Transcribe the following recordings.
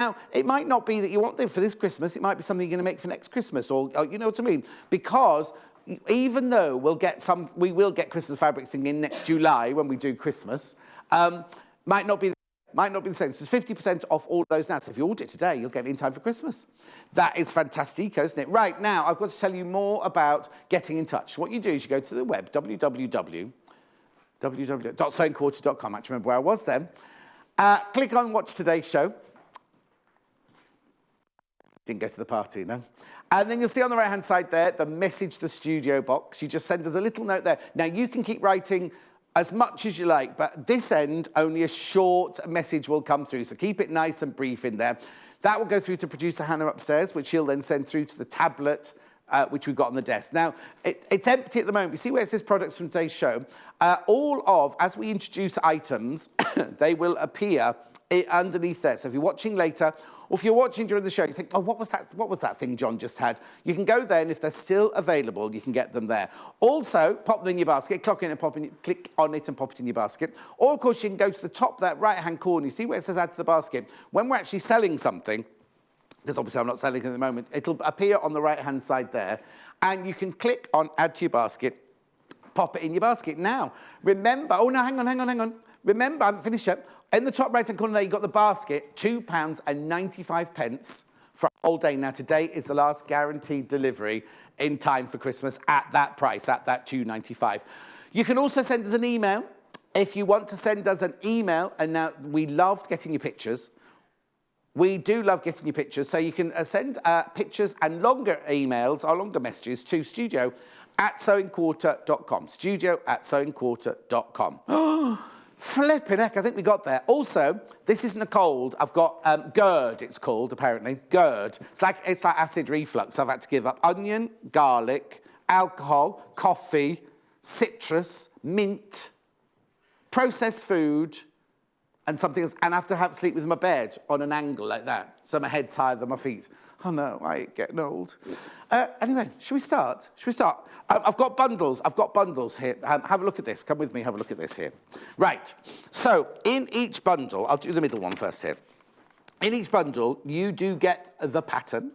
Now, it might not be that you want them for this Christmas. It might be something you're going to make for next Christmas, or you know what I mean? Because even though we will get Christmas fabrics in next July when we do Christmas, might not be the same. So it's 50% off all of those now. So if you order it today, you'll get it in time for Christmas. That is fantastic, isn't it? Right, now, I've got to tell you more about getting in touch. What you do is you go to the web, www.sewingquarter.com. I actually remember where I was then. Click on Watch Today's Show. Didn't go to the party, no? And then you'll see on the right-hand side there, the Message the Studio box. You just send us a little note there. Now, you can keep writing as much as you like, but this end, only a short message will come through. So keep it nice and brief in there. That will go through to producer Hannah upstairs, which she'll then send through to the tablet, which we've got on the desk. Now, it's empty at the moment. You see where it says products from today's show? As we introduce items, they will appear underneath there. So if you're watching later, or if you're watching during the show, you think, oh, what was that thing John just had? You can go there, and if they're still available, you can get them there. Also, pop them in your basket, click on it and pop it in your basket. Or, of course, you can go to the top of that right-hand corner. You see where it says add to the basket? When we're actually selling something, because obviously I'm not selling it at the moment, it'll appear on the right-hand side there, and you can click on add to your basket, pop it in your basket. Now, remember, oh, no, hang on. Remember, I haven't finished yet. In the top right-hand corner there, you've got the basket, £2.95 for a whole day. Now, today is the last guaranteed delivery in time for Christmas at that price, at that £2.95. You can also send us an email. If you want to send us an email, and now we loved getting your pictures. We do love getting your pictures, so you can send pictures and longer emails or longer messages to studio@sewingquarter.com. Studio@sewingquarter.com. Flipping heck, I think we got there. Also, this isn't a cold. I've got GERD, it's called, apparently. GERD. It's like acid reflux. I've had to give up onion, garlic, alcohol, coffee, citrus, mint, processed food, and something else. And I have to sleep with my bed on an angle like that, so my head's higher than my feet. Oh no, I ain't getting old. Anyway, should we start? I've got bundles here. Have a look at this. Come with me, have a look at this here. Right, so in each bundle, I'll do the middle one first here. In each bundle, you do get the pattern.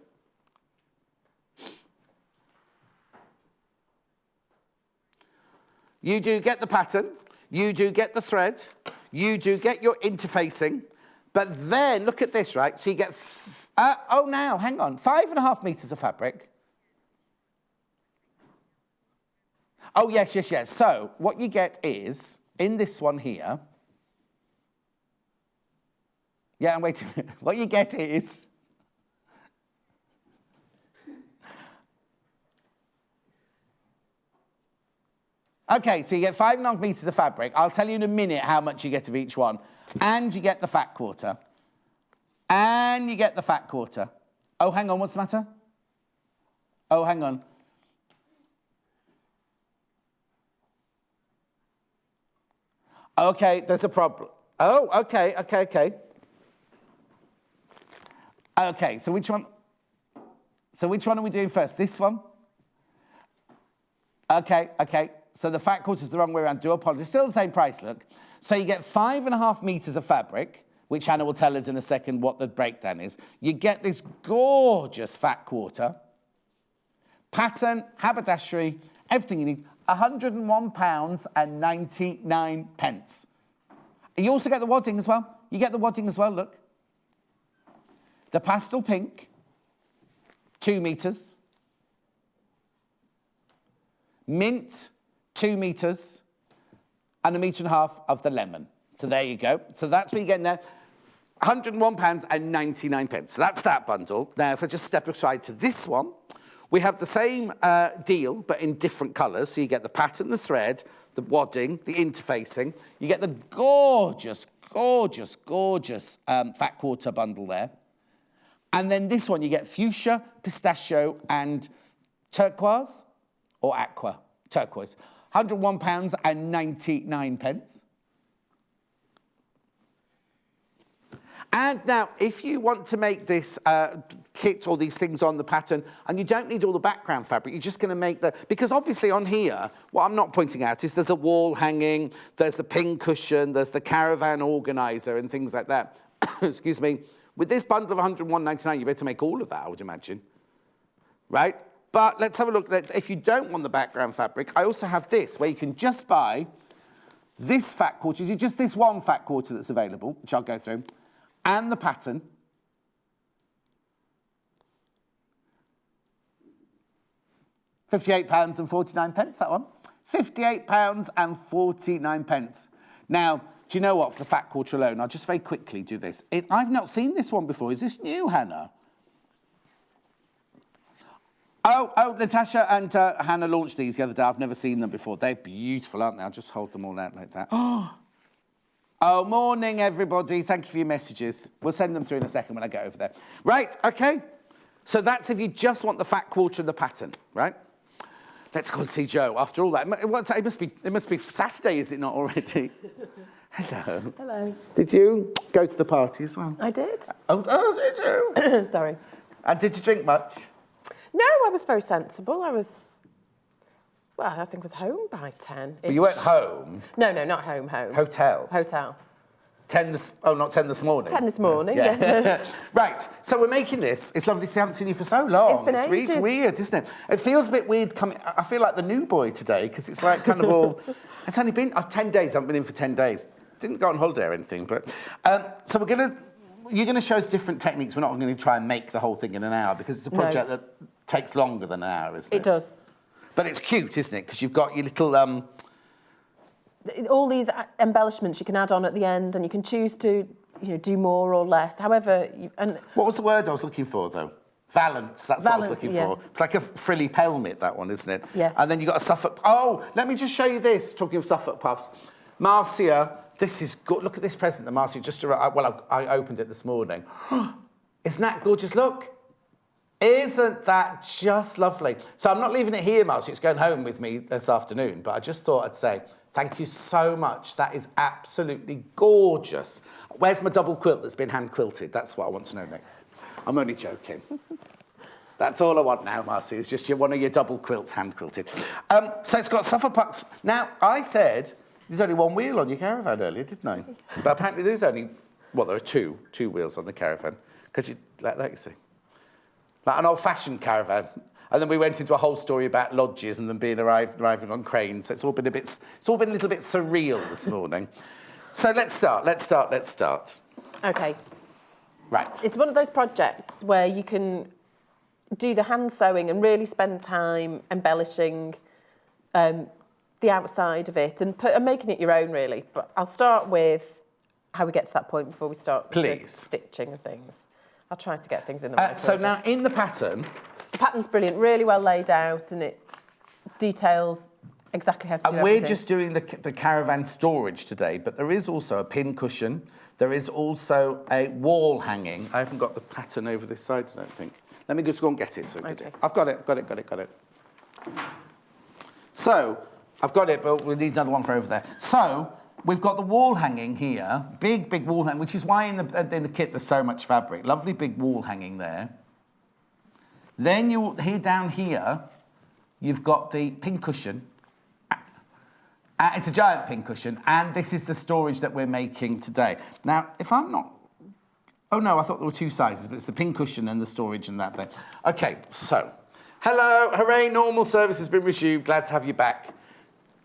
You do get the pattern. You do get the thread. You do get your interfacing. But then, look at this, right? So you get, now, hang on, 5.5 meters of fabric. Oh, yes. So what you get is, in this one here, yeah, I'm waiting. What you get is, okay, so you get 5.5 meters of fabric. I'll tell you in a minute how much you get of each one. And you get the fat quarter. And you get the fat quarter. Oh, hang on, what's the matter? Oh, hang on. Okay, there's a problem. Oh, okay. Okay, so which one are we doing first? This one? Okay. So the fat quarter is the wrong way around. Do apologize. Still the same price, look. So you get 5.5 meters of fabric, which Hannah will tell us in a second what the breakdown is. You get this gorgeous fat quarter, pattern, haberdashery, everything you need, £101.99. You also get the wadding as well. Look. The pastel pink, 2 meters. Mint, 2 meters. And 1.5 meters of the lemon. So there you go. So that's what you get in there. £101.99. So that's that bundle. Now, if I just step aside to this one, we have the same deal, but in different colours. So you get the pattern, the thread, the wadding, the interfacing. You get the gorgeous fat quarter bundle there. And then this one, you get fuchsia, pistachio, and turquoise, or aqua, turquoise. £101.99. And now, if you want to make this kit or these things on the pattern, and you don't need all the background fabric, you're just going to make because obviously on here, what I'm not pointing out is there's a wall hanging, there's the pin cushion, there's the Caravan organiser and things like that. Excuse me. With this bundle of 101.99, you better make all of that, I would imagine. Right? But let's have a look. If you don't want the background fabric, I also have this, where you can just buy this fat quarter, it's just this one fat quarter that's available, which I'll go through, and the pattern. £58.49, that one. £58.49. Now, do you know what, for the fat quarter alone, I'll just very quickly do this. I've not seen this one before. Is this new, Hannah? Oh, Natasha and Hannah launched these the other day. I've never seen them before. They're beautiful, aren't they? I'll just hold them all out like that. Oh, morning, everybody. Thank you for your messages. We'll send them through in a second when I get over there. Right, OK. So that's if you just want the fat quarter and the pattern, right? Let's go and see Joe. After all that, it must be Saturday, is it not already? Hello. Hello. Did you go to the party as well? I did. Oh, did you? Sorry. And did you drink much? No, I was very sensible. I think I was home by 10. But you weren't home? No, not home. Hotel? Hotel. 10 this morning? 10 this morning, yes. Right, so we're making this. It's lovely to see. I haven't seen you for so long. It's been ages. Really weird, isn't it? It feels a bit weird coming. I feel like the new boy today, because it's like kind of all... It's only been 10 days. I haven't been in for 10 days. Didn't go on holiday or anything, but... So you're going to show us different techniques. We're not going to try and make the whole thing in an hour, because it's a project that takes longer than an hour, isn't it? It does. But it's cute, isn't it? Because you've got your little... All these embellishments you can add on at the end, and you can choose to, do more or less. However, What was the word I was looking for, though? Valance. That's what I was looking for. It's like a frilly pelmet, that one, isn't it? Yeah. And then you got a Suffolk. Oh, let me just show you this. Talking of Suffolk puffs, Marcia. This is good. Look at this present that Marcia just arrived. Well, I opened it this morning. Isn't that gorgeous? Look. Isn't that just lovely? So I'm not leaving it here, Marcia. It's going home with me this afternoon. But I just thought I'd say. Thank you so much. That is absolutely gorgeous. Where's my double quilt that's been hand quilted? That's what I want to know next. I'm only joking. That's all I want now, Marcy. It's just one of your double quilts hand quilted. So it's got Suffolk puffs. Now, I said there's only one wheel on your Caravan earlier, didn't I? But apparently there's only, there are two wheels on the Caravan. Because you like that, you see. Like an old-fashioned Caravan. And then we went into a whole story about lodges and them arriving on cranes. So it's all been a little bit surreal this morning. So let's start. Okay. Right. It's one of those projects where you can do the hand sewing and really spend time embellishing the outside of it and making it your own, really. But I'll start with how we get to that point before we start with stitching and things. I'll try to get things in the right So order. now in the pattern... The pattern's brilliant, really well laid out, and it details exactly how to do everything. And we're just doing the Caravan storage today, but there is also a pin cushion. There is also a wall hanging. I haven't got the pattern over this side, I don't think. Let me just go and get it. I've got it. So, I've got it, but we need another one for over there. So, we've got the wall hanging here, big wall hanging, which is why in the kit there's so much fabric. Lovely big wall hanging there. Then down here, you've got the pin cushion. It's a giant pin cushion, and this is the storage that we're making today. Now, if I'm not... Oh, no, I thought there were two sizes, but it's the pin cushion and the storage and that thing. OK, so, hello, hooray, normal service has been resumed. Glad to have you back.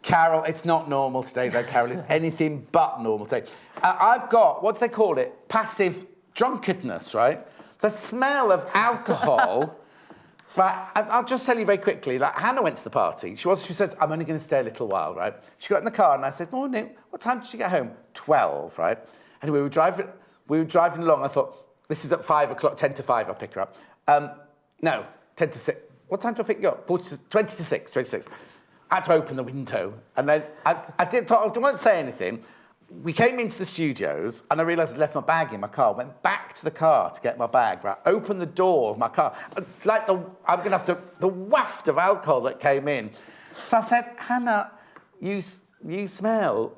Carol, it's not normal today, though, Carol. It's anything but normal today. I've got, what do they call it? Passive drunkenness, right? The smell of alcohol... Right, I'll just tell you very quickly. Like Hannah went to the party. She said, I'm only going to stay a little while, right? She got in the car and I said, morning, what time did she get home? 12, right? Anyway, we were driving along. I thought, this is at 5 o'clock, 10 to 5, I'll pick her up. No, 10 to 6. What time do I pick you up? 20 to 6. I had to open the window. And then I thought, I won't say anything. We came into the studios and I realised I'd left my bag in my car. Went back to the car to get my bag, right? Opened the door of my car. Like the waft of alcohol that came in. So I said, Hannah, you smell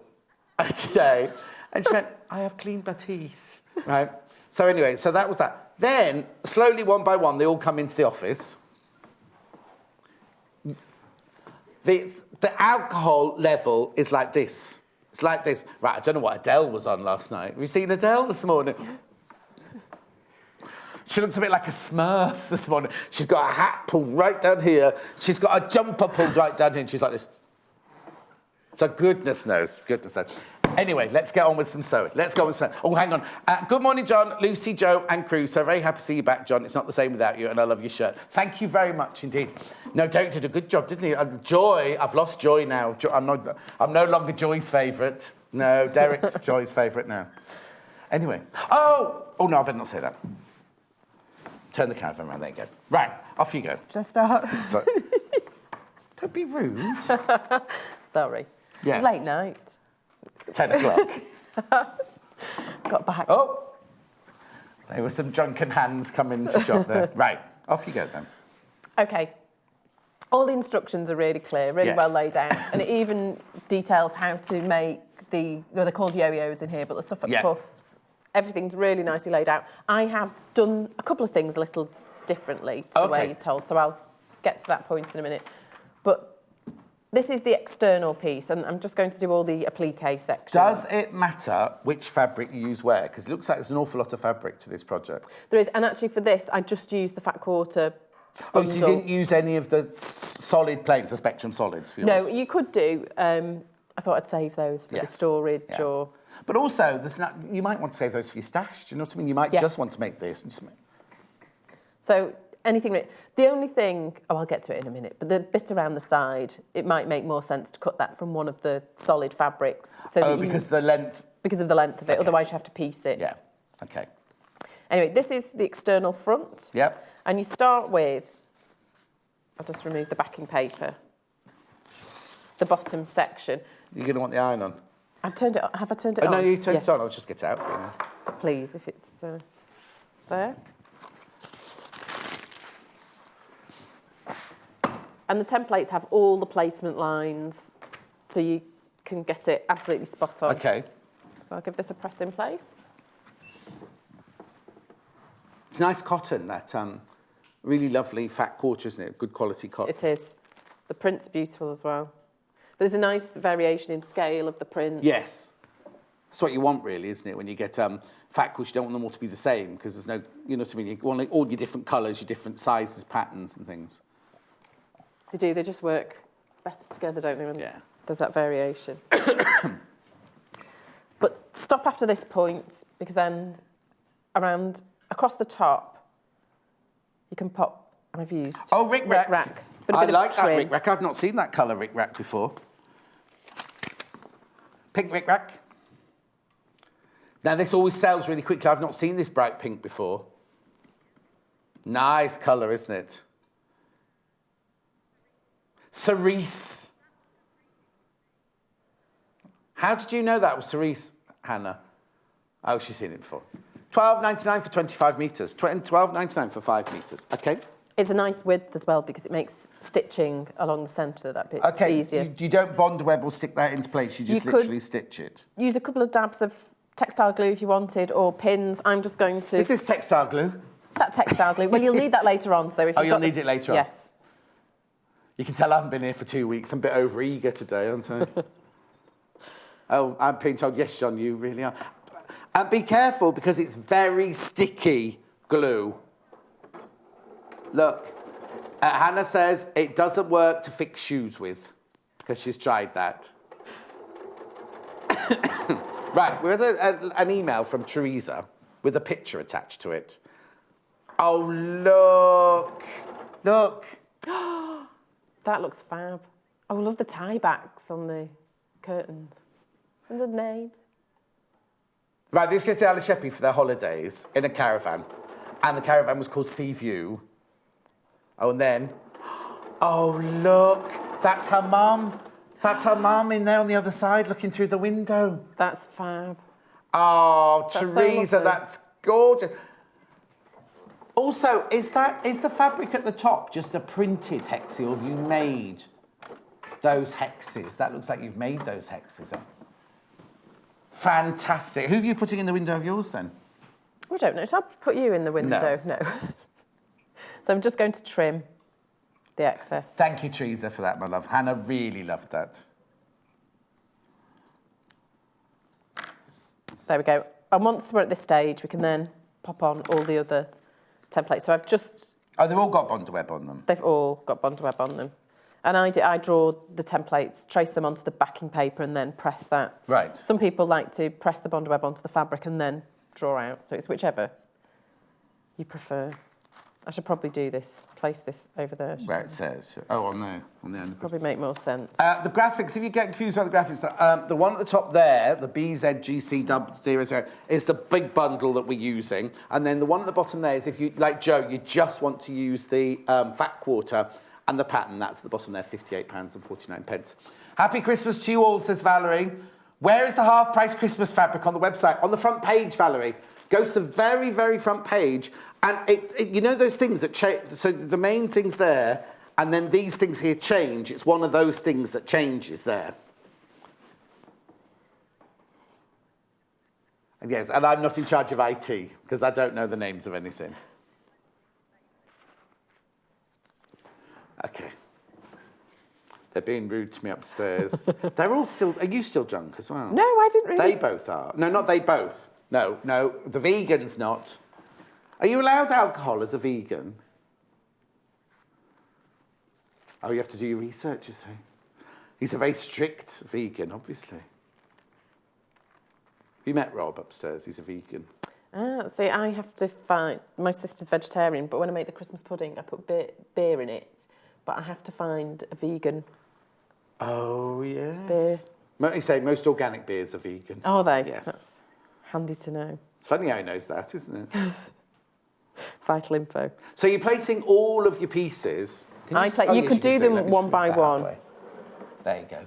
today. And she went, I have cleaned my teeth, right? So anyway, so that was that. Then, slowly, one by one, they all come into the office. The alcohol level is like this. It's like this. Right, I don't know what Adele was on last night. Have you seen Adele this morning? She looks a bit like a Smurf this morning. She's got a hat pulled right down here. She's got a jumper pulled right down here, and she's like this. So goodness knows. Anyway, let's get on with some sewing. Oh, hang on. Good morning, John, Lucy, Joe, and crew. So very happy to see you back, John. It's not the same without you, and I love your shirt. Thank you very much indeed. No, Derek did a good job, didn't he? Joy, I've lost Joy now. I'm no longer Joy's favourite. No, Derek's Joy's favourite now. Anyway. Oh no, I better not say that. Turn the caravan around. There you go. Right, off you go. Should I start? So, don't be rude. Sorry. Yeah. Late night. 10 o'clock. Got back. Oh, there were some drunken hands coming to shop there. Right, off you go then. Okay. All the instructions are really clear, really well laid out, and it even details how to make they're called yo-yos in here, but the Suffolk puffs, everything's really nicely laid out. I have done a couple of things a little differently to the way you're told, so I'll get to that point in a minute. But this is the external piece, and I'm just going to do all the appliqué sections. Does it matter which fabric you use where? Because it looks like there's an awful lot of fabric to this project. There is, and actually for this, I just used the fat quarter bundle. Oh, so you didn't use any of the solid plates, the Spectrum solids for yours? No, you could do. I thought I'd save those for the storage or... But also, you might want to save those for your stash, do you know what I mean? You might just want to make this. So anything... The only thing... Oh, I'll get to it in a minute, but the bit around the side, it might make more sense to cut that from one of the solid fabrics. So because the length... Because of the length of it, otherwise you have to piece it. Yeah, okay. Anyway, this is the external front. Yep. And you start with... I'll just remove the backing paper. The bottom section. You're going to want the iron on? I've turned it on. Have I turned it on? No, you turned it on. I'll just get it out for you. Please, if it's there. And the templates have all the placement lines, so you can get it absolutely spot on. Okay. So I'll give this a press in place. It's nice cotton, that really lovely fat quarter, isn't it? Good quality cotton. It is. The print's beautiful as well. But there's a nice variation in scale of the print. Yes. That's what you want, really, isn't it? When you get fat quilts, you don't want them all to be the same, because there's no, you know what I mean? You want all your different colours, your different sizes, patterns and things. They do. They just work better together, don't they? When there's that variation. But stop after this point, because then across the top, you can pop, and I've used... Oh, Rick Rack. I like that Rick Rack. I've not seen that colour Rick Rack before. Pink Rick Rack. Now, this always sells really quickly. I've not seen this bright pink before. Nice colour, isn't it? Cerise. How did you know that was cerise, Hannah? Oh, she's seen it before. £12.99 for 25 metres. £12.99 for 5 metres. Okay. It's a nice width as well because it makes stitching along the centre of that bit easier. You don't bond web or stick that into place. You just literally stitch it. Use a couple of dabs of textile glue if you wanted, or pins. I'm just going to... Is this textile glue? That textile glue. Well, you'll need that later on. So if you'll need it later on? Yes. You can tell I haven't been here for 2 weeks. I'm a bit over-eager today, aren't I? Oh, I'm being told, yes, John, you really are. And be careful, because it's very sticky glue. Look, Hannah says it doesn't work to fix shoes with, because she's tried that. Right, we had an email from Teresa with a picture attached to it. Oh, look. Look. That looks fab. Oh, I love the tie backs on the curtains. And the name. Right, these kids to Appliqué for their holidays in a caravan. And the caravan was called Sea View. Oh, and then... Oh, look. That's her mum. That's her mum in there on the other side looking through the window. That's fab. Oh, Teresa, that's gorgeous. Also, is the fabric at the top just a printed hexie, or have you made those hexes? That looks like you've made those hexes. Fantastic. Who are you putting in the window of yours then? I don't know. Shall I put you in the window? No. So I'm just going to trim the excess. Thank you, Teresa, for that, my love. Hannah really loved that. There we go. And once we're at this stage, we can then pop on all the other templates. So I've just... Oh, they've all got Bondweb on them. They've all got Bondweb on them. And I draw the templates, trace them onto the backing paper and then press that. Right. Some people like to press the Bondweb onto the fabric and then draw out. So it's whichever you prefer. I should probably do this, place this over there. Where it says. Oh, on there. On the end. Probably make more sense. The graphics, if you get confused by the graphics, the one at the top there, the BZGC00, is the big bundle that we're using. And then the one at the bottom there is if you, like Joe, you just want to use the fat quarter and the pattern. That's at the bottom there, £58.49. Happy Christmas to you all, says Valerie. Where is the half-price Christmas fabric on the website? On the front page, Valerie. Go to the very, very front page, and you know those things that change. So the main things there, and then these things here change. It's one of those things that changes there. And yes, and I'm not in charge of IT because I don't know the names of anything. Okay. They're being rude to me upstairs. They're all still. Are you still drunk as well? No, I didn't really. They both are. No, not they both. No, the vegan's not. Are you allowed alcohol as a vegan? Oh, you have to do your research, you say. He's a very strict vegan, obviously. You met Rob upstairs, he's a vegan. See, I have to find... My sister's vegetarian, but when I make the Christmas pudding, I put beer in it. But I have to find a vegan Oh, yes. beer. You say most organic beers are vegan. Are they? Yes. That's handy to know. It's funny how he knows that, isn't it? Vital info. So you're placing all of your pieces. You could do them one by one. There you go.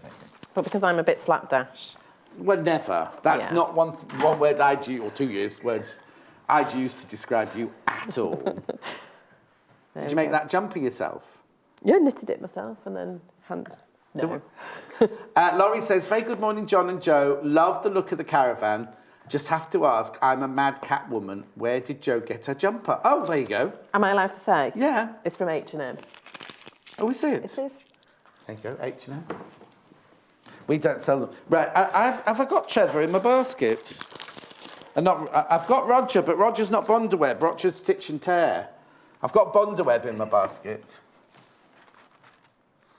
But because I'm a bit slapdash. Well, never. That's not one word I'd use, or 2 words I'd use to describe you at all. Did you make that jumper yourself? Yeah, knitted it myself and then No. Laurie says, very good morning, John and Joe. Love the look of the Caravan. Just have to ask, I'm a mad cat woman. Where did Joe get her jumper? Oh, there you go. Am I allowed to say? Yeah. It's from H&M. Oh, we see it. It is. There you go, H&M. We don't sell them. Right, have I got Trevor in my basket? I've got Roger, but Roger's not Bondweb. Roger's Stitch and Tear. I've got Bondweb in my basket.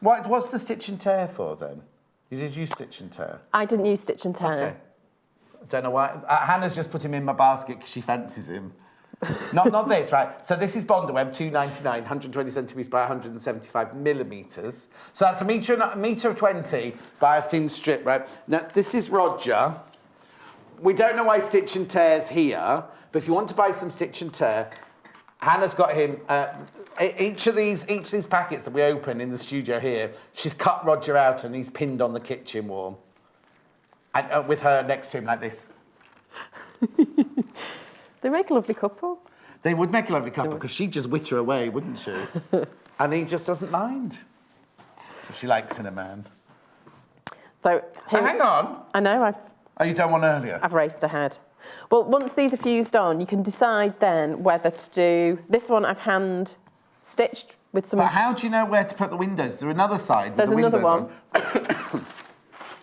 What's the Stitch and Tear for, then? You did use Stitch and Tear? I didn't use Stitch and Tear. Okay. I don't know why. Hannah's just put him in my basket because she fancies him. not this, right? So this is Bondweb, $2.99, 120 centimetres by 175 millimetres. So that's a metre 20 by a thin strip, right? Now, this is Roger. We don't know why Stitch and Tear's here, but if you want to buy some Stitch and Tear, Hannah's got him. Each of these packets that we open in the studio here, she's cut Roger out and he's pinned on the kitchen wall. And with her next to him like this. They make a lovely couple. They would make a lovely couple because she'd just witter away, wouldn't she? And he just doesn't mind. So she likes in a man. So hang on. I know, Oh, you done one earlier? I've raced ahead. Well, once these are fused on, you can decide then whether to do... This one I've hand stitched with some... But how do you know where to put the windows? Is there another side with There's the windows another one. on?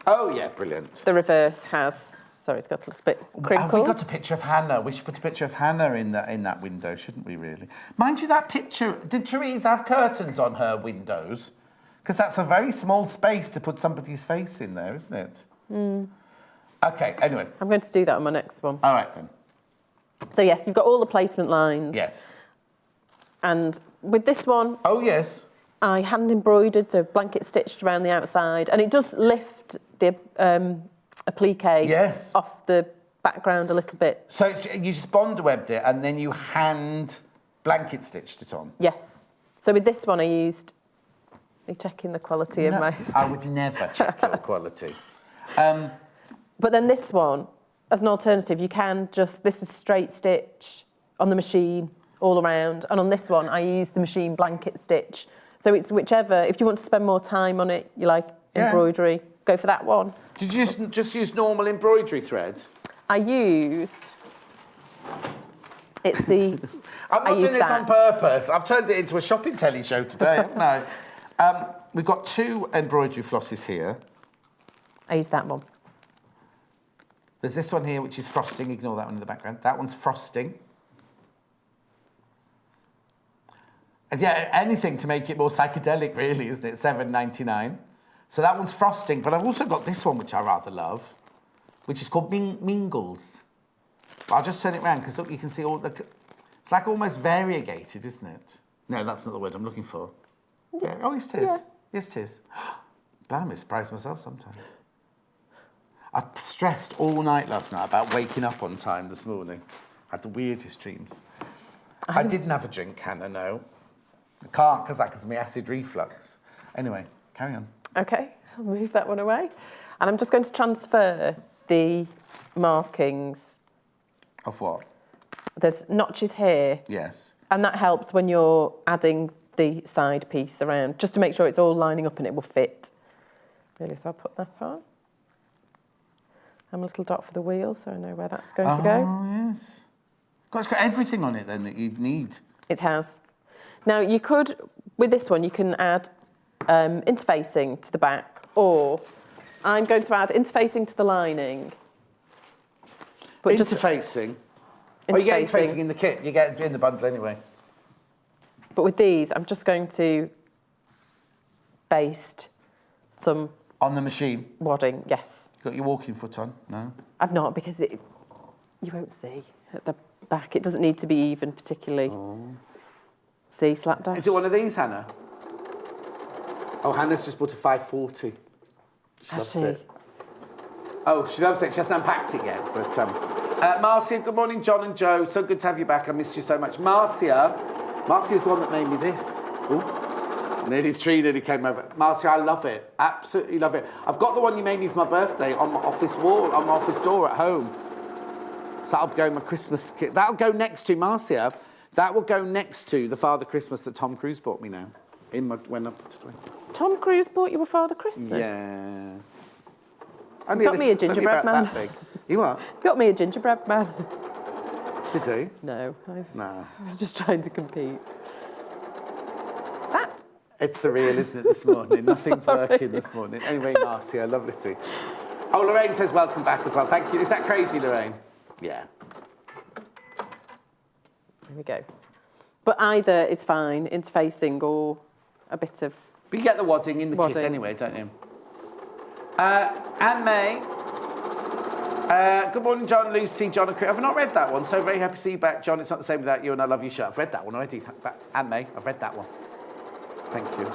Oh, yeah, brilliant. The reverse has... Sorry, it's got a little bit crinkled. Have we got a picture of Hannah? We should put a picture of Hannah in that window, shouldn't we, really? Mind you, that picture... Did Therese have curtains on her windows? Because that's a very small space to put somebody's face in there, isn't it? Mm. OK, anyway. I'm going to do that on my next one. All right, then. So, yes, you've got all the placement lines. Yes. And with this one... Oh, yes. I hand embroidered, so blanket stitched around the outside. And it does lift the applique off the background a little bit. So you just bond-webbed it and then you hand blanket stitched it on? Yes. So with this one I used... Are you checking the quality of my... I would never check your quality. But then this one, as an alternative, you can just... This is straight stitch on the machine all around. And on this one, I use the machine blanket stitch. So it's whichever... If you want to spend more time on it, you like embroidery, go for that one. Did you just use normal embroidery thread? I used... It's the... I'm not doing this on purpose. I've turned it into a shopping telly show today, haven't I? We've got 2 embroidery flosses here. I used that one. There's this one here, which is frosting. Ignore that one in the background. That one's frosting. Yeah, anything to make it more psychedelic, really, isn't it? $7.99. So that one's frosting, but I've also got this one, which I rather love, which is called Mingles. But I'll just turn it around, because look, you can see all the... It's like almost variegated, isn't it? No, that's not the word I'm looking for. Yeah. Oh, yes, it is. Yeah. Yes, it is. Blimey, I surprise myself sometimes. I stressed all night last night about waking up on time this morning. I had the weirdest dreams. I didn't have a drink, Hannah, no. I can't, because that gives me acid reflux. Anyway, carry on. OK, I'll move that one away. And I'm just going to transfer the markings. Of what? There's notches here. Yes. And that helps when you're adding the side piece around, just to make sure it's all lining up and it will fit. Really, so I'll put that on. And a little dot for the wheel, so I know where that's going to go. Oh, yes. It's got everything on it, then, that you'd need. It has. Now, you could, with this one, you can add interfacing to the back, or I'm going to add interfacing to the lining. But interfacing? Oh, you get interfacing in the kit. You get it in the bundle anyway. But with these, I'm just going to baste some... On the machine? Wadding, yes. Got your walking foot on? No? I've not, because you won't see at the back. It doesn't need to be even particularly. Oh. See, slapdash. Is it one of these, Hannah? Oh, Hannah's just bought a 540. She loves it. Oh, she loves it. She hasn't unpacked it yet. But Marcia, good morning, John and Joe. So good to have you back. I missed you so much. Marcia's the one that made me this. Ooh. Nearly the tree nearly came over. Marcia, I love it. Absolutely love it. I've got the one you made me for my birthday on my office wall, on my office door at home. So that'll go in my Christmas kit. That'll go next to, Marcia, that will go next to the Father Christmas that Tom Cruise bought me now. When I put it away. Tom Cruise bought you a Father Christmas? Yeah. Got me a gingerbread man. That big. You what? Got me a gingerbread man. Did he? No. No. I was just trying to compete. It's surreal, isn't it, this morning? Nothing's working this morning. Anyway, Marcia, lovely to see you. Oh, Lorraine says welcome back as well. Thank you. Is that crazy, Lorraine? Yeah. There we go. But either is fine, interfacing or a bit of... But you get the wadding in the kit anyway, don't you? Anne May. Good morning, John, Lucy, John and Chris. I've not read that one, so very happy to see you back, John. It's not the same without you, and I love you, shirt. I've read that one already. Anne May, I've read that one. Thank you.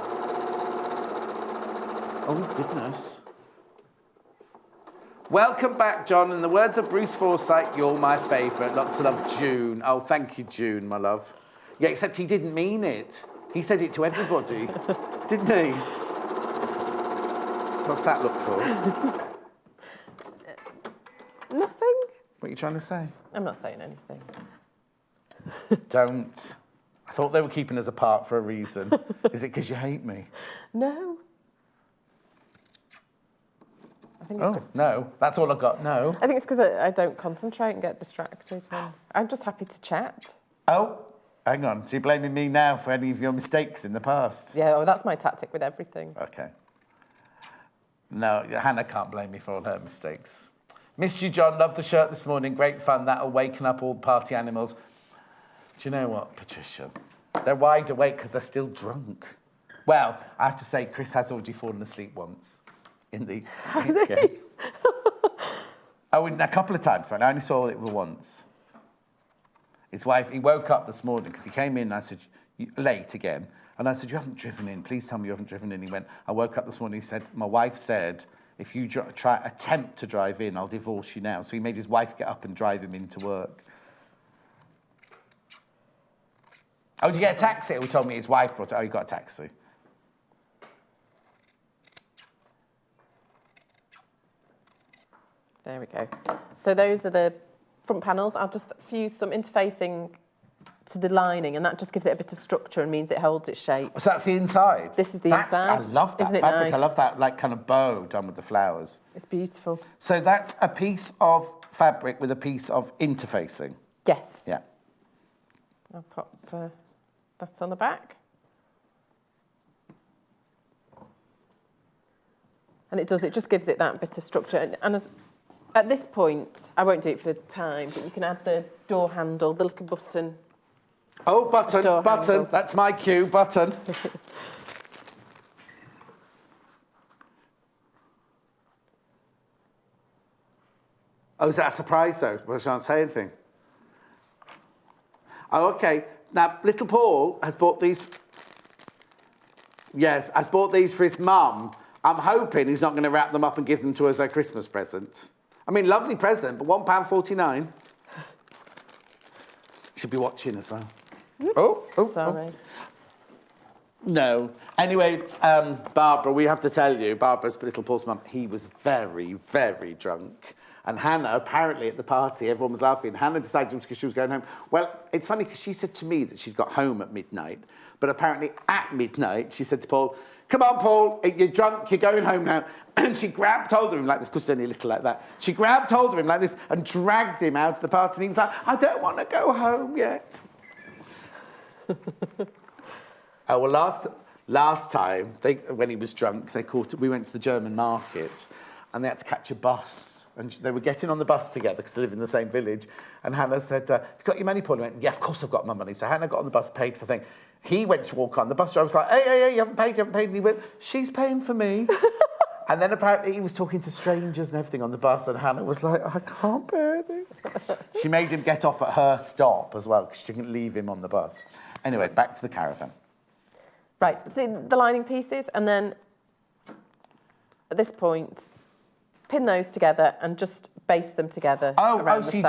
Oh, goodness. Welcome back, John. In the words of Bruce Forsyth, you're my favourite. Lots of love, June. Oh, thank you, June, my love. Yeah, except he didn't mean it. He said it to everybody, didn't he? What's that look for? Nothing. What are you trying to say? I'm not saying anything. Don't. I thought they were keeping us apart for a reason. Is it because you hate me? No. No. That's all I got. No. I think it's because I don't concentrate and get distracted. I'm just happy to chat. Oh, hang on. So you're blaming me now for any of your mistakes in the past? Yeah, that's my tactic with everything. OK. No, Hannah can't blame me for all her mistakes. Missed you, John. Loved the shirt this morning. Great fun. That'll waken up all the party animals. Do you know what, Patricia? They're wide awake because they're still drunk. Well, I have to say, Chris has already fallen asleep once in the game. Oh, a couple of times, but I only saw it once. His wife, he woke up this morning because he came in and I said, late again. And I said, you haven't driven in. Please tell me you haven't driven in. He went, I woke up this morning. He said, my wife said, if you attempt to drive in, I'll divorce you now. So he made his wife get up and drive him into work. Oh, did you get a taxi? He told me his wife brought it. Oh, you got a taxi. There we go. So those are the front panels. I'll just fuse some interfacing to the lining, and that just gives it a bit of structure and means it holds its shape. So that's the inside? This is the inside. I love that Isn't fabric. It nice? I love that like kind of bow done with the flowers. It's beautiful. So that's a piece of fabric with a piece of interfacing? Yes. Yeah. I'll pop that on the back. And it just gives it that bit of structure. And at this point, I won't do it for time, but you can add the door handle, the little button Oh, button, Door button. handle. That's my cue, button. Oh, is that a surprise, though? Well, I shan't say anything. Oh, OK. Now, little Paul has bought these... Yes, has bought these for his mum. I'm hoping he's not going to wrap them up and give them to her as a Christmas present. I mean, lovely present, but £1.49. Should be watching as well. Sorry. No. Anyway, Barbara, we have to tell you, Barbara's little Paul's mum, he was very, very drunk. And Hannah, apparently at the party, everyone was laughing. Hannah decided because she was going home. Well, it's funny because she said to me that she'd got home at midnight. But apparently at midnight, she said to Paul, come on, Paul, you're drunk, you're going home now. And she grabbed hold of him like this, because he's only a little like that. She grabbed hold of him like this and dragged him out of the party. And he was like, I don't want to go home yet. Oh, well, last time, when he was drunk, we went to the German market and they had to catch a bus. And they were getting on the bus together because they live in the same village. And Hannah said, have you got your money, Paul? He went, yeah, of course I've got my money. So Hannah got on the bus, paid for the thing. He went to walk on. The bus driver was like, hey, you haven't paid. And he went, she's paying for me. And then apparently he was talking to strangers and everything on the bus. And Hannah was like, I can't bear this. She made him get off at her stop as well because she didn't leave him on the bus. Anyway, back to the caravan. Right, so the lining pieces, and then at this point, pin those together and just baste them together. Oh, so you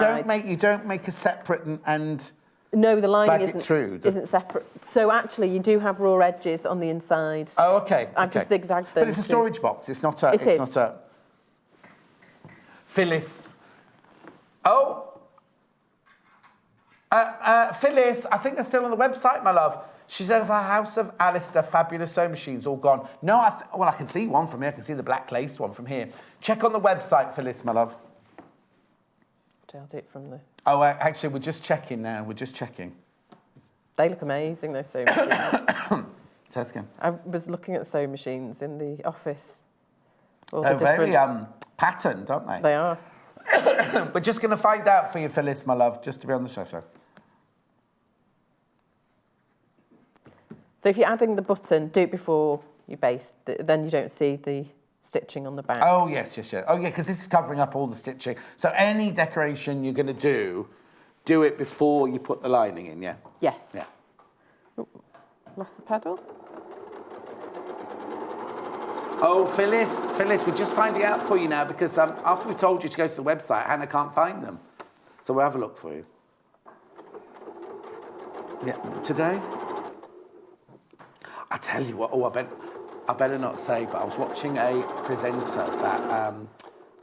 don't make a separate and no, the lining isn't separate. So actually, you do have raw edges on the inside. Oh, okay. I've just zigzagged them. But it's a storage box. It's not a. It is. Not a. Phyllis. Oh. Phyllis, I think they're still on the website, my love. She said the House of Alistair fabulous sewing machines all gone. No, I can see one from here. I can see the black lace one from here. Check on the website, Phyllis, my love. I'll do it from the... Oh, actually, we're just checking now. We're just checking. They look amazing, those sewing machines. Say that again. I was looking at sewing machines in the office. They're very patterned, aren't they? They are. We're just going to find out for you, Phyllis, my love, just to be on the show. So if you're adding the button, do it before you baste, then you don't see the stitching on the back. Oh, yes. Oh, yeah, because this is covering up all the stitching. So any decoration you're going to do it before you put the lining in, yeah? Yes. Yeah. Ooh, lost the pedal. Oh, Phyllis, we're just finding out for you now because after we told you to go to the website, Hannah can't find them. So we'll have a look for you. Yeah, today? I tell you what, I better not say, but I was watching a presenter that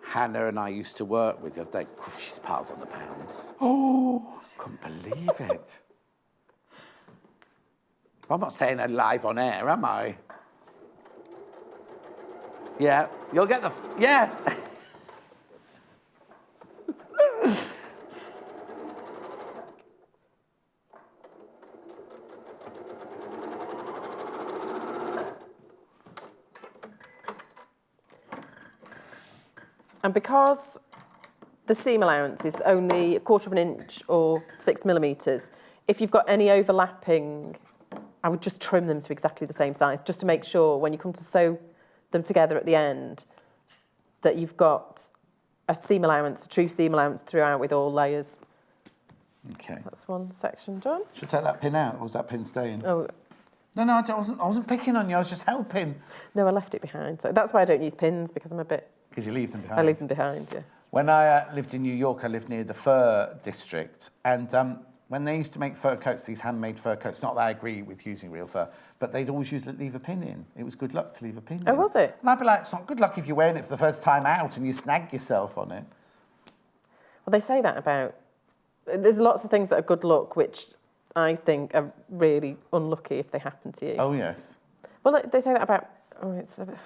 Hannah and I used to work with the other day. She's piled on the pounds. Oh, couldn't believe it. I'm not saying it live on air, am I? Yeah, you'll get the... Yeah. And because the seam allowance is only 1/4 of an inch or 6 millimetres, if you've got any overlapping, I would just trim them to exactly the same size, just to make sure when you come to sew them together at the end that you've got a seam allowance, a true seam allowance throughout with all layers. Okay. That's one section done. Should I take that pin out, or was that pin staying? Oh. No, I wasn't picking on you, I was just helping. No, I left it behind. So that's why I don't use pins, because I'm a bit... Because you leave them behind. I leave them behind, yeah. When I lived in New York, I lived near the fur district, and when they used to make fur coats, these handmade fur coats, not that I agree with using real fur, but they'd always leave a pin in. It was good luck to leave a pin in. Oh, was it? And I'd be like, it's not good luck if you're wearing it for the first time out and you snag yourself on it. Well, they say that about... There's lots of things that are good luck, which I think are really unlucky if they happen to you. Oh, yes. Well, they say that about... Oh, it's a bit,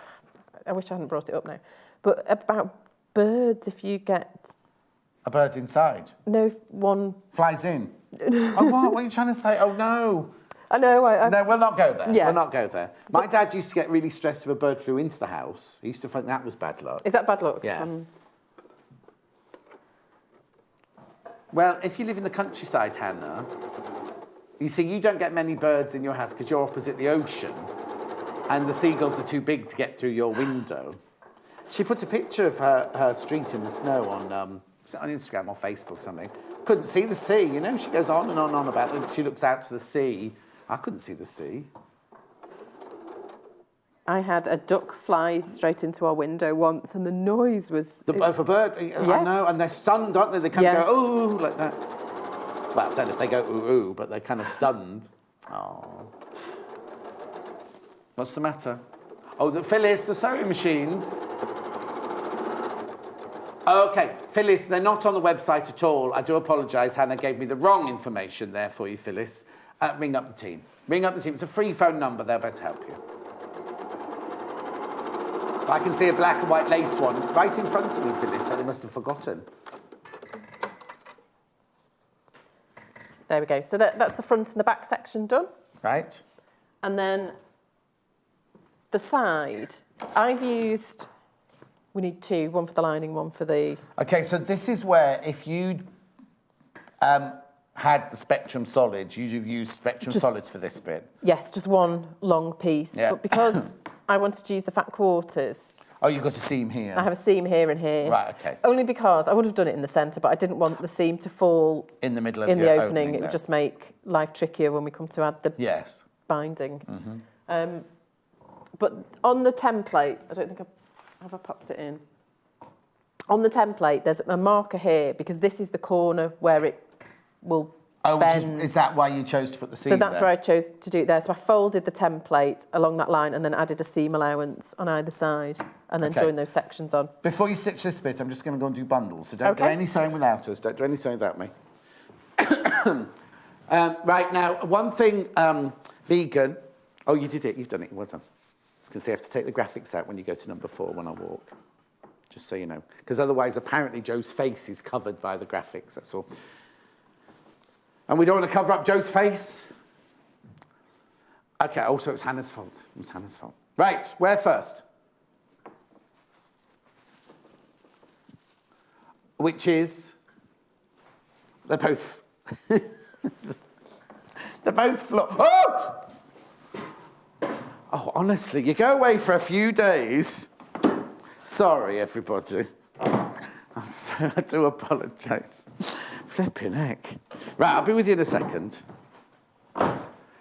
I wish I hadn't brought it up now. But about birds, if you get... A bird inside? No, one... Flies in? Oh, what? What are you trying to say? Oh, no. I know. No, we'll not go there. Yeah. We'll not go there. My dad used to get really stressed if a bird flew into the house. He used to think that was bad luck. Is that bad luck? Yeah. Well, if you live in the countryside, Hannah, You see, you don't get many birds in your house because you're opposite the ocean and the seagulls are too big to get through your window. She put a picture of her street in the snow on Instagram or Facebook or something. Couldn't see the sea, you know? She goes on and on about it. She looks out to the sea. I couldn't see the sea. I had a duck fly straight into our window once, and the noise was... Of a bird? Yeah. I know, and they're stunned, aren't they? They kind of go, ooh, like that. Well, I don't know if they go ooh, ooh, but they're kind of stunned. Oh. What's the matter? Oh, Phyllis, the sewing machines. Okay, Phyllis, they're not on the website at all. I do apologise. Hannah gave me the wrong information there for you, Phyllis. Ring up the team. Ring up the team. It's a free phone number. They'll be able to help you. I can see a black and white lace one right in front of me, Phyllis, that they must have forgotten. There we go. So that's the front and the back section done. Right. And then the side, I've used... We need two, one for the lining, one for the... Okay, so this is where if you'd had the Spectrum Solids, you'd have used Spectrum Solids for this bit. Yes, just one long piece. Yeah. But because I wanted to use the fat quarters... Oh, you've got a seam here. I have a seam here and here. Right, okay. Only because I would have done it in the centre, but I didn't want the seam to fall... In the middle of the opening. It would just make life trickier when we come to add the binding. Mm-hmm. But on the template, I don't think have I popped it in? On the template, there's a marker here because this is the corner where it will bend. Is that why you chose to put the seam So that's there? where I chose to do it there. So I folded the template along that line and then added a seam allowance on either side and then joined those sections on. Before you stitch this bit, I'm just going to go and do bundles. So don't do any sewing without us. Don't do any sewing without me. Right, now, one thing, vegan. Oh, you did it. You've done it. Well done. You can see I have to take the graphics out when you go to number 4 when I walk. Just so you know. Because otherwise, apparently, Joe's face is covered by the graphics. That's all. And we don't want to cover up Joe's face. Okay, also, it's Hannah's fault. It was Hannah's fault. Right, where first? Which is... They're both... They're both Oh! Oh, honestly, you go away for a few days. Sorry, everybody. I do apologise. Flipping heck. Right, I'll be with you in a second.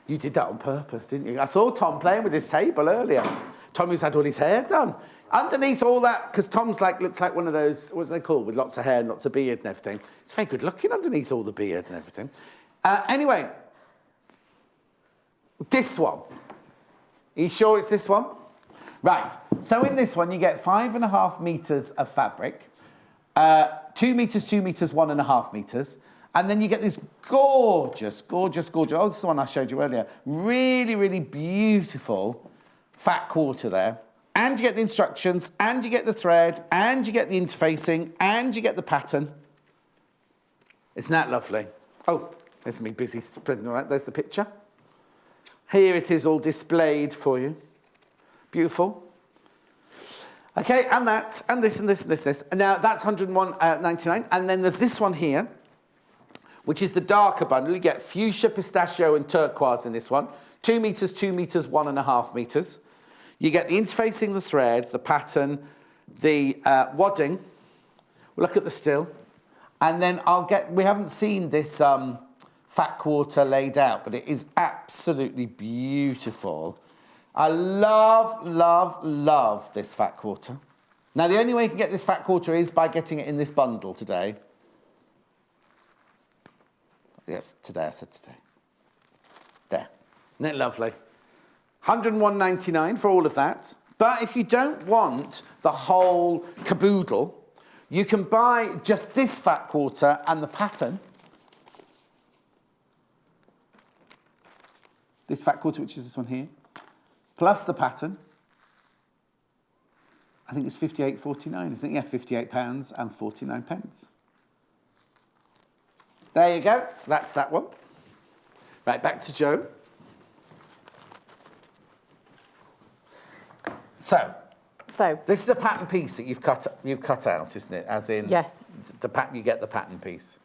You did that on purpose, didn't you? I saw Tom playing with his table earlier. Tom who's had all his hair done. Underneath all that, because Tom's looks like one of those, what's they called, with lots of hair and lots of beard and everything. It's very good looking underneath all the beard and everything. Anyway, this one. Are you sure it's this one? Right, so in this one you get 5.5 metres of fabric, 2 metres, 2 metres, 1.5 metres, and then you get this gorgeous, gorgeous, gorgeous, oh, this is the one I showed you earlier, really, really beautiful fat quarter there, and you get the instructions, and you get the thread, and you get the interfacing, and you get the pattern. Isn't that lovely? Oh, there's me busy spreading all that, there's the picture. Here it is all displayed for you. Beautiful. Okay, and that, and this, and this, and this, this. And now that's 101.99. And then there's this one here, which is the darker bundle. You get fuchsia, pistachio, and turquoise in this one. 2 metres, 2 metres, 1.5 metres. You get the interfacing, the thread, the pattern, the wadding. We'll look at the still. And then we haven't seen this fat quarter laid out, but it is absolutely beautiful. I love, love, love this fat quarter. Now, the only way you can get this fat quarter is by getting it in this bundle today. Yes, today, I said today. There. Isn't it lovely? 101.99 for all of that. But if you don't want the whole caboodle, you can buy just this fat quarter and the pattern. This fat quarter, which is this one here, plus the pattern. I think it's £58.49, isn't it? Yeah, £58 and 49 pence. There you go. That's that one. Right, back to Joe. So this is a pattern piece that you've cut out, isn't it? As in, yes, you get the pattern piece.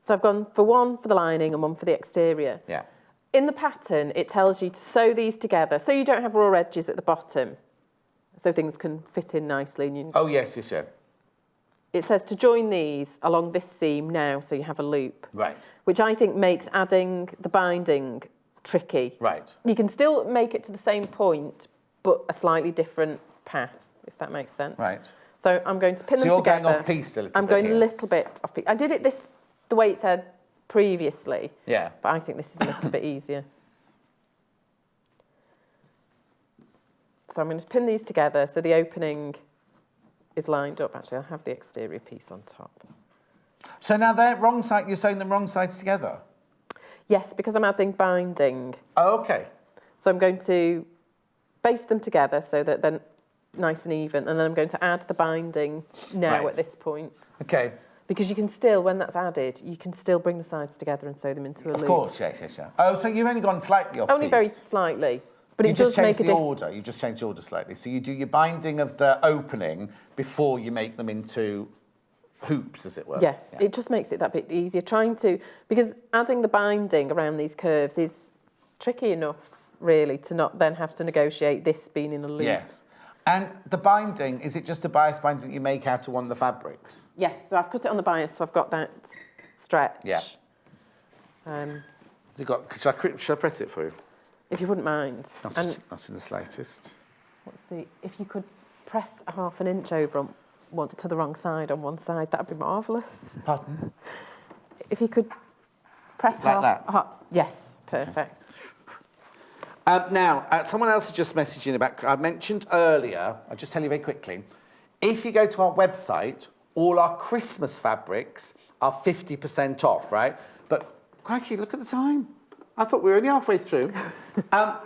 So I've gone for one for the lining and one for the exterior. Yeah. in the pattern, it tells you to sew these together so you don't have raw edges at the bottom, so things can fit in nicely. And Oh, yes, yes, yeah. it says to join these along this seam now, so you have a loop. Right. Which I think makes adding the binding tricky. Right. You can still make it to the same point, but a slightly different path, if that makes sense. Right. So I'm going to pin them So together. you're going off piece a little bit I'm going here. a little bit off piece. I did it the way it said previously. Yeah. But I think this is a little bit easier. So I'm going to pin these together so the opening is lined up. Actually, I'll have the exterior piece on top. So now they're wrong side, you're sewing them wrong sides together? Yes, because I'm adding binding. Oh, okay. So I'm going to baste them together so that they're nice and even, and then I'm going to add the binding now Right. at this point. Okay. Because you can still, when that's added, you can still bring the sides together and sew them into a loop. Of course, yes, yes, yes. Oh, so you've only gone slightly off Only piece. very slightly. But You it just does make changed a the difference. order. You just changed the order slightly. So you do your binding of the opening before you make them into hoops, as it were. Yes, Yeah. it just makes it that bit easier. Because adding the binding around these curves is tricky enough, really, to not then have to negotiate this being in a loop. Yes. And the binding, is it just a bias binding that you make out of one of the fabrics? Yes, so I've cut it on the bias, so I've got that stretch. Yeah. Um, Has it got, shall I press it for you? if you wouldn't mind. Not, And not in the slightest. if you could press a half an inch over on one to the wrong side on one side, that'd be marvellous. Pardon? If you could press Like that? Yes, perfect. Now, someone else has just messaged in about, I mentioned earlier, I'll just tell you very quickly, if you go to our website, all our Christmas fabrics are 50% off, right? But, crikey, look at the time. I thought we were only halfway through.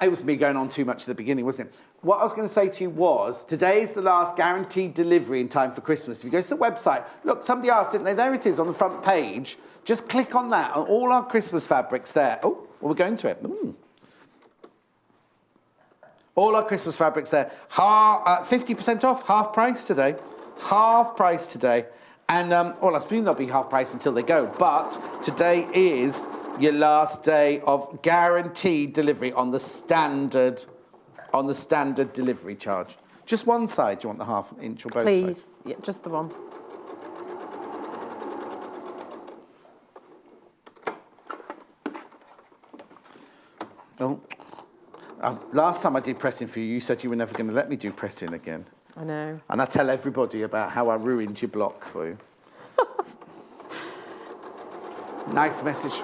It was me going on too much at the beginning, wasn't it? What I was going to say to you was, today's the last guaranteed delivery in time for Christmas. If you go to the website, look, somebody asked, didn't they? There it is on the front page. Just click on that, and all our Christmas fabrics there. Oh, well, we're going to it. All our Christmas fabrics there. 50% off, half price today. Half price today. And, well, I presume they'll be half price until they go. But today is your last day of guaranteed delivery on the standard delivery charge. Just one side, do you want the half inch or both Please, sides? yeah, just the one. Oh. Last time I did pressing for you, you said you were never going to let me do pressing again. I know. And I tell everybody about how I ruined your block for you. Nice message.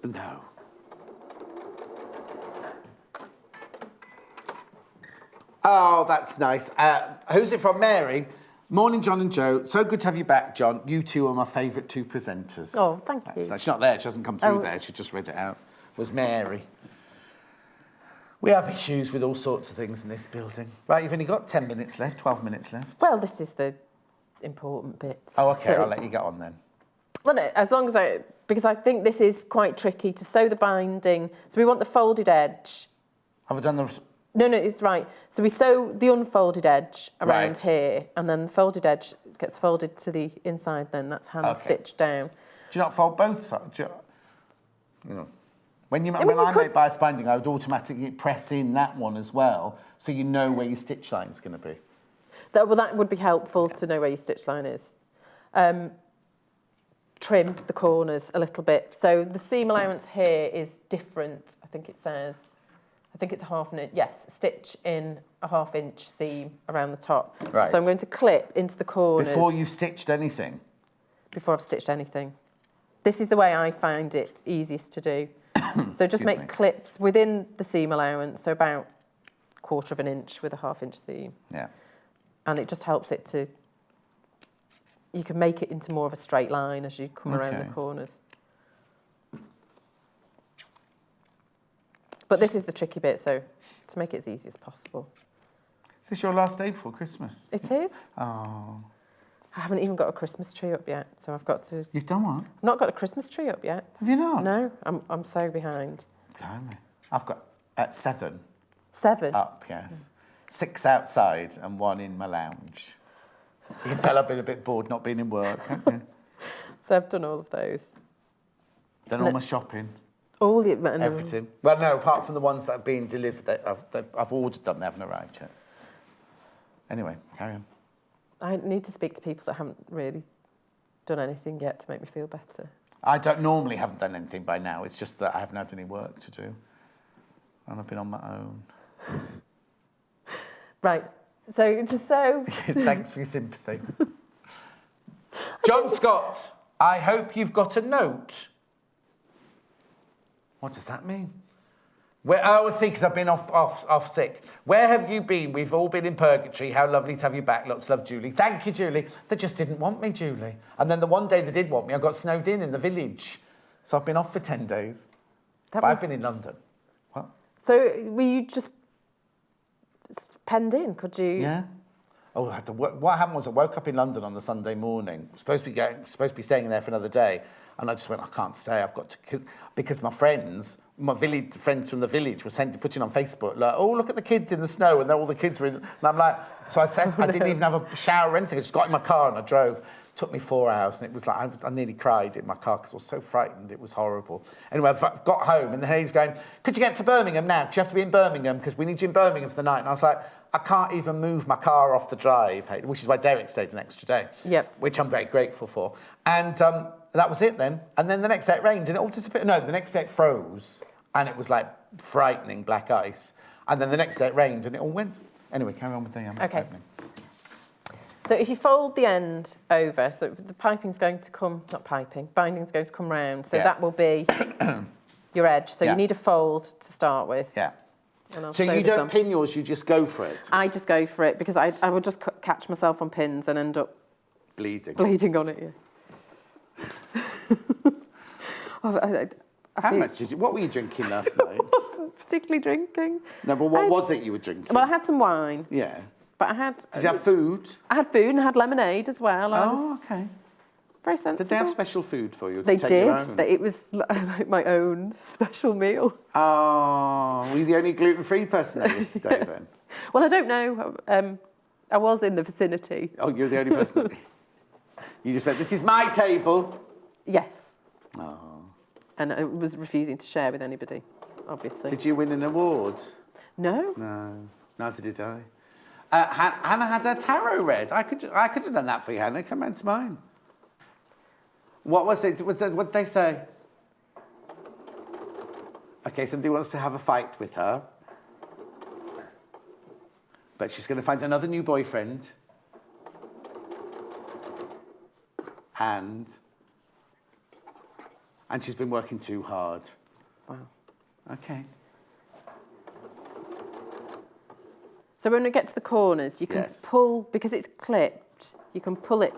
No. Oh, that's nice. Who's it from? Mary. Morning, John and Joe. So good to have you back, John. You two are my favourite two presenters. Oh, thank you. She's not there. She hasn't come through there. She just read it out. It was Mary. We have issues with all sorts of things in this building. Right, you've only got 10 minutes left, 12 minutes left. Well, this is the important bit. Oh, OK, So- I'll let you get on then. Well, no, as long as because I think this is quite tricky to sew the binding. So we want the folded edge. Have I done the... No, it's right. So we sew the unfolded edge around Right. here, and then the folded edge gets folded to the inside then. That's hand Okay. stitched down. Do you not fold both sides? You know, when you I could- make bias binding, I would automatically press in that one as well, so you know where your stitch line's going to be. That would be helpful to know where your stitch line is. Trim the corners a little bit. So the seam allowance here is different. I think it's a half an inch. Yes, stitch in a half-inch seam around the top. Right. So I'm going to clip into the corners. Before you've stitched anything? Before I've stitched anything. This is the way I find it easiest to do. So just make clips within the seam allowance, so about 1/4 of an inch with a half-inch seam. Yeah. And it just helps it to... You can make it into more of a straight line as you come around the corners. But this is the tricky bit, so to make it as easy as possible. Is this your last day before Christmas? It is. Oh. I haven't even got a Christmas tree up yet, so I've got to... You've done what? I've not got a Christmas tree up yet. Have you not? No, I'm so behind. Blimey. I've got 7 7? up, yes. 6 outside and 1 in my lounge. You can tell I've been a bit bored not being in work, can't you? So I've done all of those. Done all my shopping. All your Everything. Well, no, apart from the ones that have been delivered. I've ordered them, they haven't arrived yet. Anyway, carry on. I need to speak to people that haven't really done anything yet to make me feel better. I don't normally haven't done anything by now. It's just that I haven't had any work to do. And I've been on my own. Right. So, Thanks for your sympathy. John Scott, I hope you've got a note. What does that mean? I see, because I've been off sick. Where have you been? We've all been in purgatory. How lovely to have you back. Lots of love, Julie. Thank you, Julie. They just didn't want me, Julie. And then the one day they did want me, I got snowed in the village. So I've been off for 10 days. I've been in London. What? So were you just penned in? Could you? Yeah. Oh, what happened was I woke up in London on the Sunday morning. Supposed to be staying there for another day. And I just went, I can't stay. I've got to, because my friends from the village were putting on Facebook, like, oh, look at the kids in the snow, and all the kids were in. And I'm like, so I said, I didn't even have a shower or anything. I just got in my car and I drove. It took me 4 hours, and it was like, I nearly cried in my car because I was so frightened. It was horrible. Anyway, I've got home, and then he's going, could you get to Birmingham now? Because you have to be in Birmingham, because we need you in Birmingham for the night. And I was like, I can't even move my car off the drive, which is why Derek stayed an extra day. Yep. Which I'm very grateful for. And that was it then. And then the next day it rained, and it all disappeared. No, the next day it froze, and it was like frightening black ice. And then the next day it rained, and it all went. Anyway, carry on with the opening. So if you fold the end over, so the binding's going to come round, so that will be your edge. So you need a fold to start with. Yeah. So you don't pin yours, you just go for it? I just go for it, because I will just catch myself on pins and end up bleeding on it, yeah. What were you drinking last night? I wasn't particularly drinking. No, but what was it you were drinking? Well, I had some wine. Yeah. But I had... Did you have food? I had food, and I had lemonade as well. Okay. Very sensible. Did they have special food for you? They did. It was like my own special meal. Oh, were you the only gluten-free person there yesterday then? Well, I don't know. I was in the vicinity. Oh, you're the only person You just went, this is my table. Yes. Oh. And I was refusing to share with anybody, obviously. Did you win an award? No. No, neither did I. Hannah had her tarot read. I could have done that for you, Hannah. Come round to mine. What was it? What did they say? Okay, somebody wants to have a fight with her. But she's going to find another new boyfriend. And she's been working too hard. Wow. Okay. So when we get to the corners, you can pull, because it's clipped, you can pull it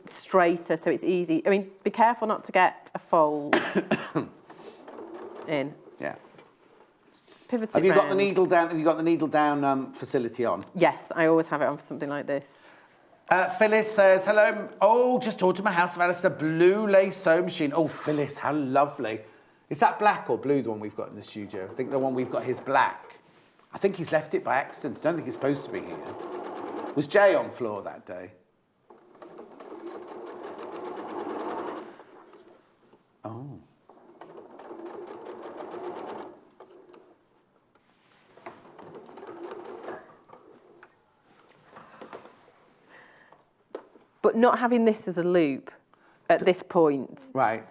straighter so it's easy. I mean, be careful not to get a fold in. Yeah. Just pivot it Have you round. got the needle down? Have you got the needle down facility on? Yes, I always have it on for something like this. Phyllis says, hello. Oh, just ordered my House of Alistair blue lace sewing machine. Oh, Phyllis, how lovely. Is that black or blue, the one we've got in the studio? I think the one we've got here is black. I think he's left it by accident. I don't think it's supposed to be here. Was Jay on floor that day? Oh. But not having this as a loop at this point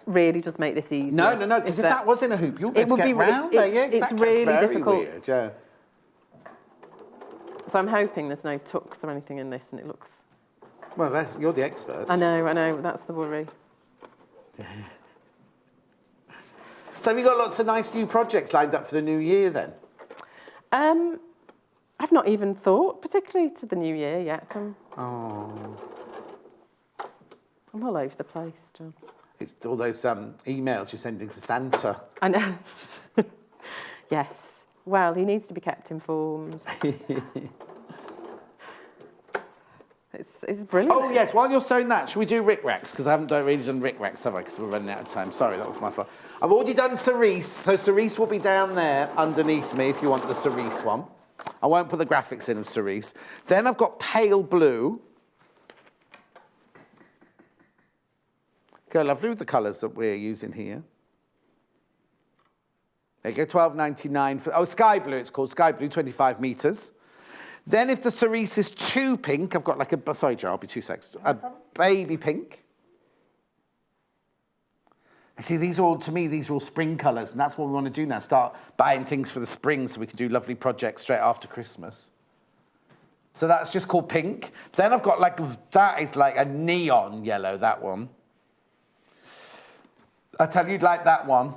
really does make this easier. No, because if that was in a hoop, you'll be able to get round there. Yeah, exactly. It's really very difficult. Weird, yeah. So I'm hoping there's no tucks or anything in this, and it looks... Well, you're the expert. I know, that's the worry. So have you got lots of nice new projects lined up for the new year then? I've not even thought particularly to the new year yet. I'm all over the place, John. It's all those emails you're sending to Santa. I know. Yes. Well, he needs to be kept informed. It's brilliant. Oh, yes, while you're sewing that, should we do Rick Racks? Because I haven't really done Rick Racks, have I? Because we're running out of time. Sorry, that was my fault. I've already done cerise, so cerise will be down there underneath me if you want the cerise one. I won't put the graphics in of cerise. Then I've got pale blue. Go lovely with the colours that we're using here. There you go, $12.99 for, sky blue it's called, sky blue, 25 metres. Then if the cerise is too pink, I've got like a, sorry Joe, I'll be 2 seconds, a baby pink. See, these are all, to me, these are all spring colours, and that's what we want to do now, start buying things for the spring so we can do lovely projects straight after Christmas. So that's just called pink. Then I've got like, that is like a neon yellow, that one. I tell you, you'd like that one.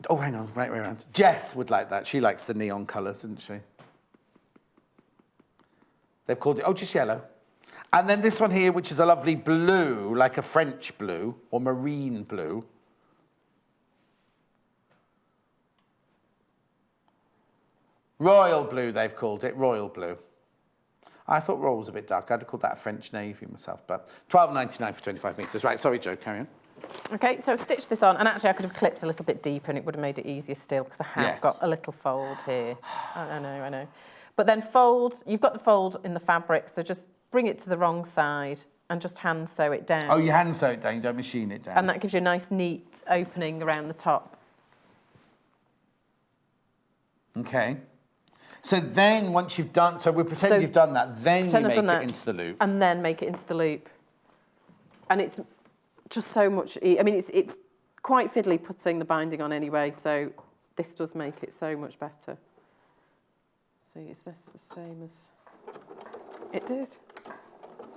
Oh, hang on, right way around. Jess would like that. She likes the neon colours, doesn't she? They've called it, just yellow. And then this one here, which is a lovely blue, like a French blue, or marine blue. Royal blue, they've called it, royal blue. I thought royal was a bit dark. I'd have called that a French navy myself, but $12.99 for 25 metres. Right, sorry, Jo, carry on. Okay, so I've stitched this on, and actually I could have clipped a little bit deeper and it would have made it easier still, because I have got a little fold here. I know. But then fold, you've got the fold in the fabric, so just bring it to the wrong side and just hand sew it down. Oh, you hand sew it down, you don't machine it down. And that gives you a nice, neat opening around the top. Okay. So then once you've done, so we'll pretend you've done that, then you make it into the loop. And then make it into the loop. And it's just so much, I mean, it's quite fiddly putting the binding on anyway, so this does make it so much better. See, is this the same as it did?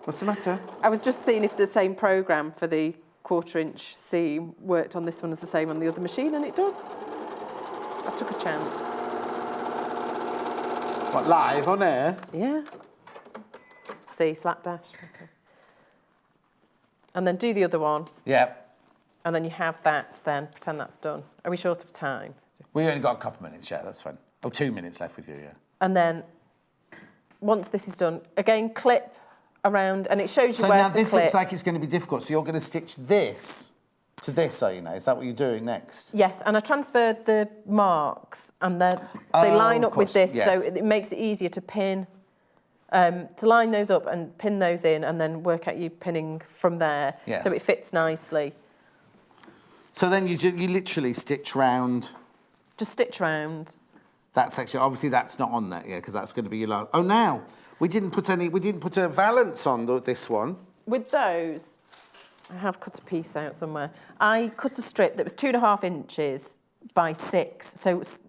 What's the matter? I was just seeing if the same programme for the 1/4-inch seam worked on this one as the same on the other machine, and it does. I took a chance. What, live on air? Yeah. See, slapdash. Okay. And then do the other one. Yeah. And then you have that, then pretend that's done. Are we short of time? We only got a couple of minutes, yeah, that's fine. Oh, 2 minutes left with you, yeah. And then, once this is done, again, clip around, and it shows you where to clip. So now this looks like it's going to be difficult, so you're going to stitch this to this, are you now? Is that what you're doing next? Yes, and I transferred the marks, and they line up with this, so it makes it easier to pin, to line those up and pin those in, and then work out you pinning from there, so it fits nicely. So then you literally stitch round. Just stitch round. That's actually, obviously that's not on that, yeah, because that's going to be your last. Oh, now, we didn't put a valance on this one. With those, I have cut a piece out somewhere. I cut a strip that was 2.5 inches by 6, so it's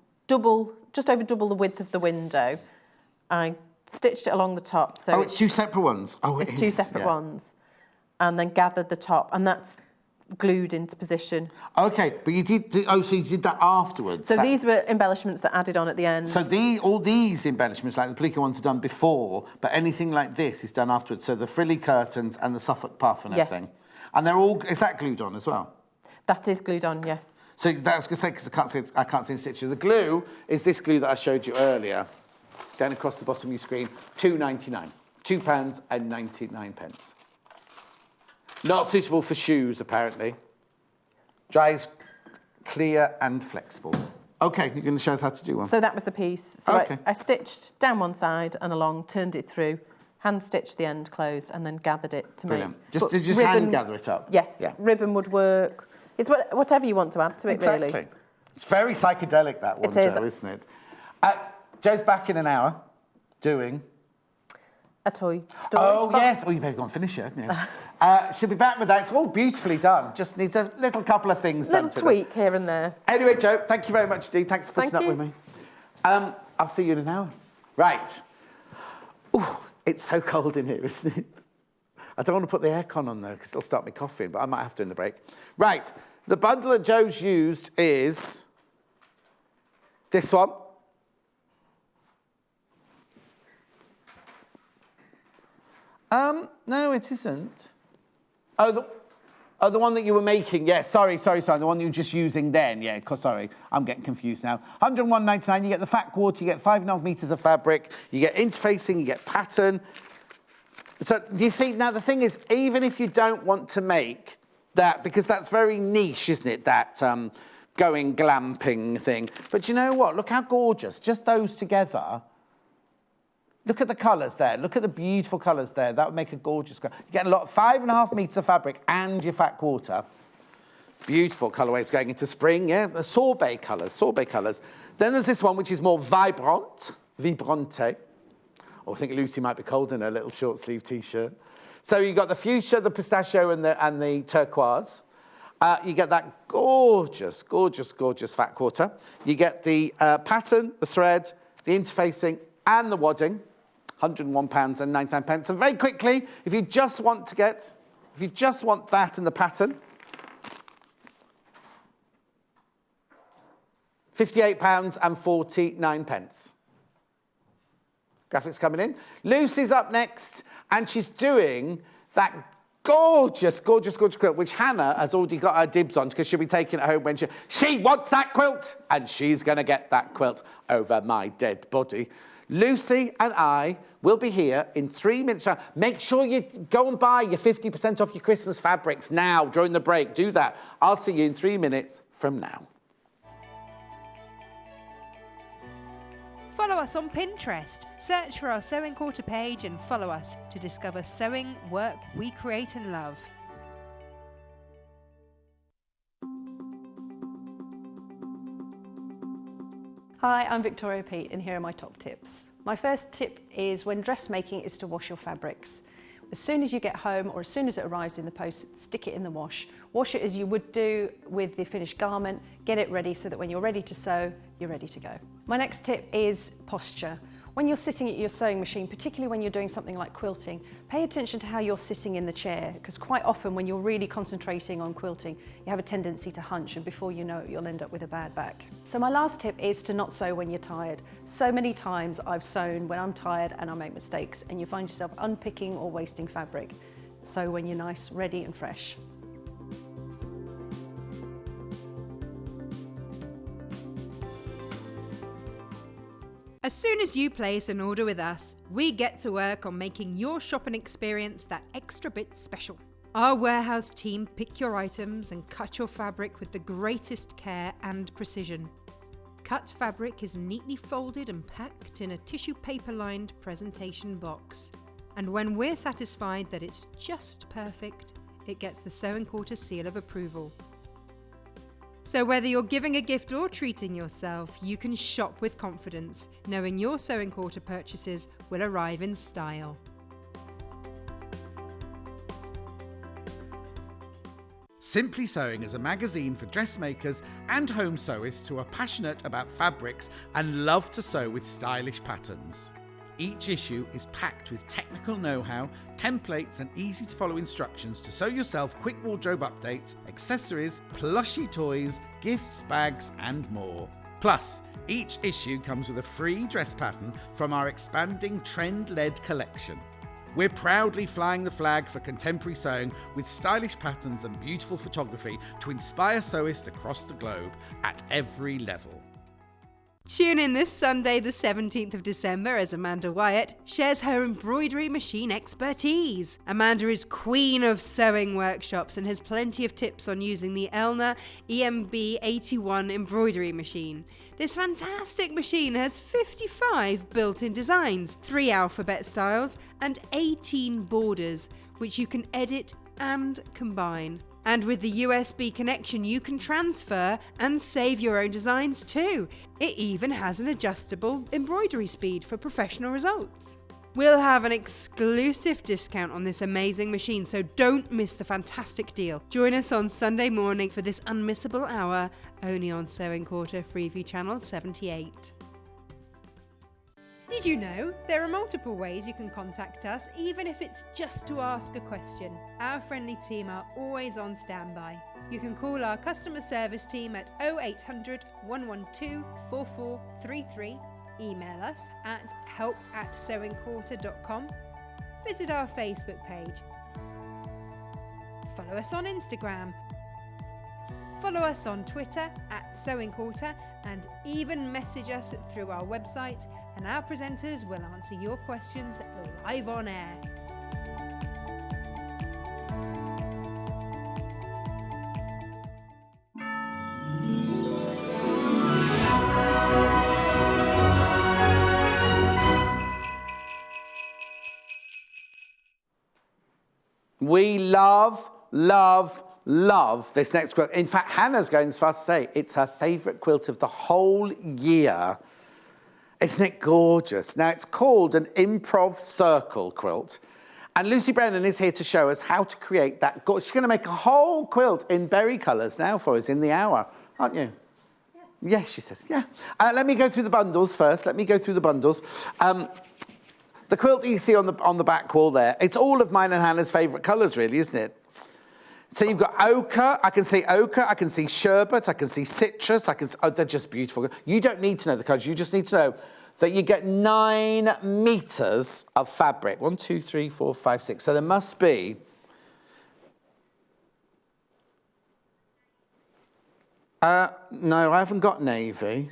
just over double the width of the window. I stitched it along the top. So it's 2 separate ones. Oh, it's 2 separate ones. And then gathered the top, and that's glued into position. Okay, but you did, so you did that afterwards? So these were embellishments that added on at the end. So all these embellishments, like the Appliqué ones, are done before, but anything like this is done afterwards. So the frilly curtains and the Suffolk puff and everything. And they're all, is that glued on as well? That is glued on, yes. So that I was going to say, because I can't see the stitches. The glue is this glue that I showed you earlier, down across the bottom of your screen, £2.99. £2.99. Not suitable for shoes, apparently. Dries clear and flexible. Okay, you're going to show us how to do one. So that was the piece. So I stitched down one side and along, turned it through, hand stitched the end closed, and then gathered it to Brilliant. make. Just hand gather it up. Yes. Yeah. Ribbon would work. It's whatever you want to add to it, really. Exactly. It's very psychedelic, that one, Jo, isn't it? Jo's back in an hour doing a toy storage box. Yes. Oh, you better go and finish it, haven't you? She'll be back with that. It's all beautifully done. Just needs a little couple of things done to it. Little tweak here and there. Anyway, Jo, thank you very much indeed. Thanks for putting up with me. I'll see you in an hour. Right. Ooh, it's so cold in here, isn't it? I don't want to put the aircon on, though, because it'll start me coughing, but I might have to in the break. Right. The bundle that Jo's used is this one. No, it isn't. The one that you were making. Yeah, sorry. The one you were just using then. Yeah, sorry, I'm getting confused now. $101.99. You get the fat quarter. You get 5.5 meters of fabric. You get interfacing. You get pattern. So you see, now the thing is, even if you don't want to make that, because that's very niche, isn't it? That going glamping thing. But you know what? Look how gorgeous. Just those together. Look at the colours there. Look at the beautiful colours there. That would make a gorgeous quilt. You get a lot, 5.5 metres of fabric and your fat quarter. Beautiful colourways going into spring, yeah? The sorbet colours. Then there's this one which is more vibrante. Oh, I think Lucy might be cold in her little short sleeve t-shirt. So you've got the fuchsia, the pistachio and the turquoise. You get that gorgeous fat quarter. You get the pattern, the thread, the interfacing and the wadding, £101 and 99 pence. And very quickly, if you just want that and the pattern, £58 and 49 pence. Graphics coming in. Lucy's up next, and she's doing that gorgeous quilt, which Hannah has already got her dibs on because she'll be taking it home when she wants that quilt, and she's going to get that quilt over my dead body. Lucy and I will be here in 3 minutes. Make sure you go and buy your 50% off your Christmas fabrics now during the break. Do that. I'll see you in 3 minutes from now. Follow us on Pinterest. Search for our Sewing Quarter page and follow us to discover sewing work we create and love. Hi, I'm Victoria Peat and here are my top tips. My first tip is when dressmaking is to wash your fabrics. As soon as you get home or as soon as it arrives in the post, stick it in the wash. Wash it as you would do with the finished garment, get it ready so that when you're ready to sew, you're ready to go. My next tip is posture. When you're sitting at your sewing machine, particularly when you're doing something like quilting, pay attention to how you're sitting in the chair, because quite often when you're really concentrating on quilting, you have a tendency to hunch, and before you know it, you'll end up with a bad back. So my last tip is to not sew when you're tired. So many times I've sewn when I'm tired and I make mistakes, and you find yourself unpicking or wasting fabric. Sew when you're nice, ready and fresh. As soon as you place an order with us, we get to work on making your shopping experience that extra bit special. Our warehouse team pick your items and cut your fabric with the greatest care and precision. Cut fabric is neatly folded and packed in a tissue paper-lined presentation box. And when we're satisfied that it's just perfect, it gets the Sewing Quarter seal of approval. So whether you're giving a gift or treating yourself, you can shop with confidence, knowing your Sewing Quarter purchases will arrive in style. Simply Sewing is a magazine for dressmakers and home sewists who are passionate about fabrics and love to sew with stylish patterns. Each issue is packed with technical know-how, templates and easy-to-follow instructions to sew yourself quick wardrobe updates, accessories, plushy toys, gifts, bags and more. Plus, each issue comes with a free dress pattern from our expanding trend-led collection. We're proudly flying the flag for contemporary sewing with stylish patterns and beautiful photography to inspire sewists across the globe at every level. Tune in this Sunday, the 17th of December, as Amanda Wyatt shares her embroidery machine expertise. Amanda is queen of sewing workshops and has plenty of tips on using the Elna EMB 81 embroidery machine. This fantastic machine has 55 built-in designs, 3 alphabet styles and 18 borders, which you can edit and combine. And with the USB connection, you can transfer and save your own designs too. It even has an adjustable embroidery speed for professional results. We'll have an exclusive discount on this amazing machine, so don't miss the fantastic deal. Join us on Sunday morning for this unmissable hour, only on Sewing Quarter Freeview Channel 78. Did you know there are multiple ways you can contact us, even if it's just to ask a question? Our friendly team are always on standby. You can call our customer service team at 0800 112 4433, email us at help@sewingquarter.com, visit our Facebook page, follow us on Instagram, follow us on Twitter @SewingQuarter, and even message us through our website, and our presenters will answer your questions live on air. We love, love, love this next quilt. In fact, Hannah's going as far as to say it's her favourite quilt of the whole year. Isn't it gorgeous? Now, it's called an Improv Circle quilt. And Lucy Brennan is here to show us how to create that. She's going to make a whole quilt in berry colours now for us in the hour, aren't you? Yeah. Yes, she says, yeah. Let me go through the bundles first. The quilt that you see on the back wall there, it's all of mine and Hannah's favourite colours, really, isn't it? So you've got ochre, I can see sherbet, I can see citrus, they're just beautiful. You don't need to know the colours, you just need to know that you get 9 metres of fabric. 1, 2, 3, 4, 5, 6. So there must be... no, I haven't got navy.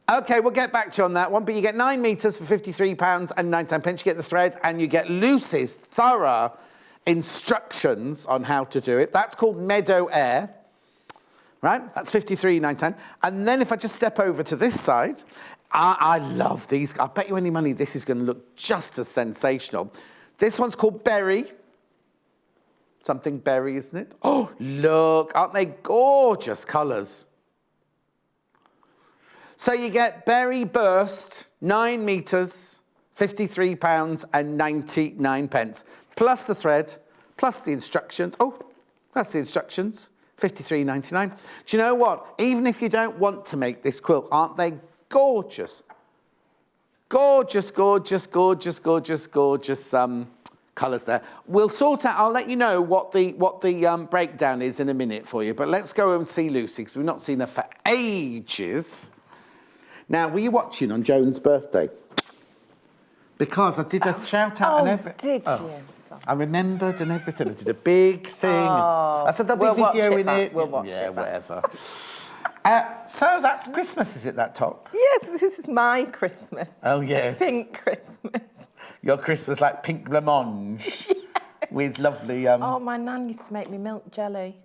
OK, we'll get back to you on that one, but you get 9 metres for £53 and 99 pence. You get the thread and you get Lucy's thorough instructions on how to do it. That's called Meadow Air, right? That's £53.99. And then if I just step over to this side, I love these. I bet you any money this is going to look just as sensational. This one's called Berry. Something berry, isn't it? Oh, look, aren't they gorgeous colours? So you get Berry Burst, 9 metres, £53 and 99 pence, plus the thread, plus the instructions. Oh, that's the instructions, £53.99. Do you know what? Even if you don't want to make this quilt, aren't they gorgeous? Gorgeous, gorgeous, gorgeous, gorgeous, gorgeous colours there. We'll sort out, I'll let you know what the breakdown is in a minute for you, but let's go and see Lucy, because we've not seen her for ages. Now, were you watching on Joan's birthday? Because I did a shout-out and everything. Did you? I remembered and everything. I did a big thing. I said there'll be video in it. We'll watch it. Yeah, whatever. So that's Christmas, is it, that top? Yes, this is my Christmas. Oh, yes. Pink Christmas. Your Christmas like pink blancmange with lovely... Oh, my nan used to make me milk jelly.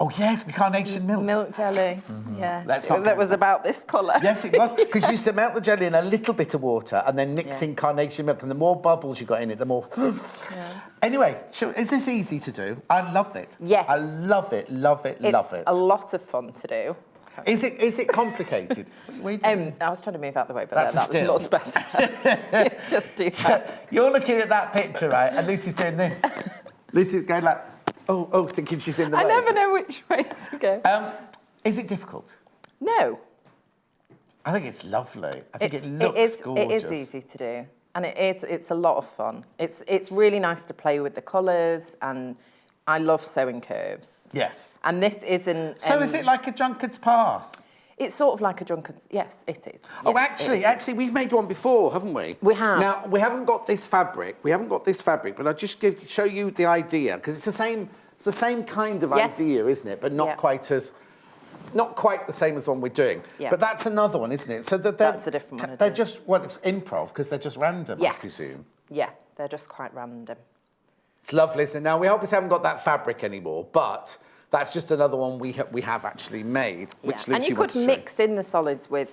Oh, yes, with carnation milk. Milk jelly, yeah. That was about this colour. Yes, it was, because you used to melt the jelly in a little bit of water and then mix in carnation milk, and the more bubbles you got in it, the more... Anyway, is this easy to do? I love it. Yes. I love it, love it, love it. It's a lot of fun to do. Is it complicated? I was trying to move out the way, but That's that was lots better. Just do that. You're looking at that picture, right? And Lucy's doing this. Lucy's going like... Oh, thinking she's in the way. I never know which way to go. Is it difficult? No. I think it's lovely. I think it looks gorgeous. It is easy to do, and it's a lot of fun. It's really nice to play with the colours, and I love sewing curves. Yes. And this isn't... So is it like a drunkard's path? It's sort of like a drunkard's... Yes, it is. Oh, yes, actually, we've made one before, haven't we? We have. Now, we haven't got this fabric, but I'll just show you the idea, because it's the same kind of idea, isn't it? But not quite the same as one we're doing. Yeah. But that's another one, isn't it? So that's a different one. They're just, it's improv, because they're just random, I presume. Yeah, they're just quite random. It's lovely, isn't it? Now, we obviously haven't got that fabric anymore, but that's just another one we have actually made, which Lucy and you could mix in the solids with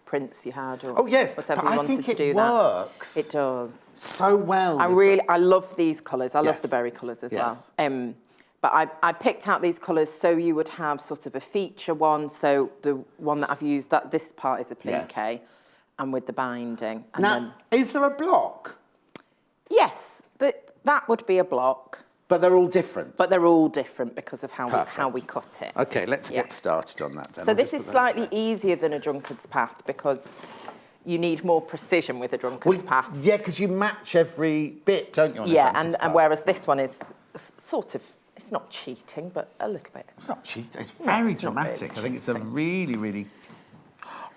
prints you had, or whatever you wanted to do. Works. It does so well. I love these colours. I love the berry colours as well. But I picked out these colours so you would have sort of a feature one. So the one that I've used, this part is appliqué, and with the binding. And now, is there a block? Yes, that would be a block. But they're all different? But they're all different because of how we cut it. OK, let's get started on that then. So this is slightly easier than a drunkard's path because you need more precision with a drunkard's path. Yeah, because you match every bit, don't you, on a drunkard's path? And whereas this one is sort of, it's not cheating, but a little bit. It's not cheating, it's very dramatic. I think it's a really, really...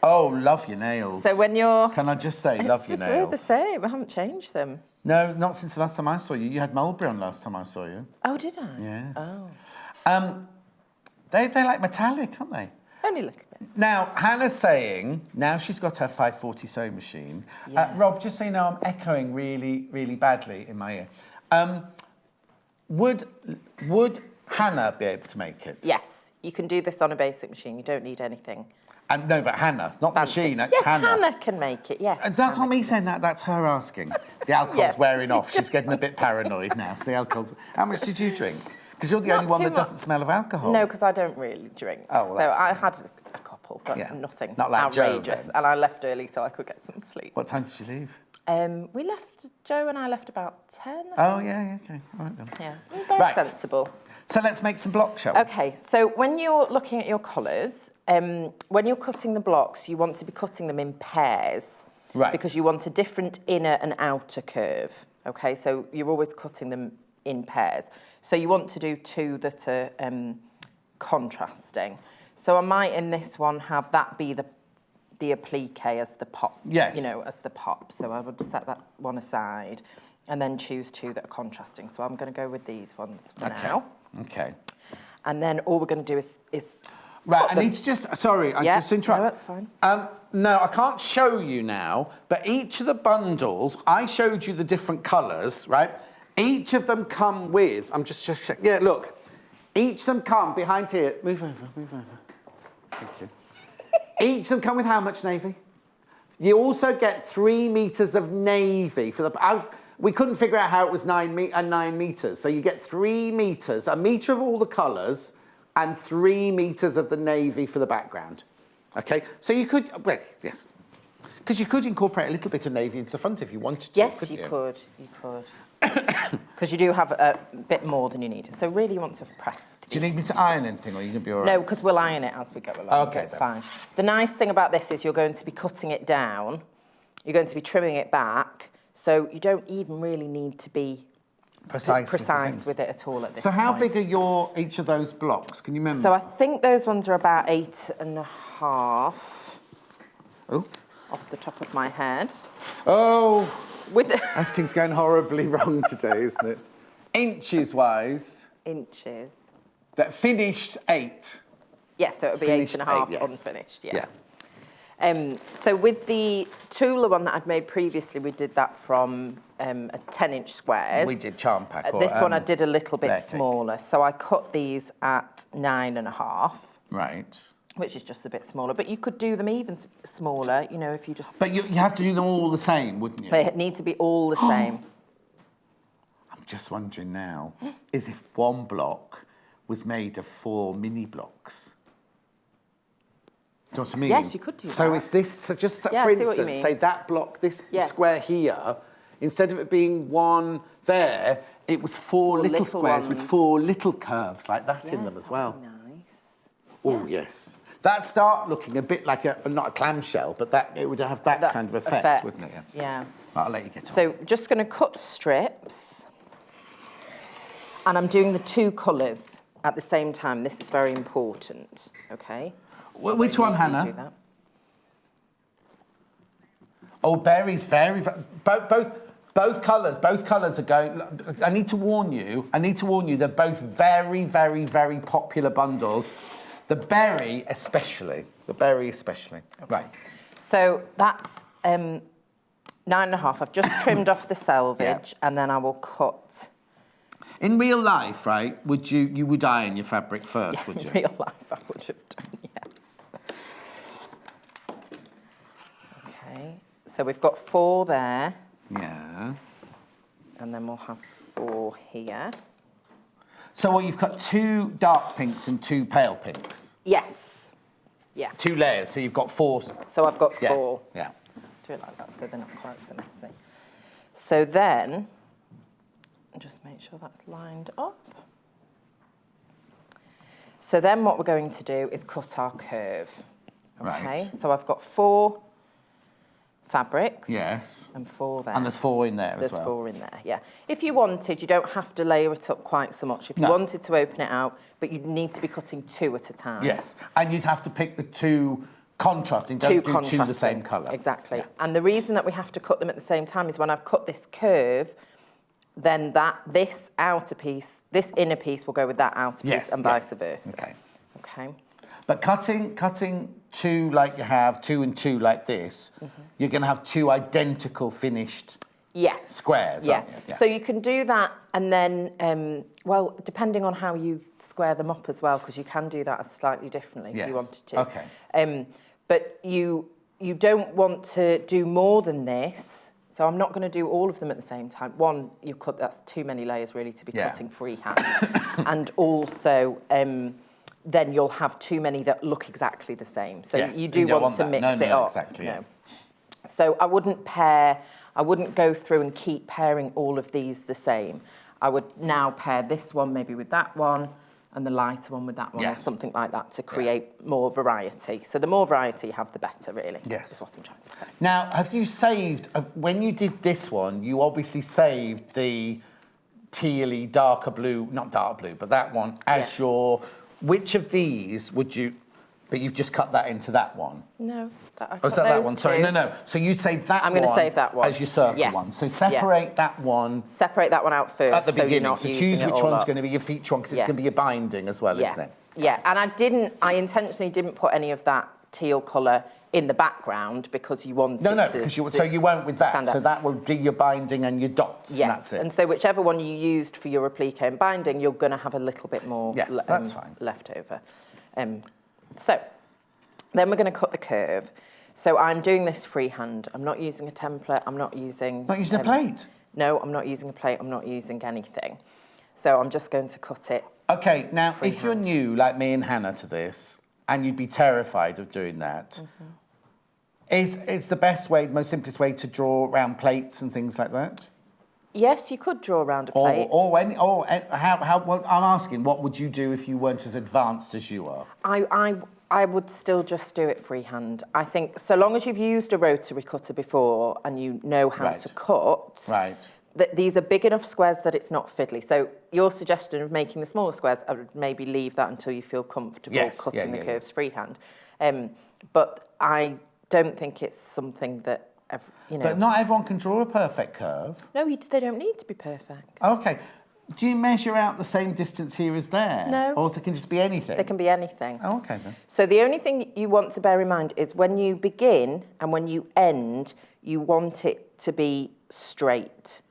Oh, love your nails. So when you're... Can I just say, love your nails? They're the same, I haven't changed them. No, not since the last time I saw you. You had mulberry on last time I saw you. Oh, did I? Yes. Oh. They're like metallic, aren't they? Only a little bit. Now, Hannah's saying, now she's got her 540 sewing machine. Yes. Rob, just so you know, I'm echoing really, really badly in my ear. Would Hannah be able to make it? Yes, you can do this on a basic machine. You don't need anything And no, but Hannah, not the machine, that's Yes, Hannah. Hannah can make it, yes. That's not me saying that, that's her asking. The alcohol's wearing off. She's getting a bit paranoid now. So the alcohol's... How much did you drink? Because you're the Not only one too that doesn't smell of alcohol. No, because I don't really drink. Oh, well, so I had a couple, but nothing Not like Joe, outrageous. then. And I left early so I could get some sleep. What time did you leave? We left, Joe and I left about 10. Oh, yeah, okay. All right, then. Yeah, very sensible. So let's make some blocks, shall we? Okay, so when you're looking at your colours, when you're cutting the blocks, you want to be cutting them in pairs. Right. Because you want a different inner and outer curve. Okay, so you're always cutting them in pairs. So you want to do two that are contrasting. So I might, in this one, have that be the appliqué as the pop. Yes. You know, as the pop. So I would set that one aside and then choose two that are contrasting. So I'm going to go with these ones for now. Okay. And then all we're going to do is right, I need to just... Sorry, I just interrupt. No, that's fine. No, I can't show you now, but each of the bundles, I showed you the different colours, right? Each of them come with... I'm just checking. Yeah, look. Each of them come behind here. Move over, move over. Thank you. Each of them come with how much navy? You also get 3 metres of navy for the... We couldn't figure out how it was 9 metres. So you get 3 metres, a metre of all the colours, and 3 metres of the navy for the background. Okay? So you could... Well, yes. Because you could incorporate a little bit of navy into the front if you wanted to, yes, couldn't you? could. You could. Because you do have a bit more than you need. So really you want to press. Do you need me to iron anything, or are you going to be all right? No, because we'll iron it as we go along. Okay, That's then. fine. The nice thing about this is you're going to be cutting it down. You're going to be trimming it back. So you don't even really need to be precise with it at all at this point. So how big are each of those blocks? Can you remember? So I think those ones are about 8.5. Oh. Off the top of my head. Oh. With Everything's going horribly wrong today, isn't it? Inches wise. Inches. That finished 8. Yeah, so it would be Finished 8.5 8, yes. unfinished. Yeah. So with the Tula one that I'd made previously, we did that from a 10-inch squares. We did charm pack. This one I did a little bit Lectic. smaller. So I cut these at 9.5. Right. Which is just a bit smaller. But you could do them even smaller, you know, if you just... But you have to do them all the same, wouldn't you? They need to be all the same. I'm just wondering now, is if one block was made of 4 mini blocks? Do you know what I mean? Yes, you could do so that. If this, so just for Yeah, I see what you instance, mean. say that block, this Yes. square here, instead of it being one there, it was 4 little squares with ones. 4 little curves like that in them as well. Oh, yes. That'd start looking a bit like not a clamshell, but it would have that kind of effect, wouldn't it? Yeah. I'll let you get on. So just going to cut strips. And I'm doing the 2 colours at the same time. This is very important, okay? Which one, You Hannah? do that. Oh, berries, both colours are going... I need to warn you, they're both very, very, very popular bundles. The berry especially. Okay. Right. So that's 9.5. I've just trimmed off the selvage and then I will cut... In real life, right, you would iron your fabric first, would you? In real life I would have done, yes. Okay, so we've got 4 there. Yeah. And then we'll have 4 here. So you've got 2 dark pinks and 2 pale pinks? Yes. Yeah. 2 layers, so you've got 4. So I've got 4. Yeah. Do it like that so they're not quite so messy. So then, just make sure that's lined up. So then what we're going to do is cut our curve. Okay, Right. so I've got 4 fabrics. Yes. And 4 there. And there's 4 in there as well. There's 4 in there, yeah. If you wanted, you don't have to layer it up quite so much. If you No. wanted to open it out, but you'd need to be cutting 2 at a time. Yes, and you'd have to pick the 2 contrasting, don't do 2 the same colour. Exactly. Yeah. And the reason that we have to cut them at the same time is when I've cut this curve, then this outer piece, this inner piece will go with that outer piece and vice versa. Okay. Okay. But cutting 2 like you have, 2 and 2 like this, you're going to have 2 identical finished Yes. squares, Yeah. aren't you? Yeah. So you can do that and then, well, depending on how you square them up as well, because you can do that slightly differently if Yes. you wanted to. Okay. but you don't want to do more than this. So I'm not going to do all of them at the same time. One, that's too many layers really to be cutting freehand. And also, then you'll have too many that look exactly the same. So you do want to mix it up. Exactly, yeah. So I wouldn't go through and keep pairing all of these the same. I would now pair this one maybe with that one, and the lighter one with that one, or something like that, to create more variety. So the more variety you have, the better, really. Yes. Is what I'm trying to say. Now, have you saved, when you did this one, you obviously saved the tealy, darker blue, not dark blue, but that one as your, which of these would you, but you've just cut that into that one? No. Is that one? Sorry, no. So you save that one. I'm going to save that one. As your circle one. So separate that one. Separate that one out first. At the beginning. So choose which one's going to be your feature one, because it's going to be your binding as well, isn't it? Yeah, and I intentionally didn't put any of that teal colour in the background because you wanted so you won't with that. So that will be your binding and your dots, and that's it. And so whichever one you used for your applique and binding, you're going to have a little bit more that's fine. left over. So then we're going to cut the curve. So I'm doing this freehand. I'm not using a template. I'm not using... Not using a plate? No, I'm not using a plate. I'm not using anything. So I'm just going to cut it. Okay, now, if you're new, like me and Hannah, to this, and you'd be terrified of doing that, is the best way, the most simplest way to draw around plates and things like that? Yes, you could draw around a plate. I'm asking, what would you do if you weren't as advanced as you are? I would still just do it freehand. I think so long as you've used a rotary cutter before and you know how to cut, these are big enough squares that it's not fiddly. So your suggestion of making the smaller squares, I would maybe leave that until you feel comfortable cutting the curves freehand. But I don't think it's something that, But not everyone can draw a perfect curve. No, they don't need to be perfect. Okay. Do you measure out the same distance here as there? No. Or it can just be anything? They can be anything. Oh, okay then. So the only thing you want to bear in mind is when you begin and when you end, you want it to be straight.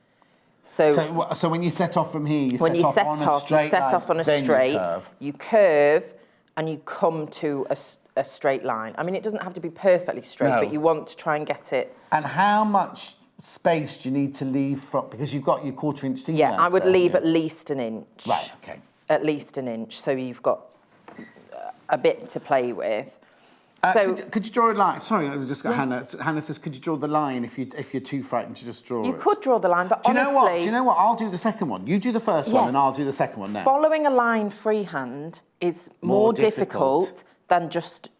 So when you set off from here, you set off on a straight, you curve and you come to a straight line. I mean, it doesn't have to be perfectly straight, but you want to try and get it. And how much space do you need to leave from, because you've got your 1/4 inch seam? Yeah, I would leave at least an inch. Right, okay. At least an inch, so you've got a bit to play with. Could you draw a line? Sorry, I just got Hannah. Hannah says, could you draw the line if you're too frightened to just draw it? You could draw the line, but Do you know what? I'll do the second one. You do the first one, and I'll do the second one now. Following a line freehand is more difficult than just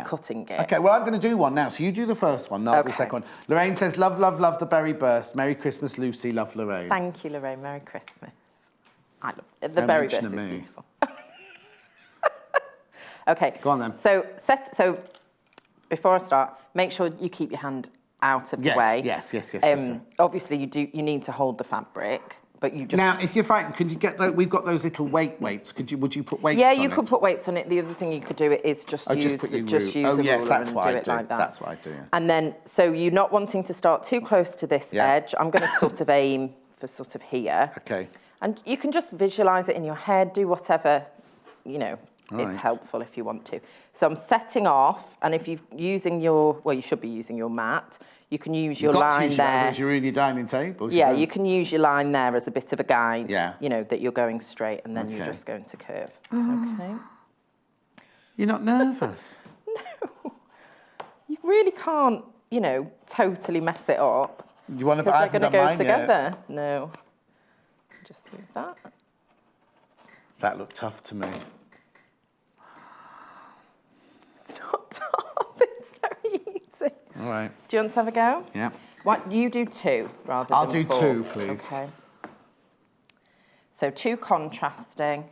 cutting it. Okay, well, I'm going to do one now. So you do the first one, and I'll do the second one. Lorraine says, love, love, love the berry burst. Merry Christmas, Lucy. Love, Lorraine. Thank you, Lorraine. Merry Christmas. I love it. The berry burst is beautiful. Okay. Go on then. So before I start, make sure you keep your hand out of the way. Yes. Obviously, you need to hold the fabric. But you just... Now, if you're frightened, could you get those? We've got those little weights. Would you put weights on it? Yeah, you could put weights on it. The other thing you could do is just use a ruler and do it like that. That's what I do. Yeah. And then, so you're not wanting to start too close to this edge. I'm going to sort of aim for sort of here. Okay. And you can just visualise it in your head. Do whatever, is helpful if you want to. So I'm setting off, and if you're using you should be using your mat. You can use your line there. You're in your dining table. Yeah, you can use your line there as a bit of a guide. Yeah. That you're going straight, and then you're just going to curve. Okay. You're not nervous? No. You really can't, totally mess it up. You want to? Because they're going to go together. No. Just move that. That looked tough to me. It's not tough. It's very easy. All right. Do you want to have a go? Yeah. What, you do 2 rather than 4. I'll do 2, please. Okay. So 2 contrasting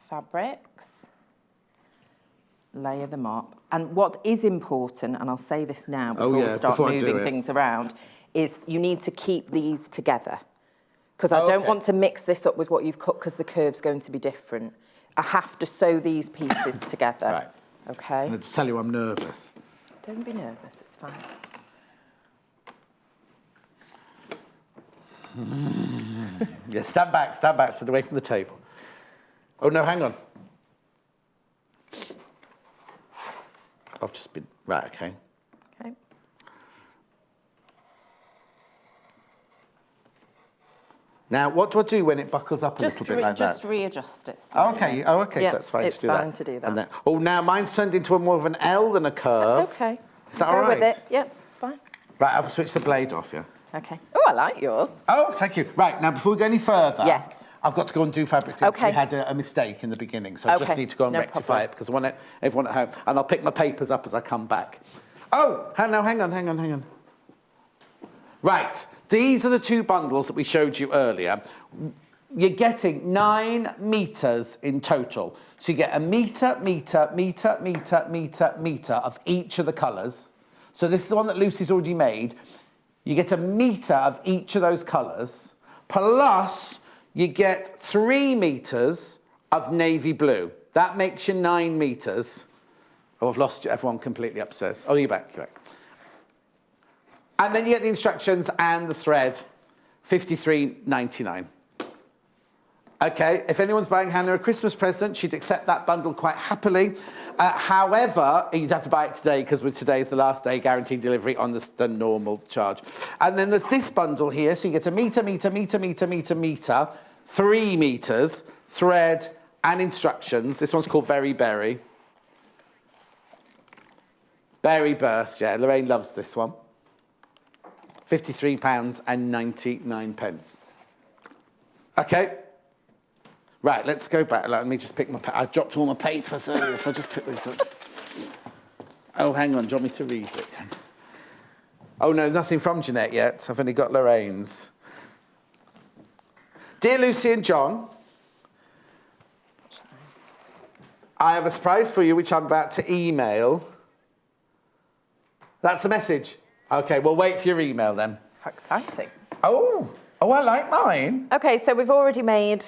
fabrics. Layer them up. And what is important, and I'll say this now before we start moving things around, is you need to keep these together. Because I don't want to mix this up with what you've cut because the curve's going to be different. I have to sew these pieces together. Right. Okay? I'm going to tell you I'm nervous. Don't be nervous, it's fine. Yeah, stand back, stand away from the table. Oh, no, hang on. I've just been, right, okay. Okay. Now, what do I do when it buckles up a little bit like that? Just readjust it. Oh, okay, Yeah, so that's fine it's to do that. fine to do that. And then, oh, now mine's turned into a more of an L than a curve. That's okay. Is that Go all right? with it. Yep, it's fine. Right, I've switched the blade off, yeah? Okay. Oh, I like yours. Oh, thank you. Right, now before we go any further, Yes. I've got to go and do fabric tips. Okay. We had a mistake in the beginning, so I just Okay, need to go and no rectify problem. it because I want everyone at home. And I'll pick my papers up as I come back. Oh, hang on. Right, these are the two bundles that we showed you earlier. You're getting 9 meters in total. So you get a meter of each of the colours. So this is the one that Lucy's already made. You get a meter of each of those colours, plus you get 3 meters of navy blue. That makes you 9 meters. Oh, I've lost you, everyone completely upstairs. Oh, you're back. And then you get the instructions and the thread, $53.99. Okay, if anyone's buying Hannah a Christmas present, she'd accept that bundle quite happily. However, you'd have to buy it today because today's the last day guaranteed delivery on the normal charge. And then there's this bundle here, so you get a meter, 3 meters, thread and instructions. This one's called Very Berry. Berry Burst, yeah, Lorraine loves this one. £53.99. Okay. Right, let's go back. Let me just pick my... I dropped all my papers earlier, so I'll just pick these up. Oh, hang on. Do you want me to read it? Oh, no, nothing from Jeanette yet. I've only got Lorraine's. Dear Lucy and John, I have a surprise for you, which I'm about to email. That's the message. OK, we'll wait for your email then. How exciting. Oh, I like mine. OK, so we've already made...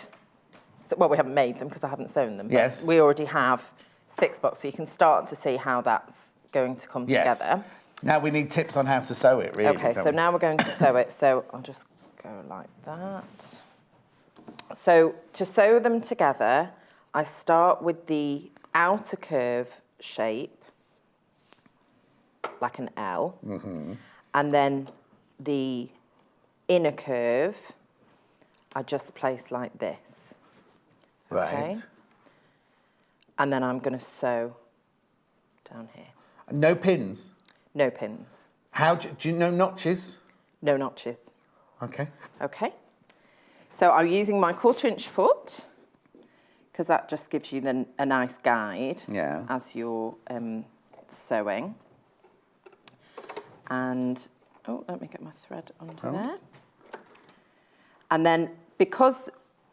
Well, we haven't made them because I haven't sewn them. But yes. We already have 6 boxes, so you can start to see how that's going to come together. Now we need tips on how to sew it, really. OK, so now we're going to sew it. So I'll just go like that. So to sew them together, I start with the outer curve shape, like an L. Mm-hmm. And then the inner curve, I just place like this. Right. Okay. And then I'm going to sew down here. No pins? No pins. Do you know notches? No notches. Okay. Okay. So I'm using my 1/4-inch foot because that just gives you a nice guide as you're sewing. And, let me get my thread onto there. And then because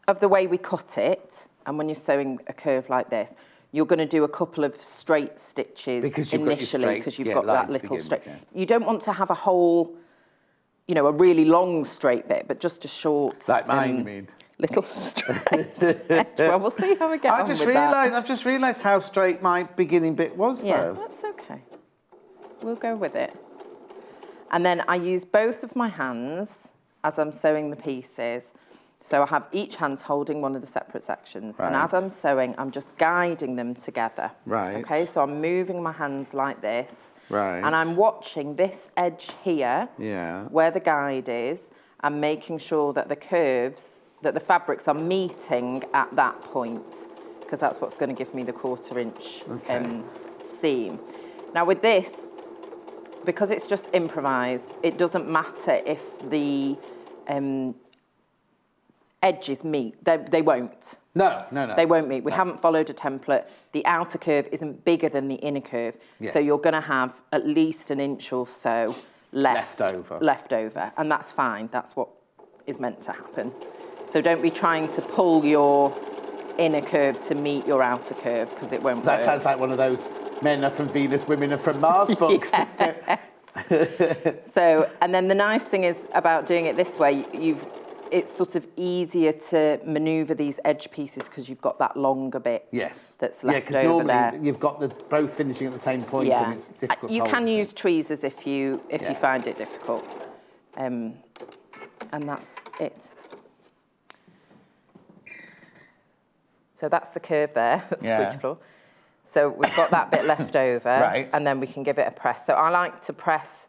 of the way we cut it, and when you're sewing a curve like this, you're going to do a couple of straight stitches initially because you've got that little straight. You don't want to have a whole, a really long straight bit, but just a short. Like mine, you mean? Little straight. Well, we'll see how we get on with that. I've just realised how straight my beginning bit was, though. Yeah, that's okay. We'll go with it. And then I use both of my hands as I'm sewing the pieces. So I have each hand holding one of the separate sections. Right. And as I'm sewing, I'm just guiding them together. Right. Okay, so I'm moving my hands like this. Right. And I'm watching this edge here, where the guide is, and making sure that the curves, that the fabrics are meeting at that point, because that's what's going to give me the 1/4-inch seam. Now with this, because it's just improvised, it doesn't matter if the edges meet. They won't. No. They won't meet. We haven't followed a template. The outer curve isn't bigger than the inner curve. Yes. So you're going to have at least an inch or so left over. And that's fine. That's what is meant to happen. So don't be trying to pull your inner curve to meet your outer curve because it won't work. That sounds like one of those men are from Venus, women are from Mars books, doesn't it? So, and then the nice thing is about doing it this way, it's sort of easier to manoeuvre these edge pieces because you've got that longer bit that's left over normally there. You've got both finishing at the same point and it's difficult to hold. You can use tweezers if you find it difficult. And that's it. So that's the curve there, that's squeaky floor. So we've got that bit left over, Right. and then we can give it a press. So I like to press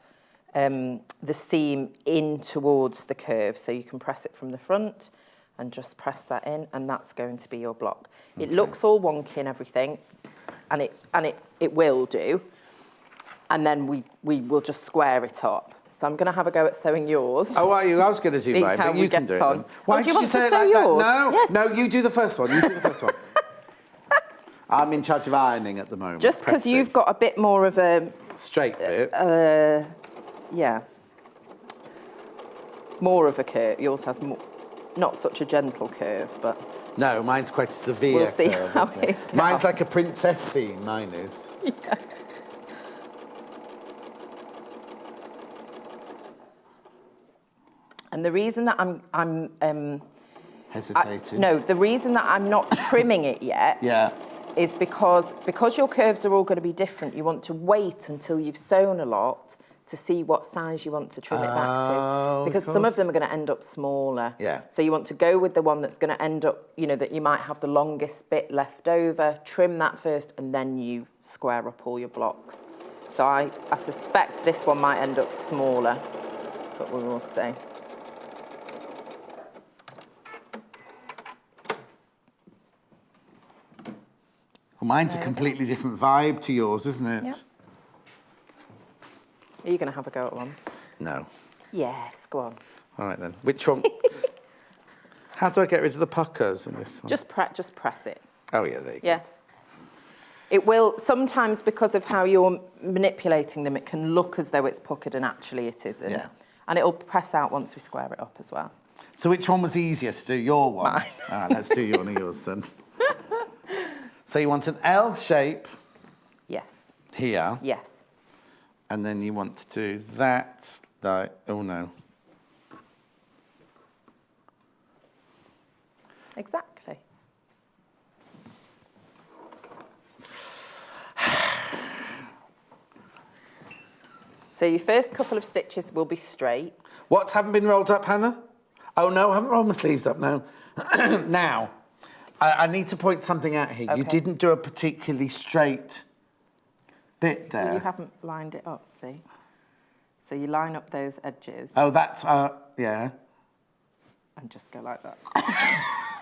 the seam in towards the curve, so you can press it from the front and just press that in, and that's going to be your block. It looks all wonky and everything, and it will do, and then we will just square it up. So I'm going to have a go at sewing yours. Oh, are you? I was going to do See mine, how but we you can get do it on. then. Why do you did want say to it sew like yours? that? No, Yes. no, you do the first one. You do the first one. I'm in charge of ironing at the moment. Just because pressing. you've got a bit more of a, Straight bit. yeah, more of a curve. Yours has more, not such a gentle curve, but No, mine's quite a severe we'll see curve, how isn't it? it goes. Mine's like a princess scene, mine is. yeah. And the reason that I'm Hesitating. no, the reason that I'm not trimming it yet Yeah. is because your curves are all going to be different. You want to wait until you've sewn a lot to see what size you want to trim it back Oh, to. Because some of them are going to end up smaller. Yeah. So you want to go with the one that's going to end up, you know, that you might have the longest bit left over, trim that first, and then you square up all your blocks. So I suspect this one might end up smaller, but we will see. Well, mine's a completely different vibe to yours, isn't it? Yep. Are you going to have a go at one? No. Yes, go on. All right then. Which one? How do I get rid of the puckers in this one? Just press it. Oh yeah, there you go. Yeah. It will, sometimes because of how you're manipulating them, it can look as though it's puckered and actually it isn't. Yeah. And it'll press out once we square it up as well. So which one was easier to do? Your one? Mine. All right, let's do one of yours then. So you want an L shape Yes. here, Yes. and then you want to do that, like, oh no. Exactly. So your first couple of stitches will be straight. What, haven't been rolled up, Hannah? Oh no, I haven't rolled my sleeves up, no. Now, I need to point something out here. You Okay. didn't do a particularly straight bit there. You haven't lined it up, see? So you line up those edges Oh, that's, yeah. and just go like that. All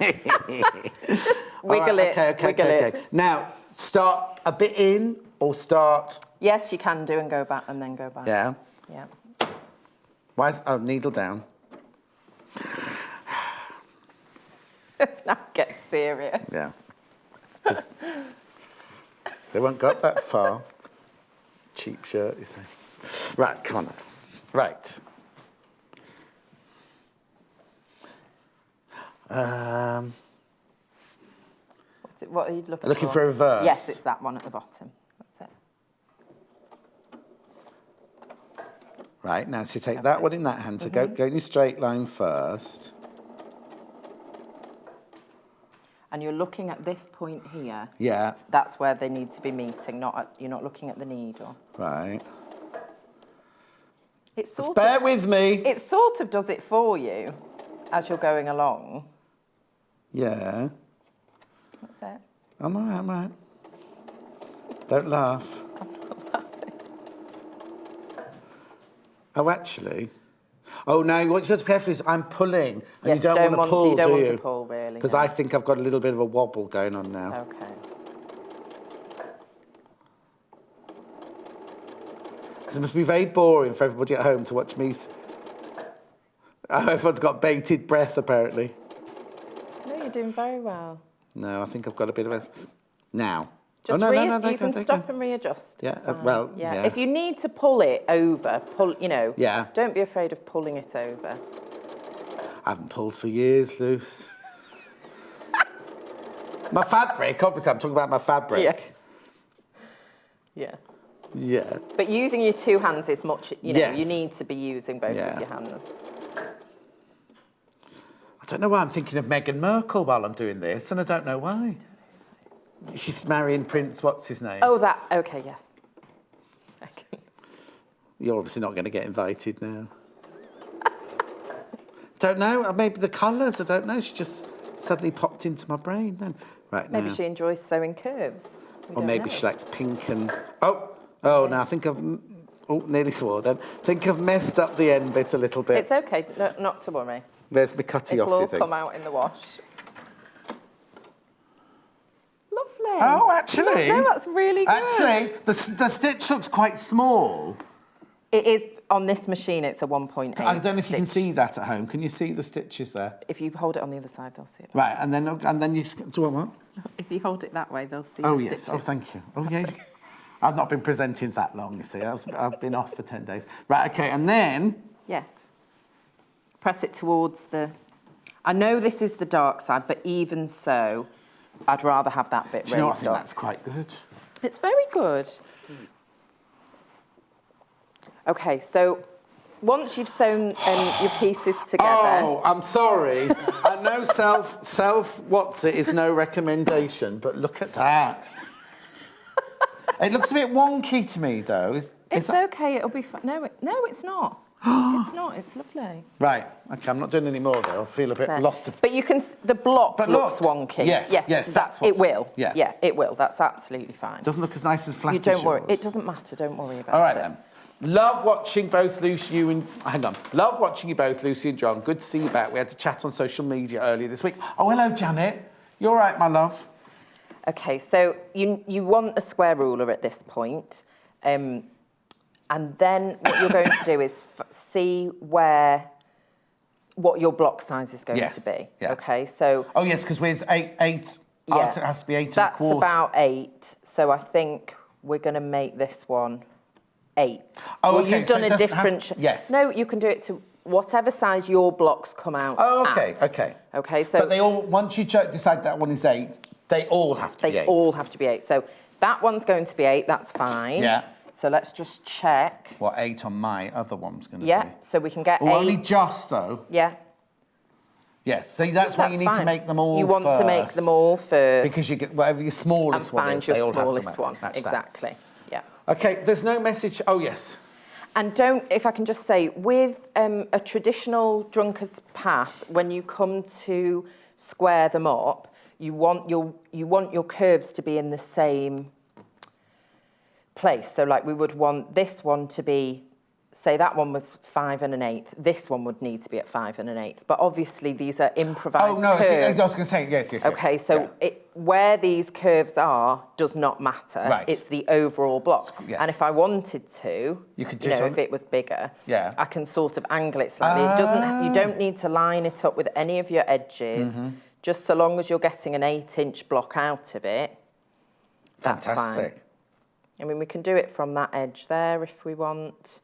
right, Wiggle it, wiggle it. Now, start a bit in or start, Yes, you can do and go back and then go back. yeah. Yeah. Why is, oh, needle down. Now get serious. Yeah. 'Cause they won't go up that far. Cheap shirt, you say. Right, come on then. Right. What are you looking for? Looking for a verse. Yes, it's that one at the bottom. That's it. Right, now so you take that one in that hand, so go in your straight line first. And you're looking at this point here. Yeah, That's where they need to be meeting, you're not looking at the needle. right. It Just bear with me. it sort of does it for you as you're going along. Yeah. That's it. I'm all right, I'm all right. Don't laugh. Oh, actually. Oh, no, what you've got to be careful is I'm pulling, and Yes, you don't want to pull, you don't do want you? to pull, really. Because no. I think I've got a little bit of a wobble going on now. Okay. Because it must be very boring for everybody at home to watch me. Oh, everyone's got bated breath, apparently. No, you're doing very well. No, I think I've got a bit of a... Now. Just no, you can stop and readjust. Yeah, it's fine. well, yeah. If you need to pull it over, you know. Yeah. Don't be afraid of pulling it over. I haven't pulled for years, Luce. My fabric, obviously, I'm talking about my fabric. Yes. Yeah. Yeah. But using your two hands is much, you know, Yes. you need to be using both Yeah. of your hands. I don't know why I'm thinking of Meghan Markle while I'm doing this, and I don't know why. She's marrying Prince, what's his name? Oh, okay, yes. Okay. You're obviously not going to get invited now. Don't know, maybe the colours, I don't know. She just suddenly popped into my brain then. Right, Maybe now. she enjoys sewing curves. Or maybe she likes pink and... Oh, now I think I've... Oh, nearly swore then. Think I've messed up the end bit a little bit. It's okay, not to worry. Where's my cutty It'll off, you all think? come out in the wash. Lovely. Oh, actually... No, that's really good. Actually, the stitch looks quite small. It is, on this machine, it's a 1.8 I don't know if you can stitch. see that at home. Can you see the stitches there? If you hold it on the other side, they'll see it. Right, and then you... Do what? If you hold it that way, they'll see Oh, the yes. stitches. Oh, thank you. Oh, yeah. I've not been presenting that long, you see. I've been off for 10 days. Right, OK, and then... Yes. Press it towards the... I know this is the dark side, but even so, I'd rather have that bit raised up. Do you know what? I think that's quite good. It's very good. OK, so once you've sewn your pieces together... Oh, I'm sorry. I know what's it is no recommendation, but look at that. It looks a bit wonky to me, though. It's OK, it'll be fine. No, it's not. It's not, it's lovely. Right, OK, I'm not doing any more, though. I feel a bit lost. But you can... The block But looks look. wonky. Yes, that's what... It will. Yeah, it will. That's absolutely fine. doesn't look as nice as flat You as don't worry. yours. It doesn't matter. Don't worry about it. All right, then. Love watching both Lucy, Love watching you both, Lucy and John. Good to see you back. We had to chat on social media earlier this week. Oh, hello, Janet. You all right, my love? OK, so you want a square ruler at this point. And then what you're going to do is see what your block size is going to be. Yeah. OK, so... Oh, yes, because it's eight. Yeah, it has to be 8 that's 1/4. about 8. So I think we're going to make this one 8. Oh, well, okay, you've so done it a doesn't different... have- yes. No, you can do it to whatever size your blocks come out Oh, OK, at. OK. OK, so... But they all, once you decide that one is 8, they all have to be 8. They all have to be 8. So that one's going to be 8, that's fine. Yeah. So let's just check. What 8 on my other one's going to be? Yeah, so we can get 8. Only just, though. Yeah. Yes, so that's why you need to fine. make them all You want to make them all first. Because you get whatever your smallest and one find is, your they all smallest have to one. match that. Exactly. Yeah. OK, there's no message. Oh, yes. And don't, if I can just say, with a traditional drunkard's path, when you come to square them up, you want your curves to be in the same place. So, like, we would want this one to be, say that one was 5 1/8. This one would need to be at 5 1/8. But obviously, these are improvised Oh, no, curves. I was going to say, yes. Okay, so where these curves are does not matter. Right. It's the overall block. Yes. And if I wanted to, You could do know, it on- if it was bigger, Yeah. I can sort of angle it slightly. It doesn't. You don't need to line it up with any of your edges. Mm-hmm. Just so long as you're getting an 8-inch block out of it, that's Fantastic. fine. I mean, we can do it from that edge there if we want.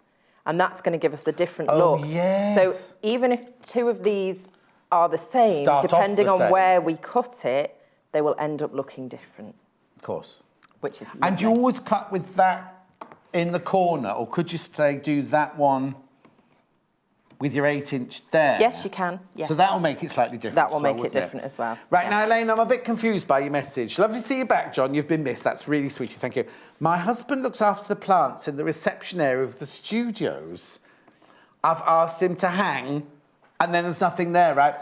And that's going to give us a different look. Yes. So even if 2 of these are the same, Start off depending the on same. where we cut it, they will end up looking different, Of course. which is lovely. And do you always cut with that in the corner, or could you say do that one with your 8-inch there? Yes, you can. Yes. So that will make it slightly different. That will as well, make it wouldn't different as well. Right, Yeah. now, Elaine, I'm a bit confused by your message. Lovely to see you back, John. You've been missed. That's really sweet. Thank you. My husband looks after the plants in the reception area of the studios. I've asked him to hang, and then there's nothing there, right?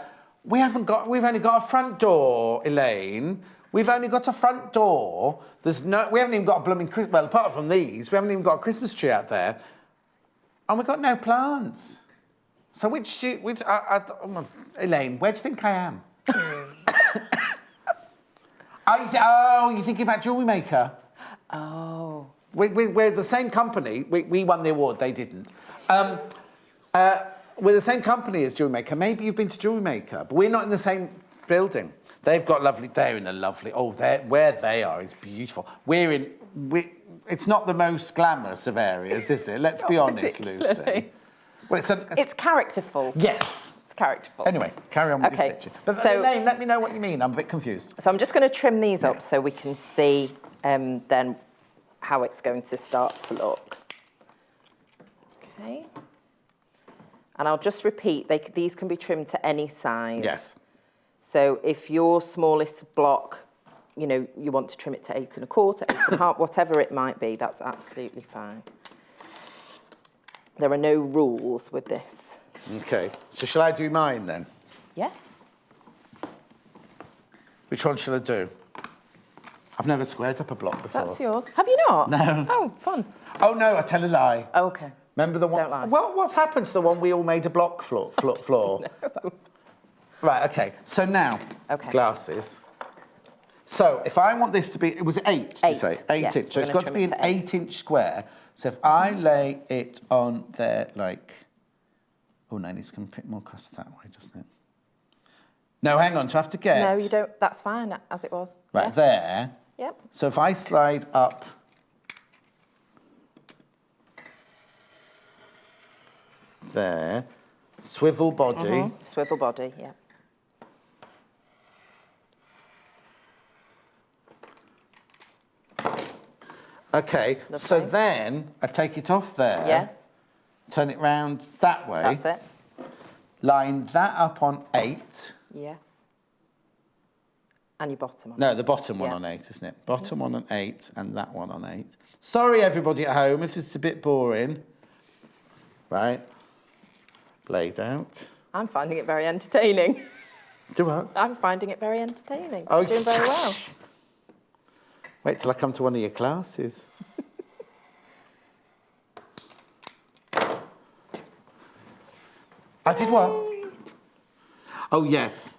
We've only got a front door, Elaine. We've only got a front door. We haven't even got a blooming well, apart from these, we haven't even got a Christmas tree out there. And we've got no plants. So Elaine, where do you think I am? You're thinking about Jewellery Maker? Oh. We're the same company. We won the award, they didn't. We're the same company as Jewellery Maker. Maybe you've been to Jewellery Maker, but we're not in the same building. They've got they're in a lovely, where they are is beautiful. It's not the most glamorous of areas, is it? Let's be honest, Lucy. Well, It's characterful. Yes. It's characterful. Anyway, carry on with your stitching. But so- Elaine, let me know what you mean. I'm a bit confused. So I'm just going to trim these up so we can see then how it's going to start to look. Okay. And I'll just repeat, these can be trimmed to any size. Yes. So if your smallest block, you want to trim it to 8 1/4, 8 1/2, whatever it might be, that's absolutely fine. There are no rules with this. Okay. So shall I do mine then? Yes. Which one shall I do? I've never squared up a block before. That's yours. Have you not? No. Oh, fun. Oh, no, I tell a lie. Oh, okay. Remember the one? Don't lie. Well, what's happened to the one we all made a block floor? No. Right, okay. So now, glasses. So if I want this to be, it was 8, did you say? 8 yes, inch. So we're it's gonna got to trim be it an to 8. 8-inch square. So if I lay it on there, like, oh no, it needs to come a bit more across that way, doesn't it? No, hang on, do I have to get? No, you don't. That's fine, as it was. Right, Yeah. there. Yep. So if I slide up there, swivel body. Swivel body, yeah. Okay, so Lovely. then I take it off there. Yes. Turn it round that way. That's it. Line that up on 8. Yes. And your bottom on. No, the bottom one Yeah. on 8, isn't it? Bottom one on 8 and that one on 8. Sorry, everybody at home, if it's a bit boring. Right. Laid out. I'm finding it very entertaining. Do what? I'm finding it very entertaining. Oh, You're doing very well. Wait till I come to one of your classes. I did what? Oh, yes.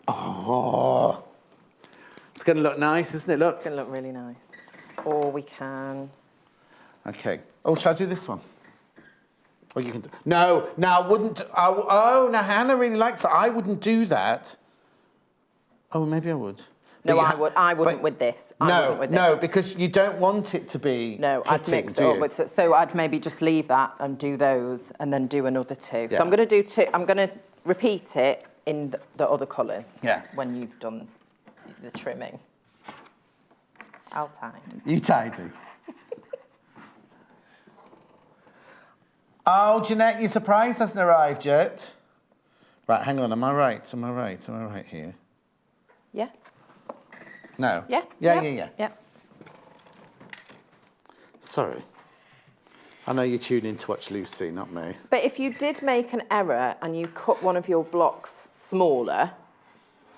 Oh. It's going to look nice, isn't it? Look. It's going to look really nice. Or we can... Okay. Oh, shall I do this one? Or you can do... No, I wouldn't... Oh, now Hannah really likes that. I wouldn't do that. Oh, maybe I would. No, But I wouldn't with this. No, because you don't want it to be No, I'd hitting, mix it do up you? with... So I'd maybe just leave that and do those and then do another 2. Yeah. So I'm going to do 2. I'm going to repeat it in the other colours. Yeah. When you've done the trimming. I'll tidy. You tidy. Oh, Jeanette, your surprise hasn't arrived yet. Right, hang on, am I right? Am I right here? Yes? No? Yeah. Yeah. Sorry. I know you're tuning in to watch Lucy, not me. But if you did make an error and you cut one of your blocks smaller,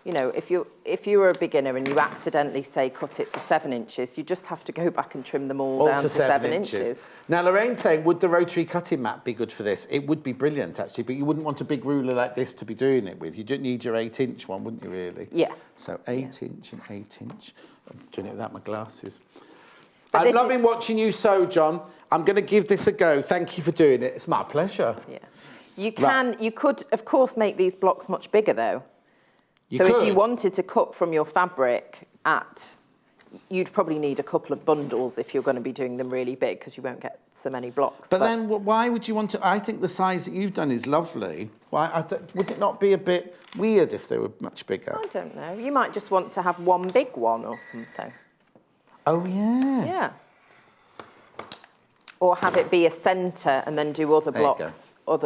you know, if you were a beginner and you accidentally, say, cut it to 7 inches, you just have to go back and trim them all down to 7 inches. Now, Lorraine's saying, would the rotary cutting mat be good for this? It would be brilliant, actually, but you wouldn't want a big ruler like this to be doing it with. You don't need your 8-inch one, wouldn't you, really? Yes. So 8-inch and 8-inch. I'm doing it without my glasses. But I'm this loving watching you sew, John. I'm going to give this a go. Thank you for doing it. It's my pleasure. Yeah. You could, of course, make these blocks much bigger, though. You So could. if you wanted to cut from your fabric you'd probably need a couple of bundles if you're going to be doing them really big because you won't get so many blocks. But then why would you want to... I think the size that you've done is lovely. Would it not be a bit weird if they were much bigger? I don't know. You might just want to have one big one or something. Oh, yeah. Yeah. Or have it be a centre and then do other There you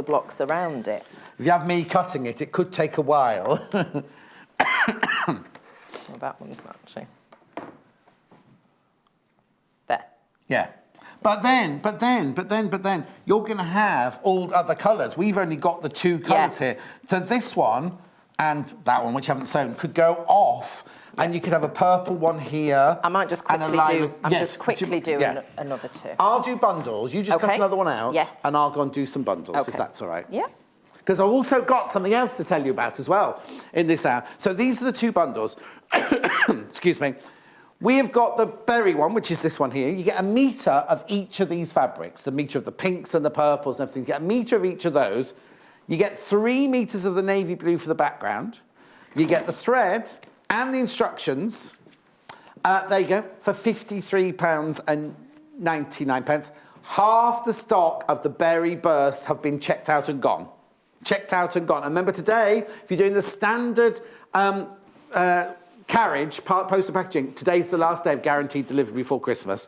blocks around it. If you have me cutting it, it could take a while. Well, that one's matching. There. Yeah. But then, you're going to have all other colours. We've only got the 2 colours Yes. here. So this one and that one, which I haven't sewn, could go off, and you could have a purple one here. I might just and a quickly lime- do. I'm Yes, just quickly doing yeah. another 2. I'll do bundles. You just cut Okay. another one out, Yes. and I'll go and do some bundles, if Okay. that's all right. Yeah. Because I've also got something else to tell you about as well in this hour. So these are the 2 bundles. Excuse me. We have got the berry one, which is this one here. You get a metre of each of these fabrics, the metre of the pinks and the purples and everything. You get a metre of each of those. You get 3 metres of the navy blue for the background. You get the thread and the instructions. There you go, for £53.99. Half the stock of the berry burst have been checked out and gone. Checked out and gone. And remember today, if you're doing the standard carriage, postal packaging, today's the last day of guaranteed delivery before Christmas.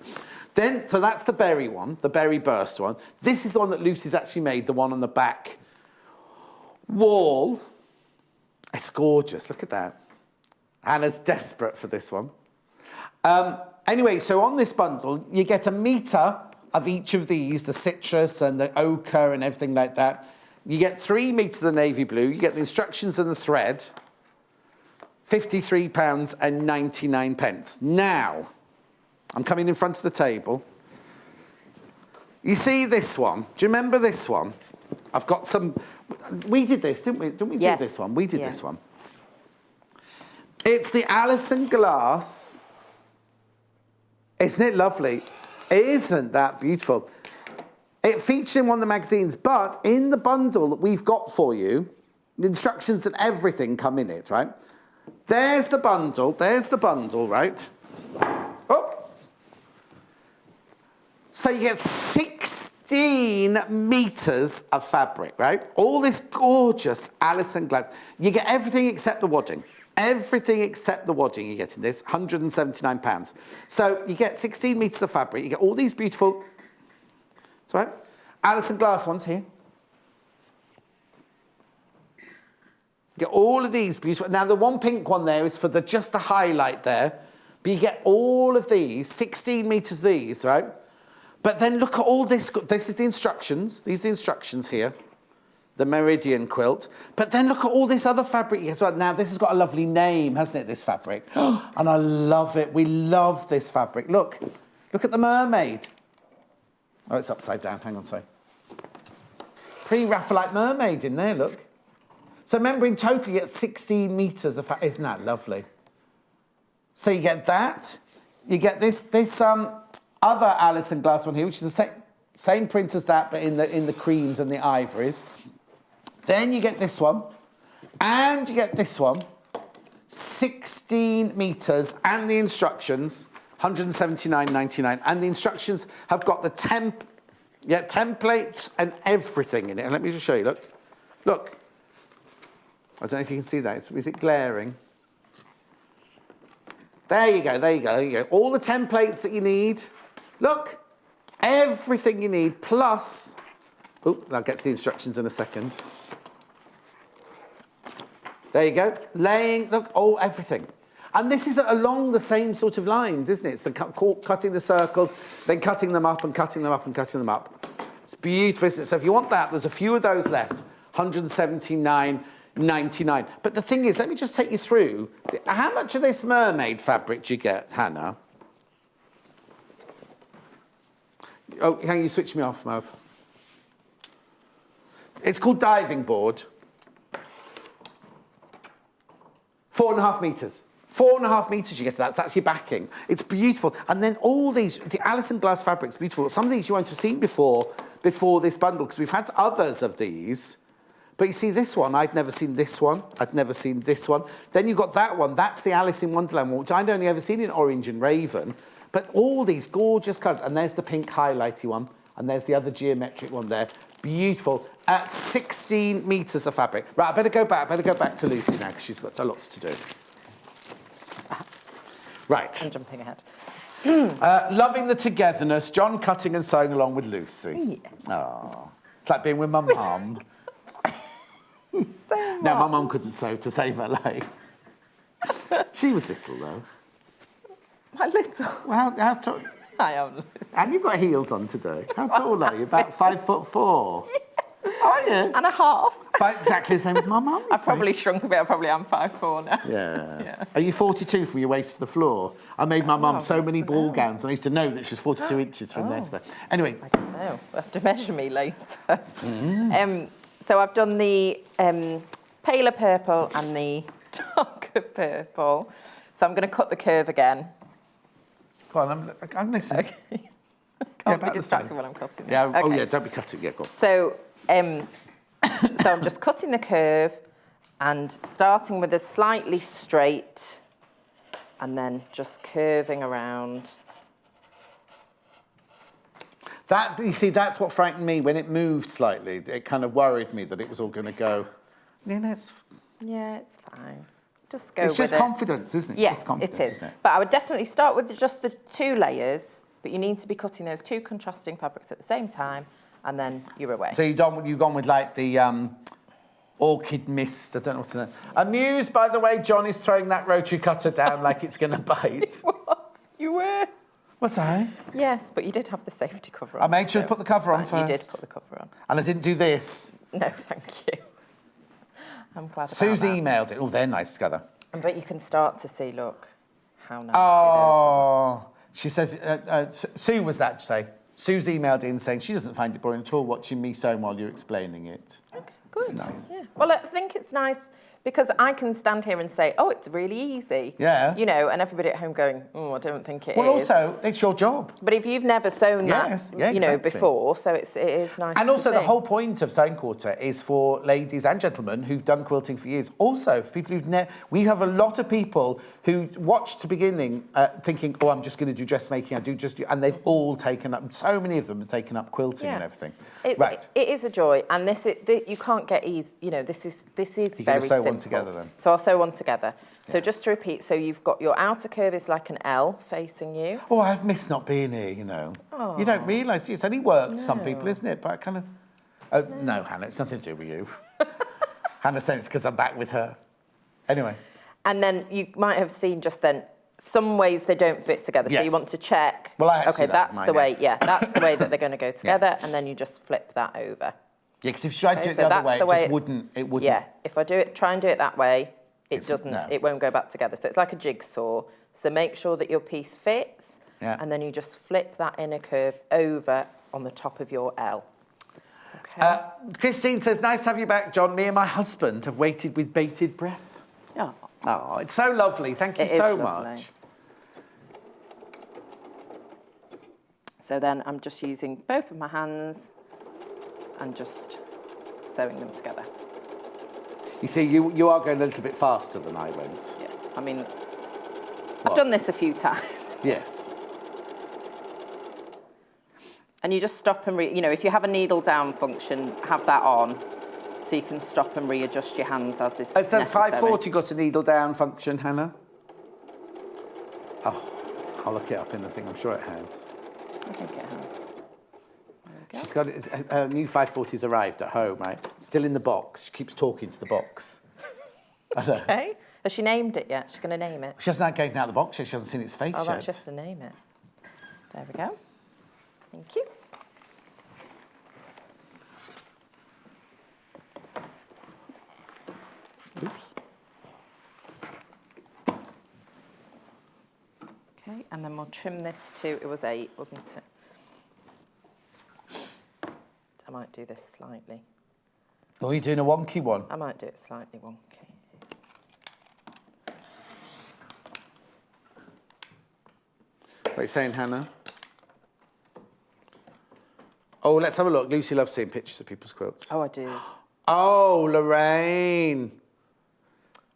Then, so that's the berry one, the berry burst one. This is the one that Lucy's actually made, the one on the back wall. It's gorgeous, look at that. Hannah's desperate for this one. Anyway, so on this bundle, you get a metre of each of these, the citrus and the ochre and everything like that. You get 3 metres of the navy blue, you get the instructions and the thread. £53.99. Now, I'm coming in front of the table. You see this one? Do you remember this one? I've got some... We did this, didn't we? Didn't we do this one? We did this one. It's the Alison Glass. Isn't it lovely? Isn't that beautiful? It featured in one of the magazines, but in the bundle that we've got for you, the instructions and everything come in it, right? There's the bundle, right? Oh! So you get 16 metres of fabric, right? All this gorgeous Alison Glass. You get everything except the wadding. Everything except the wadding you get in this, £179. So you get 16 metres of fabric, you get all these beautiful, that's right, Alison Glass ones here. You get all of these beautiful, now the one pink one there is for just the highlight there, but you get all of these, 16 metres of these, right? But then look at all this, this is the instructions, these are the instructions here. The Meridian quilt. But then look at all this other fabric as well. Now, this has got a lovely name, hasn't it, this fabric? And I love it. We love this fabric. Look at the mermaid. Oh, it's upside down. Hang on, sorry. Pre-Raphaelite mermaid in there, look. So remember, in total, you get 16 metres of fabric. Isn't that lovely? So you get that. You get this other Alison Glass one here, which is the same print as that, but in the creams and the ivories. Then you get this one, and you get this one, 16 metres, and the instructions, £179.99. And the instructions have got the templates and everything in it. And let me just show you, look. I don't know if you can see that. Is it glaring? There you go. All the templates that you need. Look, everything you need, plus... Oh, I'll get to the instructions in a second. There you go. Laying, look, everything. And this is along the same sort of lines, isn't it? It's cutting the circles, then cutting them up and cutting them up and cutting them up. It's beautiful, isn't it? So if you want that, there's a few of those left, £179.99. But the thing is, let me just take you through. How much of this mermaid fabric do you get, Hannah? Oh, hang on, you switch me off, Merv. It's called diving board. 4.5 metres. 4.5 metres you get to that. That's your backing. It's beautiful. And then all these, the Alison Glass fabric's beautiful. Some of these you won't have seen before this bundle, because we've had others of these. But you see this one, I'd never seen this one. I'd never seen this one. Then you've got that one. That's the Alice in Wonderland one, which I'd only ever seen in orange and raven. But all these gorgeous colours. And there's the pink highlighty one. And there's the other geometric one there. Beautiful. 16 metres of fabric. Right, I better go back to Lucy now, because she's got lots to do. Right. I'm jumping ahead. Loving the togetherness, John cutting and sewing along with Lucy. Yes. Oh, it's like being with my mum. No, my mum couldn't sew to save her life. She was little, though. My little? Well, how tall? I am. And you've got heels on today. How tall are you? About 5'4". Are you? And a half. Exactly the same as my mum. I've probably shrunk a bit. I probably am 5'4" now. Yeah. Are you 42 from your waist to the floor? I made my mum so many ball gowns, and I used to know that she's 42 inches from there to there. Anyway. I don't know. We'll have to measure me later. So I've done the paler purple and the darker purple. So I'm going to cut the curve again. Go on, I'm listening. Okay. Can't be distracted when I'm cutting. Yeah. Okay. Oh yeah, don't be cutting. Yeah, go on. So, so I'm just cutting the curve and starting with a slightly straight, and then just curving around. That, you see, that's what frightened me when it moved slightly. It kind of worried me that it was all going to go. Yeah, it's fine. Just go it's with just it. Confidence, isn't it? Yes, just confidence, it is. Isn't it? But I would definitely start with just the 2 layers, but you need to be cutting those 2 contrasting fabrics at the same time, and then you're away. So you've gone with like the orchid mist. I don't know what to know. Amused, by the way, John is throwing that rotary cutter down like it's going to bite. You were. Was I? Yes, but you did have the safety cover on. I made sure to put the cover on first. You did put the cover on. And I didn't do this. No, thank you. I'm glad about Susie that. emailed it. Oh, they're nice together. But you can start to see, look, how nice Oh, she says, Sue was that, say. Sue's emailed in saying she doesn't find it boring at all watching me sewing while you're explaining it. Okay, good. It's nice. Yeah. Well, I think it's nice because I can stand here and say, oh, it's really easy. Yeah. You know, and everybody at home going, oh, I don't think it is. Well, also, it's your job. But if you've never sewn Yes, that, yeah, you know, exactly. before, so it is nice And to also, the see. whole point of Sewing Quarter is for ladies and gentlemen who've done quilting for years. Also, for people who've never... We have a lot of people who watched the beginning thinking, oh, I'm just going to do dressmaking, and they've all taken up... So many of them have taken up quilting and everything. Right. It is a joy, and you can't get easy. You know, this is You're very going to sew simple. one together then? So I'll sew one together. So just to repeat, so you've got your outer curve is like an L facing you. Oh, I've missed not being here, you know. Oh. You don't realise. It's only work to some people, isn't it? But I kind of... Oh, no, Hannah, it's nothing to do with you. Hannah said it's because I'm back with her. Anyway. And then you might have seen just then, some ways they don't fit together. So Yes. you want to check. Well, I actually okay, that's mine, the way. yeah. Yeah, that's the way that they're going to go together, and then you just flip that over. Yeah, because if you tried to do it so the other that's way, the it way just wouldn't... Yeah, if I try and do it that way, No. it won't go back together. So it's like a jigsaw. So make sure that your piece fits, and then you just flip that inner curve over on the top of your L. Okay. Christine says, nice to have you back, John. Me and my husband have waited with bated breath. Oh, it's so lovely. Thank you so much. So then I'm just using both of my hands and just sewing them together. You see, you are going a little bit faster than I went. Yeah, I mean, I've done this a few times. Yes. And you just stop and you know, if you have a needle down function, have that on, so you can stop and readjust your hands as is Has the necessary. 540 got a needle down function, Hannah? Oh, I'll look it up in the thing. I'm sure it has. I think it has. There we go. She's got it. Her new 540's arrived at home, right? Still in the box. She keeps talking to the box. I know. Okay. Has she named it yet? She's going to name it. She hasn't taken out the box yet. She hasn't seen its face Oh, yet. that's just to name it. There we go. Thank you. Oops. Okay, and then we'll trim this to, it was 8, wasn't it? I might do this slightly. Oh, you're doing a wonky one. I might do it slightly wonky. What are you saying, Hannah? Oh, let's have a look. Lucy loves seeing pictures of people's quilts. Oh, I do. Oh, Lorraine.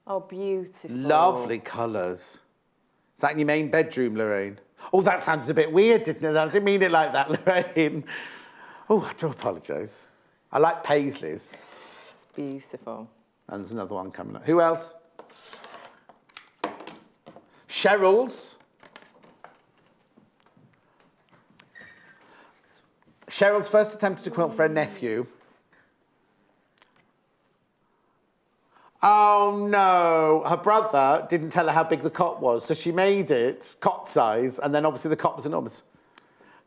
Oh, beautiful. Lovely colours. Is that in your main bedroom, Lorraine? Oh, that sounded a bit weird, didn't it? I didn't mean it like that, Lorraine. Oh, I do apologise. I like Paisleys. It's beautiful. And there's another one coming up. Who else? Cheryl's. Cheryl's first attempt to quilt for her nephew. Oh no, her brother didn't tell her how big the cot was, so she made it cot size, and then obviously the cot was enormous.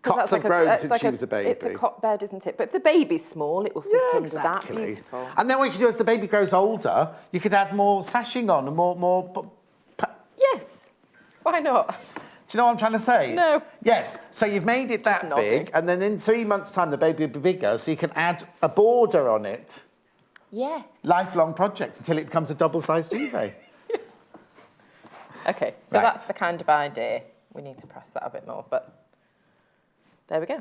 Cots have grown since she was a baby. It's a cot bed, isn't it? But if the baby's small, it will fit under that. Beautiful. And then what you can do as the baby grows older, you could add more sashing on and more... Yes, why not? Do you know what I'm trying to say? No. Yes, so you've made it that Nodding. big, and then in 3 months' time the baby will be bigger, so you can add a border on it. Yes. Lifelong project until it becomes a double-sized duvet. Okay, so Right. that's the kind of idea. We need to press that a bit more, but there we go.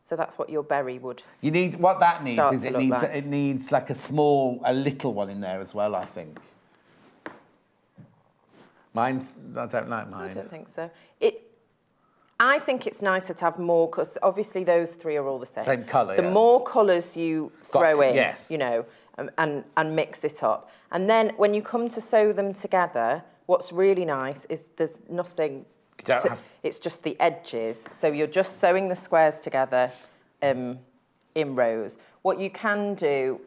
So that's what your berry would. You need what that needs Start is to it look needs like. it needs like a little one in there as well. I think. Mine's I don't like mine. I don't think so. I think it's nicer to have more, because obviously those three are all the same. Same colour, The yeah. more colours you throw in, yes. you know, and mix it up. And then when you come to sew them together, what's really nice is there's nothing, You don't have- it's just the edges. So you're just sewing the squares together in rows. What you can do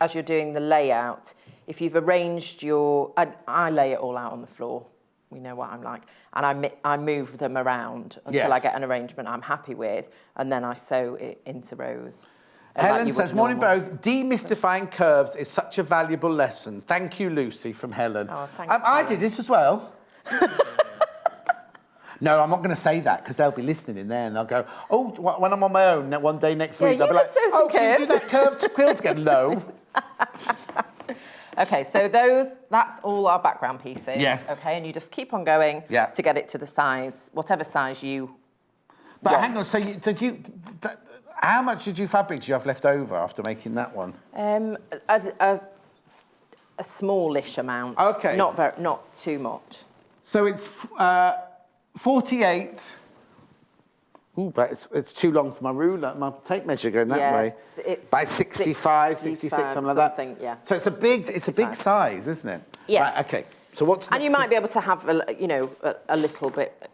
as you're doing the layout, if you've arranged I lay it all out on the floor. We know what I'm like. And I move them around until I Yes. get an arrangement I'm happy with, and then I sew it into rows. Helen you says, would morning normal. both, demystifying curves is such a valuable lesson. Thank you, Lucy, from Helen. Oh, thanks, I Helen. did it as well. No, I'm not going to say that because they'll be listening in there and they'll go, oh, when I'm on my own one day next week, they'll you be like, could sew some oh, can you do curves." that curved quilt again? No. Okay, so that's all our background pieces. Yes. Okay, and you just keep on going Yeah. to get it to the size, whatever size you But want. hang on, so how much fabric do you have left over after making that one? A smallish amount. Okay. Not too much. So it's 48. Ooh, but it's too long for my ruler, my tape measure going that way. It's by 65, 66, something like that. Yeah. So it's a big size, isn't it? Yes. Right, okay. So what's And you next? might be able to have a little bit.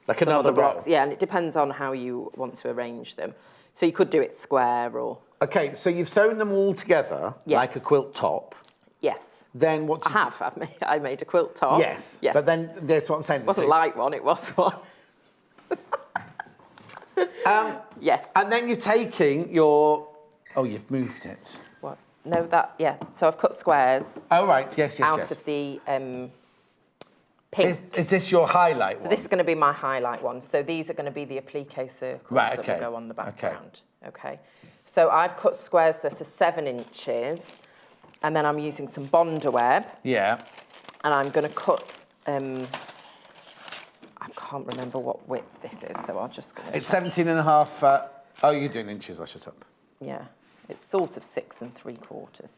Like some another other row. blocks. Yeah, and it depends on how you want to arrange them. So you could do it square or Okay, so you've sewn them all together Yes. like a quilt top. yes. Then what? I made a quilt top. Yes. Yes. But then that's what I'm saying. It wasn't like one, it was one. Yes. And then you're taking your. Oh, you've moved it. What? No, yeah. So I've cut squares Oh right. Yes. out of the pink. Is this your highlight one? So this is going to be my highlight one. So these are going to be the appliqué circles Right, that okay. will go on the background. Okay. So I've cut squares that are 7 inches, and then I'm using some Bonder web, Yeah. and I'm going to cut. I can't remember what width this is, so I'll just go. It's 17 and a half. Oh, you're doing inches. I shut up. Yeah, it's sort of 6 3/4,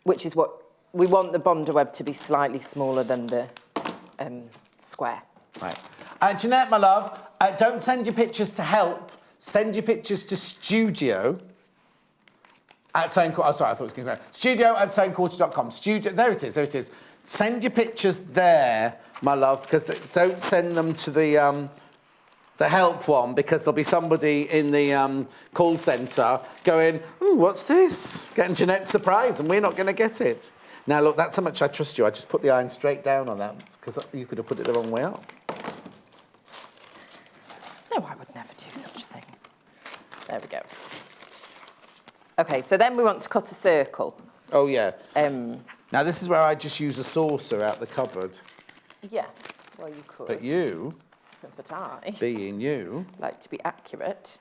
which is what we want the Bonder web to be slightly smaller than the square. Right. Jeanette, my love, don't send your pictures to help. Send your pictures to studio at sewing quarter. Oh, sorry, I thought it was going to go. Studio at sewingquarter.com. Studio. There it is. There it is. Send your pictures there, my love, because don't send them to the help one, because there'll be somebody in the call centre going, "Ooh, what's this?" Getting Jeanette's surprise, and we're not going to get it. Now, look, that's how much I trust you. I just put the iron straight down on that, because you could have put it the wrong way up. No, I would never do such a thing. There we go. Okay, so then we want to cut a circle. Oh, yeah. Now, this is where I just use a saucer out the cupboard. Yes, well, you could. But you, But I being you... like to be accurate,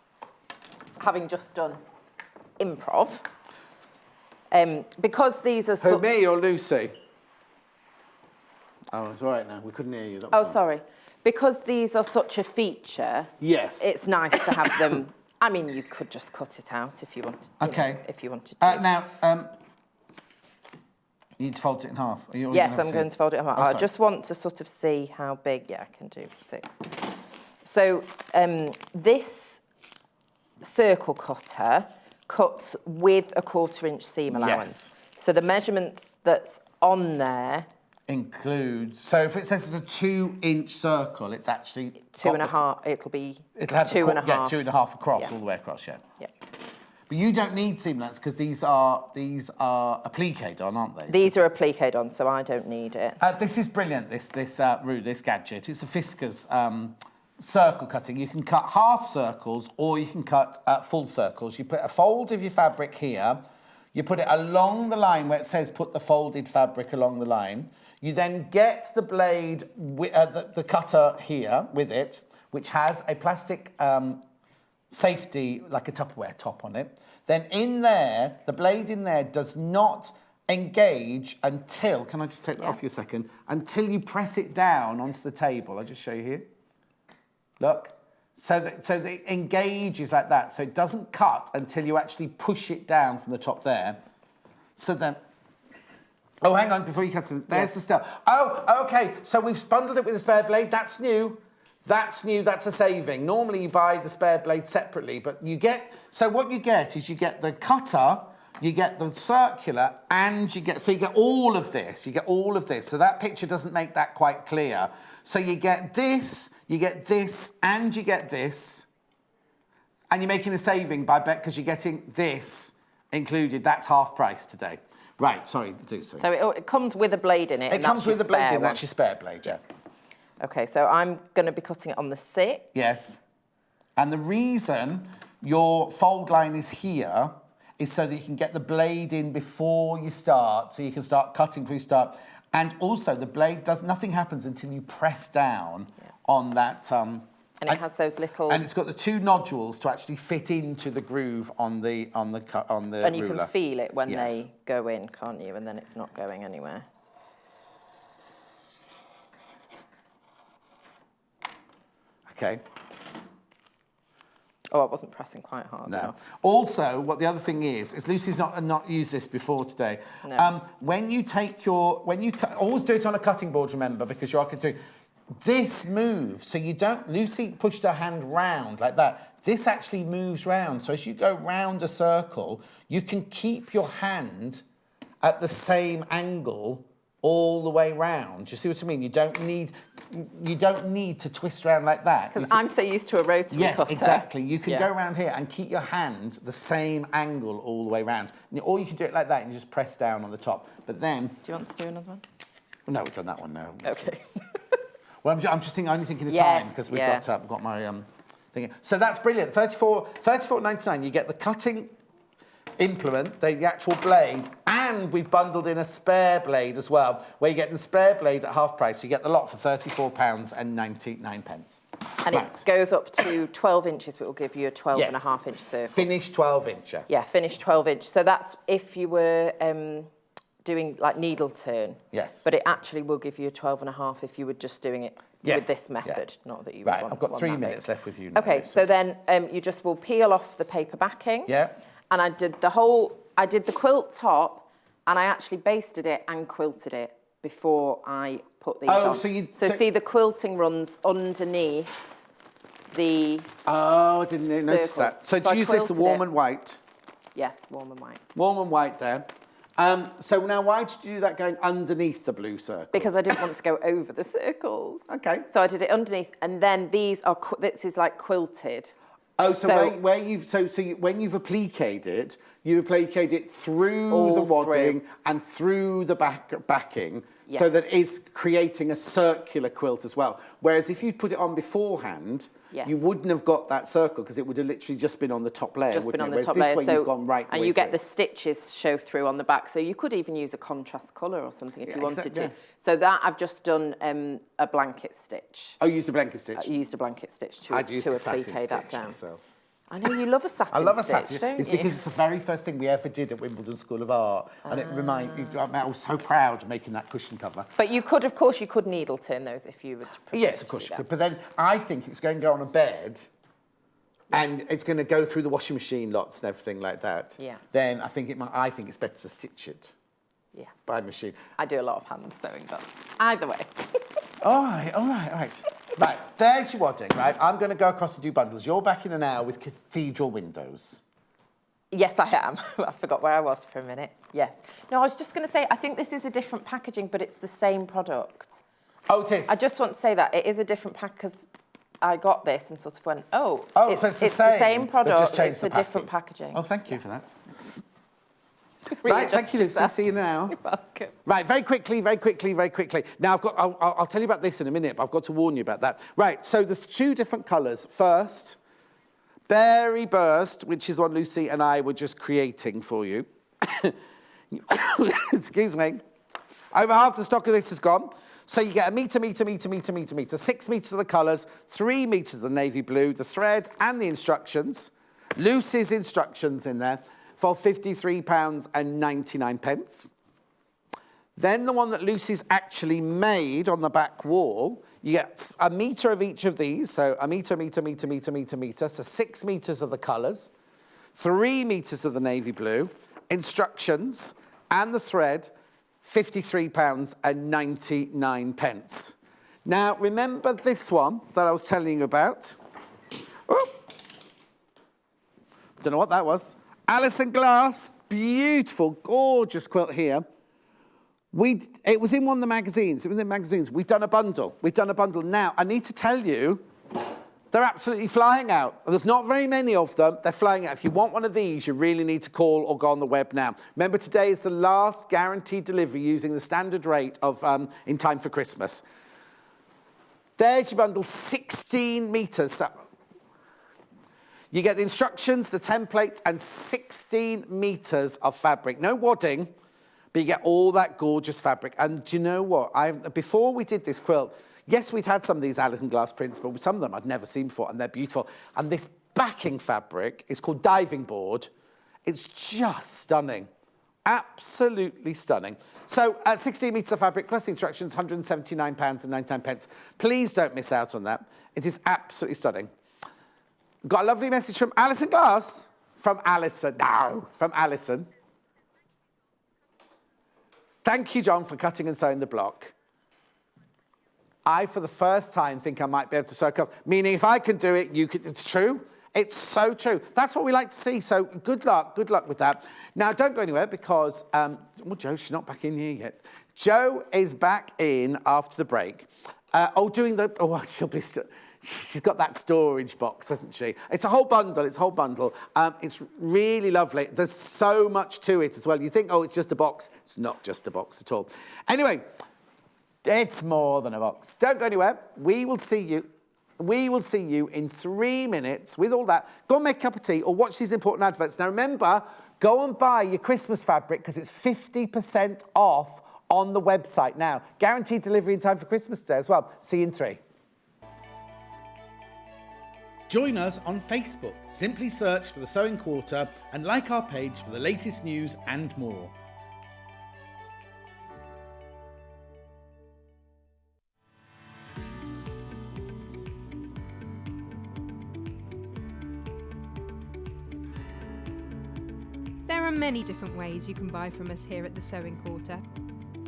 having just done improv. Because these are... Who, me or Lucy? Oh, it's all right now. We couldn't hear you. That Oh, was all. sorry. Because these are such a feature, Yes. it's nice to have them... I mean, you could just cut it out if you wanted to. Okay. If you wanted to. Now, you need to fold it in half. Are you Yes, I'm going to fold it in half. I sorry. just want to sort of see how big. Yeah, I can do 6. So this circle cutter cuts with a 1/4 inch seam allowance. Yes. So the measurements that's on there, Includes... So if it says it's a 2-inch circle, it's actually... 2.5. It'll be It'll have 2.5. Yeah, 2.5 across, Yeah. all the way across, yeah. Yeah. But you don't need seam allowance because these are appliqué done, aren't they? These are appliqué on, so I don't need it. This is brilliant, this gadget. It's a Fiskars circle cutting. You can cut half circles or you can cut full circles. You put a fold of your fabric here. You put it along the line where it says put the folded fabric along the line. You then get the blade, the cutter here with it, which has a plastic safety, like a Tupperware top on it. Then in there, the blade in there does not engage until, can I just take that off you a second, until you press it down onto the table. I'll just show you here. Look. So the engage is like that. So it doesn't cut until you actually push it down from the top there. So then, oh, hang on, before you cut it, there's the stuff. Oh, okay, so we've bundled it with a spare blade. That's new. That's new, that's a saving. Normally you buy the spare blade separately, but you get, so what you get is you get the cutter, you get the circular, and you get all of this, So that picture doesn't make that quite clear. So you get this, and you get this, and you're making a saving because you're getting this included. That's half price today. Right, sorry, do so. So it comes with a blade in it. It comes with a blade in, that's your spare blade, yeah. Okay, so I'm going to be cutting it on the 6. Yes. And the reason your fold line is here, is so that you can get the blade in before you start, so you can start cutting before you start. And also the blade nothing happens until you press down on that. And it has those little. And it's got the 2 nodules to actually fit into the groove on the And you ruler. can feel it when they go in, can't you? And then it's not going anywhere. Okay. Oh, I wasn't pressing quite hard. No. Also, what the other thing is Lucy's not used this before today. No. When you always do it on a cutting board, remember, because you're going to. This moves, so you don't. Lucy pushed her hand round like that. This actually moves round. So as you go round a circle, you can keep your hand at the same angle all the way round. Do you see what I mean? You don't need to twist around like that. Because I'm so used to a rotary Yes, cutter. exactly. You can go around here and keep your hand the same angle all the way round. Or you can do it like that and you just press down on the top. But then... Do you want to do another one? Well, no, we've done that one now. Okay. Well, I'm just only thinking of time because we've got my thing. So that's brilliant. $34.99. You get the cutting implement, the actual blade, and we've bundled in a spare blade as well, where you get the spare blade at half price. You get the lot for £34.99. And it goes up to 12 inches, but it will give you a 12.5-inch circle. Finished 12-incher. Yeah, finished 12-inch. So that's if you were doing like needle turn. Yes. But it actually will give you a 12.5 if you were just doing it with this method, not that you would want. I've got 3 minutes left with you now. Okay, so then you just will peel off the paper backing. Yeah. And I did the quilt top, and I actually basted it and quilted it before I put these on. So see the quilting runs underneath the Oh, I didn't notice that. So to use this, the warm and white. Yes, warm and white. Warm and white there. So now why did you do that going underneath the blue circle? Because I didn't want to go over the circles. Okay. So I did it underneath, and then this is like quilted. Oh, when you've appliqued it, you appliqued it through the wadding and through the backing, so that it's creating a circular quilt as well. Whereas if you'd put it on beforehand, you wouldn't have got that circle because it would have literally just been on the top layer. Just been on the top layer. layer. You've gone right and you get the stitches show through on the back. So you could even use a contrast colour or something if you wanted to. So that I've just done a blanket stitch. Oh, you used a blanket stitch? I used a blanket stitch to applique that down. Myself. I know you love a satin stitch. I love a satin. Don't it's you? because it's the very first thing we ever did at Wimbledon School of Art, and I was so proud of making that cushion cover. But you could, of course, needle turn those if you would. Yes, of course you could. But then I think it's going to go on a bed, and it's going to go through the washing machine lots and everything like that. Yeah. Then I think it's better to stitch it. Yeah. By machine. I do a lot of hand sewing, but either way. All right. Right, there's your wadding, right? I'm going to go across and do bundles. You're back in an hour with Cathedral Windows. Yes, I am. I forgot where I was for a minute. Yes. No, I was just going to say, I think this is a different packaging, but it's the same product. Oh, it is? I just want to say that. It is a different pack because I got this and sort of went, so it's the same product, just it's a different packaging. Oh, thank you for that. Really right, thank you, Lucy. See you now. You're welcome. Right, very quickly. Now, I'll tell you about this in a minute, but I've got to warn you about that. Right, so the 2 different colours. First, Berry Burst, which is what Lucy and I were just creating for you. Excuse me. Over half the stock of this is gone. So you get a metre, 6 metres of the colours, 3 metres of the navy blue, the thread and the instructions. Lucy's instructions in there. For £53.99. Then the one that Lucy's actually made on the back wall, you get a metre of each of these, so a metre, so 6 metres of the colours, 3 metres of the navy blue, instructions, and the thread, £53.99. Now, remember this one that I was telling you about? Oh, don't know what that was. Alison Glass, beautiful, gorgeous quilt here. It was in one of the magazines. We've done a bundle. Now, I need to tell you, they're absolutely flying out. There's not very many of them. They're flying out. If you want one of these, you really need to call or go on the web now. Remember, today is the last guaranteed delivery using the standard rate of in time for Christmas. There's your bundle, 16 metres. So You get the instructions, the templates, and 16 metres of fabric. No wadding, but you get all that gorgeous fabric. And do you know what? Before we did this quilt, yes, we'd had some of these Alison glass prints, but some of them I'd never seen before, and they're beautiful. And this backing fabric is called diving board. It's just stunning. Absolutely stunning. So 16 metres of fabric plus the instructions, £179.99. Please don't miss out on that. It is absolutely stunning. Got a lovely message from Alison Glass. From Alison. No, from Alison. Thank you, John, for cutting and sewing the block. I, for the first time, think I might be able to sew a cuff. Meaning, if I can do it, you could. It's true. It's so true. That's what we like to see. So good luck with that. Now, don't go anywhere because, well, Jo, she's not back in here yet. Jo is back in after the break. She's got that storage box, hasn't she? It's a whole bundle. It's really lovely. There's so much to it as well. You think, oh, it's just a box. It's not just a box at all. Anyway, it's more than a box. Don't go anywhere. We will see you in 3 minutes with all that. Go and make a cup of tea or watch these important adverts. Now, remember, go and buy your Christmas fabric because it's 50% off on the website now. Guaranteed delivery in time for Christmas Day as well. See you in 3. Join us on Facebook. Simply search for The Sewing Quarter and like our page for the latest news and more. There are many different ways you can buy from us here at the Sewing Quarter.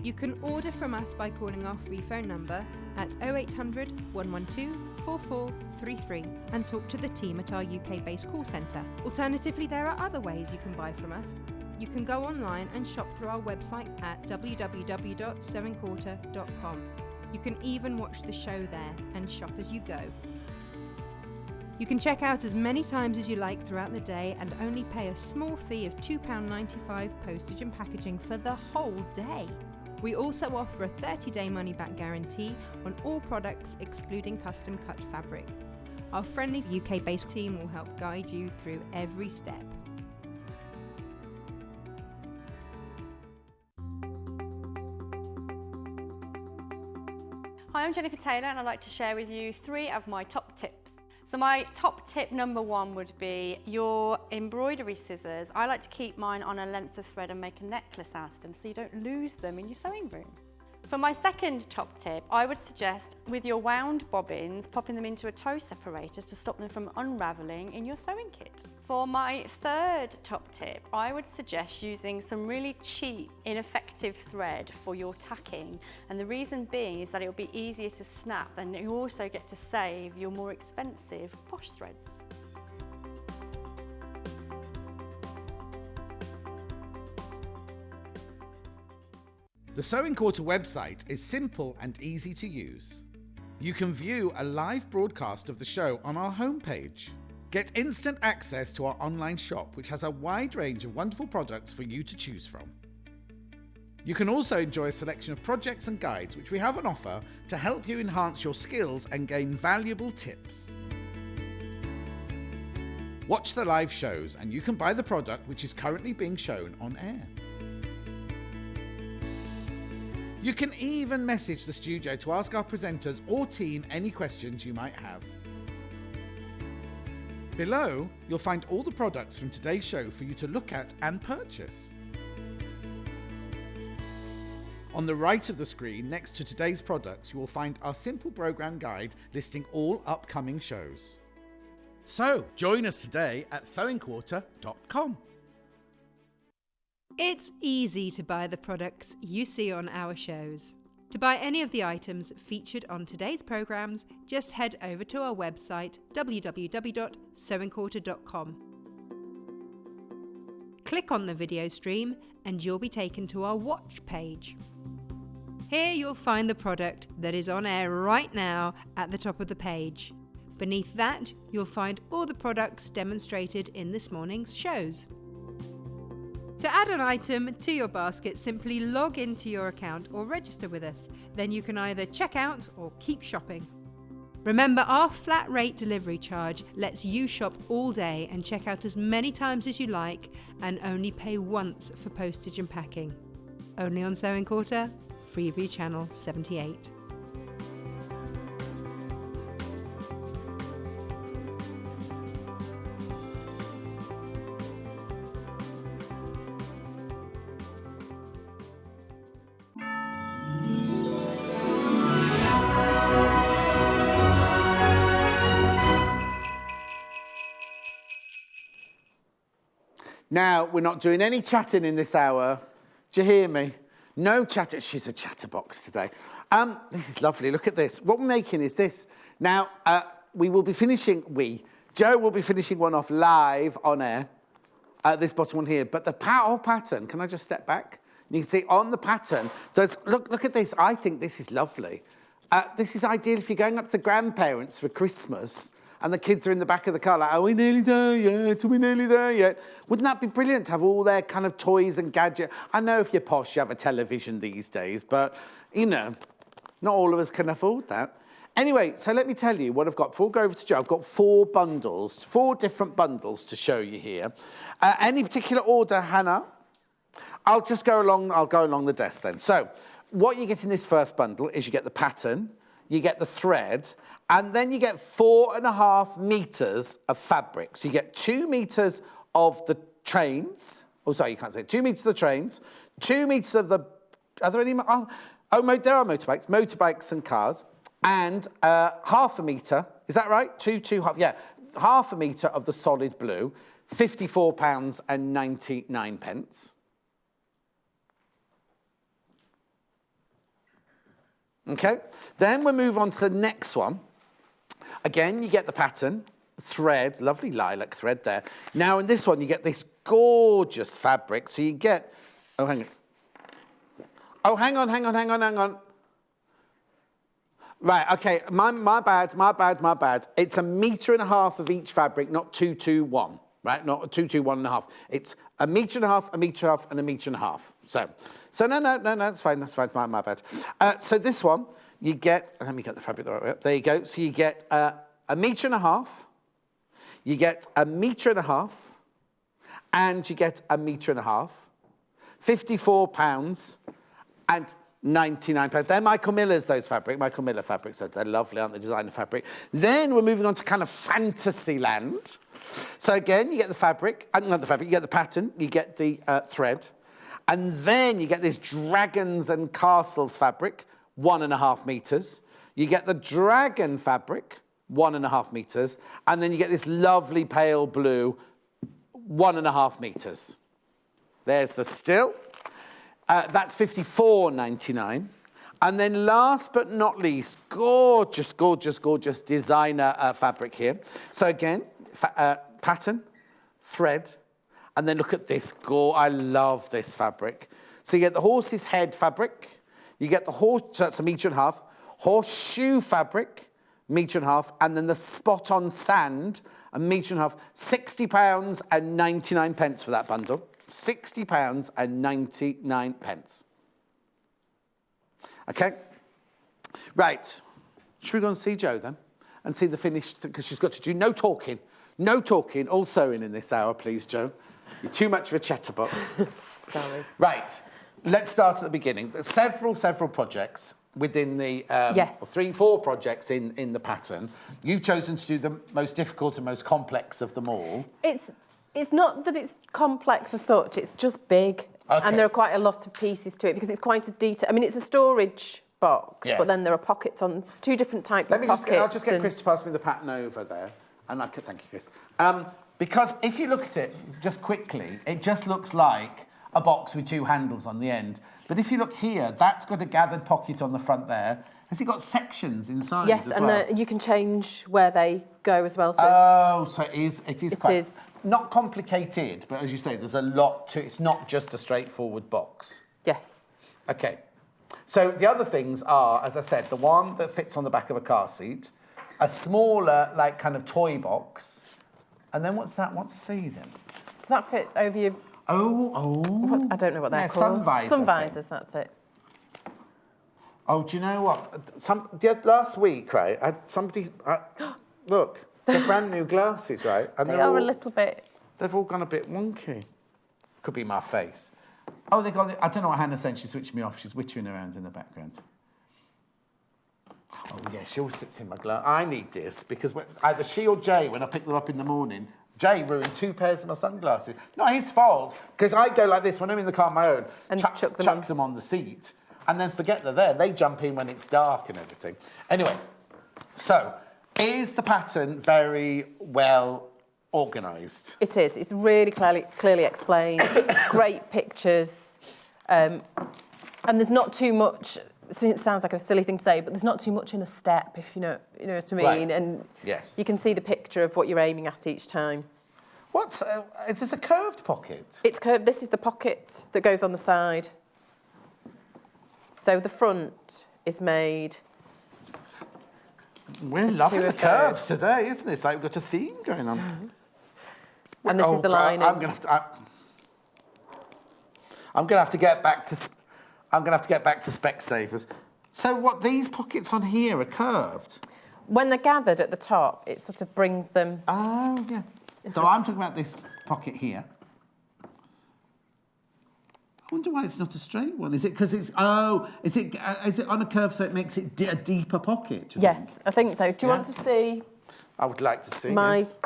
You can order from us by calling our free phone number at 0800 112 4433 and talk to the team at our UK-based call centre. Alternatively, there are other ways you can buy from us. You can go online and shop through our website at www.sewingquarter.com. You can even watch the show there and shop as you go. You can check out as many times as you like throughout the day and only pay a small fee of £2.95 postage and packaging for the whole day. We also offer a 30-day money-back guarantee on all products excluding custom cut fabric. Our friendly UK-based team will help guide you through every step. Hi, I'm Jennifer Taylor and I'd like to share with you 3 of my top tips. So my top tip number 1 would be your embroidery scissors. I like to keep mine on a length of thread and make a necklace out of them so you don't lose them in your sewing room. For my second top tip, I would suggest with your wound bobbins, popping them into a toe separator to stop them from unravelling in your sewing kit. For my third top tip, I would suggest using some really cheap, ineffective thread for your tacking. And the reason being is that it will be easier to snap and you also get to save your more expensive posh threads. The Sewing Quarter website is simple and easy to use. You can view a live broadcast of the show on our homepage. Get instant access to our online shop, which has a wide range of wonderful products for you to choose from. You can also enjoy a selection of projects and guides which we have on offer to help you enhance your skills and gain valuable tips. Watch the live shows and you can buy the product which is currently being shown on air. You can even message the studio to ask our presenters or team any questions you might have. Below, you'll find all the products from today's show for you to look at and purchase. On the right of the screen, next to today's products, you will find our simple program guide listing all upcoming shows. So, join us today at sewingquarter.com. It's easy to buy the products you see on our shows. To buy any of the items featured on today's programmes, just head over to our website www.sewingquarter.com. Click on the video stream and you'll be taken to our watch page. Here you'll find the product that is on air right now at the top of the page. Beneath that, you'll find all the products demonstrated in this morning's shows. To add an item to your basket, simply log into your account or register with us. Then you can either check out or keep shopping. Remember, our flat rate delivery charge lets you shop all day and check out as many times as you like and only pay once for postage and packing. Only on Sewing Quarter, Freeview Channel 78. Now, we're not doing any chatting in this hour. Do you hear me? No chatter. She's a chatterbox today. This is lovely. Look at this. What we're making is this. Now, we will be finishing, Joe will be finishing one off live on air, this bottom one here. But the whole pattern, can I just step back? You can see on the pattern, there's, look at this. I think this is lovely. This is ideal if you're going up to grandparents for Christmas and the kids are in the back of the car like, are we nearly there yet? Are we nearly there yet? Wouldn't that be brilliant to have all their kind of toys and gadgets? I know if you're posh, you have a television these days, but, you know, not all of us can afford that. Anyway, so let me tell you what I've got. Before I go over to Joe, I've got 4 different bundles to show you here. Any particular order, Hannah? I'll go along the desk then. So, what you get in this first bundle is you get the pattern, you get the thread, and then you get 4.5 meters of fabric. So you get 2 meters of the trains. Oh, sorry, you can't say 2 meters of the trains, 2 meters of the, are there any, there are motorbikes and cars, and half a meter, is that right? Half a meter of the solid blue, £54.99. Okay, then we'll move on to the next one. Again, you get the pattern, thread, lovely lilac thread there. Now in this one, you get this gorgeous fabric. So you get, oh, hang on. Right, okay, my bad. It's 1.5 meters of each fabric, not 2, 2, 1, right? Not 2, 2, 1.5. It's 1.5 meters, 1.5 meters, and 1.5 meters. So no, that's fine, my bad. So this one, you get, let me get the fabric the right way up. There you go. So you get 1.5 meters, you get 1.5 meters, and you get 1.5 meters, £54.99. They're Michael Miller's, those fabric. Michael Miller fabrics, they're lovely, aren't they? Designer fabric. Then we're moving on to kind of fantasy land. So again, you get the fabric, not the fabric, you get the pattern, you get the thread, and then you get this dragons and castles fabric, 1.5 meters. You get the dragon fabric, 1.5 meters, and then you get this lovely pale blue, 1.5 meters. There's the still. That's £54.99. And then last but not least, gorgeous designer fabric here. So again, pattern, thread, and then look at this. I love this fabric. So you get the horse's head fabric. You get the horse, so that's 1.5 meters. Horseshoe fabric, 1.5 meters. And then the spot on sand, 1.5 meters. £60.99 for that bundle. £60.99. Okay? Right. Should we go and see Jo then? And see the finished, because she's got to do no talking, all sewing in this hour, please, Jo. You're too much of a chatterbox. Sorry. Right. Let's start at the beginning. There's several projects within the, yes. 3, 4 projects in the pattern. You've chosen to do the most difficult and most complex of them all. It's not that it's complex as such, it's just big. Okay. And there are quite a lot of pieces to it because it's quite a detail. I mean, it's a storage box, yes. But then there are pockets on 2 different types of pockets. I'll just get Chris to pass me the pattern over there. And I could, thank you, Chris. Because if you look at it just quickly, it just looks like a box with 2 handles on the end. But if you look here, that's got a gathered pocket on the front there. Has it got sections inside yes, as well? Yes, and you can change where they go as well. So so it is quite... Not complicated, but as you say, there's a lot to it. It's not just a straightforward box. Yes. Okay. So the other things are, as I said, the one that fits on the back of a car seat, a smaller, like, kind of toy box, and then what's that? What's C then? Does that fit over your... Oh. I don't know what they're called. Sun visors. Sun visors, that's it. Oh, do you know what? Last week, right, look, they're brand new glasses, right? And They are a little bit... They've all gone a bit wonky. Could be my face. Oh, they got. I don't know what Hannah's saying. She switched me off. She's wittering around in the background. Oh, yeah, she always sits in my glass. I need this because either she or Jay, when I pick them up in the morning, Jay ruined 2 pairs of my sunglasses. Not his fault, because I go like this when I'm in the car on my own, and chuck them on the seat, and then forget they're there. They jump in when it's dark and everything. Anyway, so is the pattern very well organised? It is. It's really clearly explained. Great pictures. And there's not too much... It sounds like a silly thing to say, but there's not too much in a step, if you know what I mean. Right. And yes, you can see the picture of what you're aiming at each time. Is this a curved pocket? It's curved. This is the pocket that goes on the side. So the front is made... We're loving the curves today, isn't it? It's like we've got a theme going on. Mm-hmm. And this is the lining. I'm going to have to get back to... I'm going to have to get back to Specsavers. So what, these pockets on here are curved? When they're gathered at the top, it sort of brings them... Oh, yeah. So I'm talking about this pocket here. I wonder why it's not a straight one. Is it because it's... Oh, is it on a curve so it makes it a deeper pocket? Yes, I think so. Do you want to see... I would like to see this.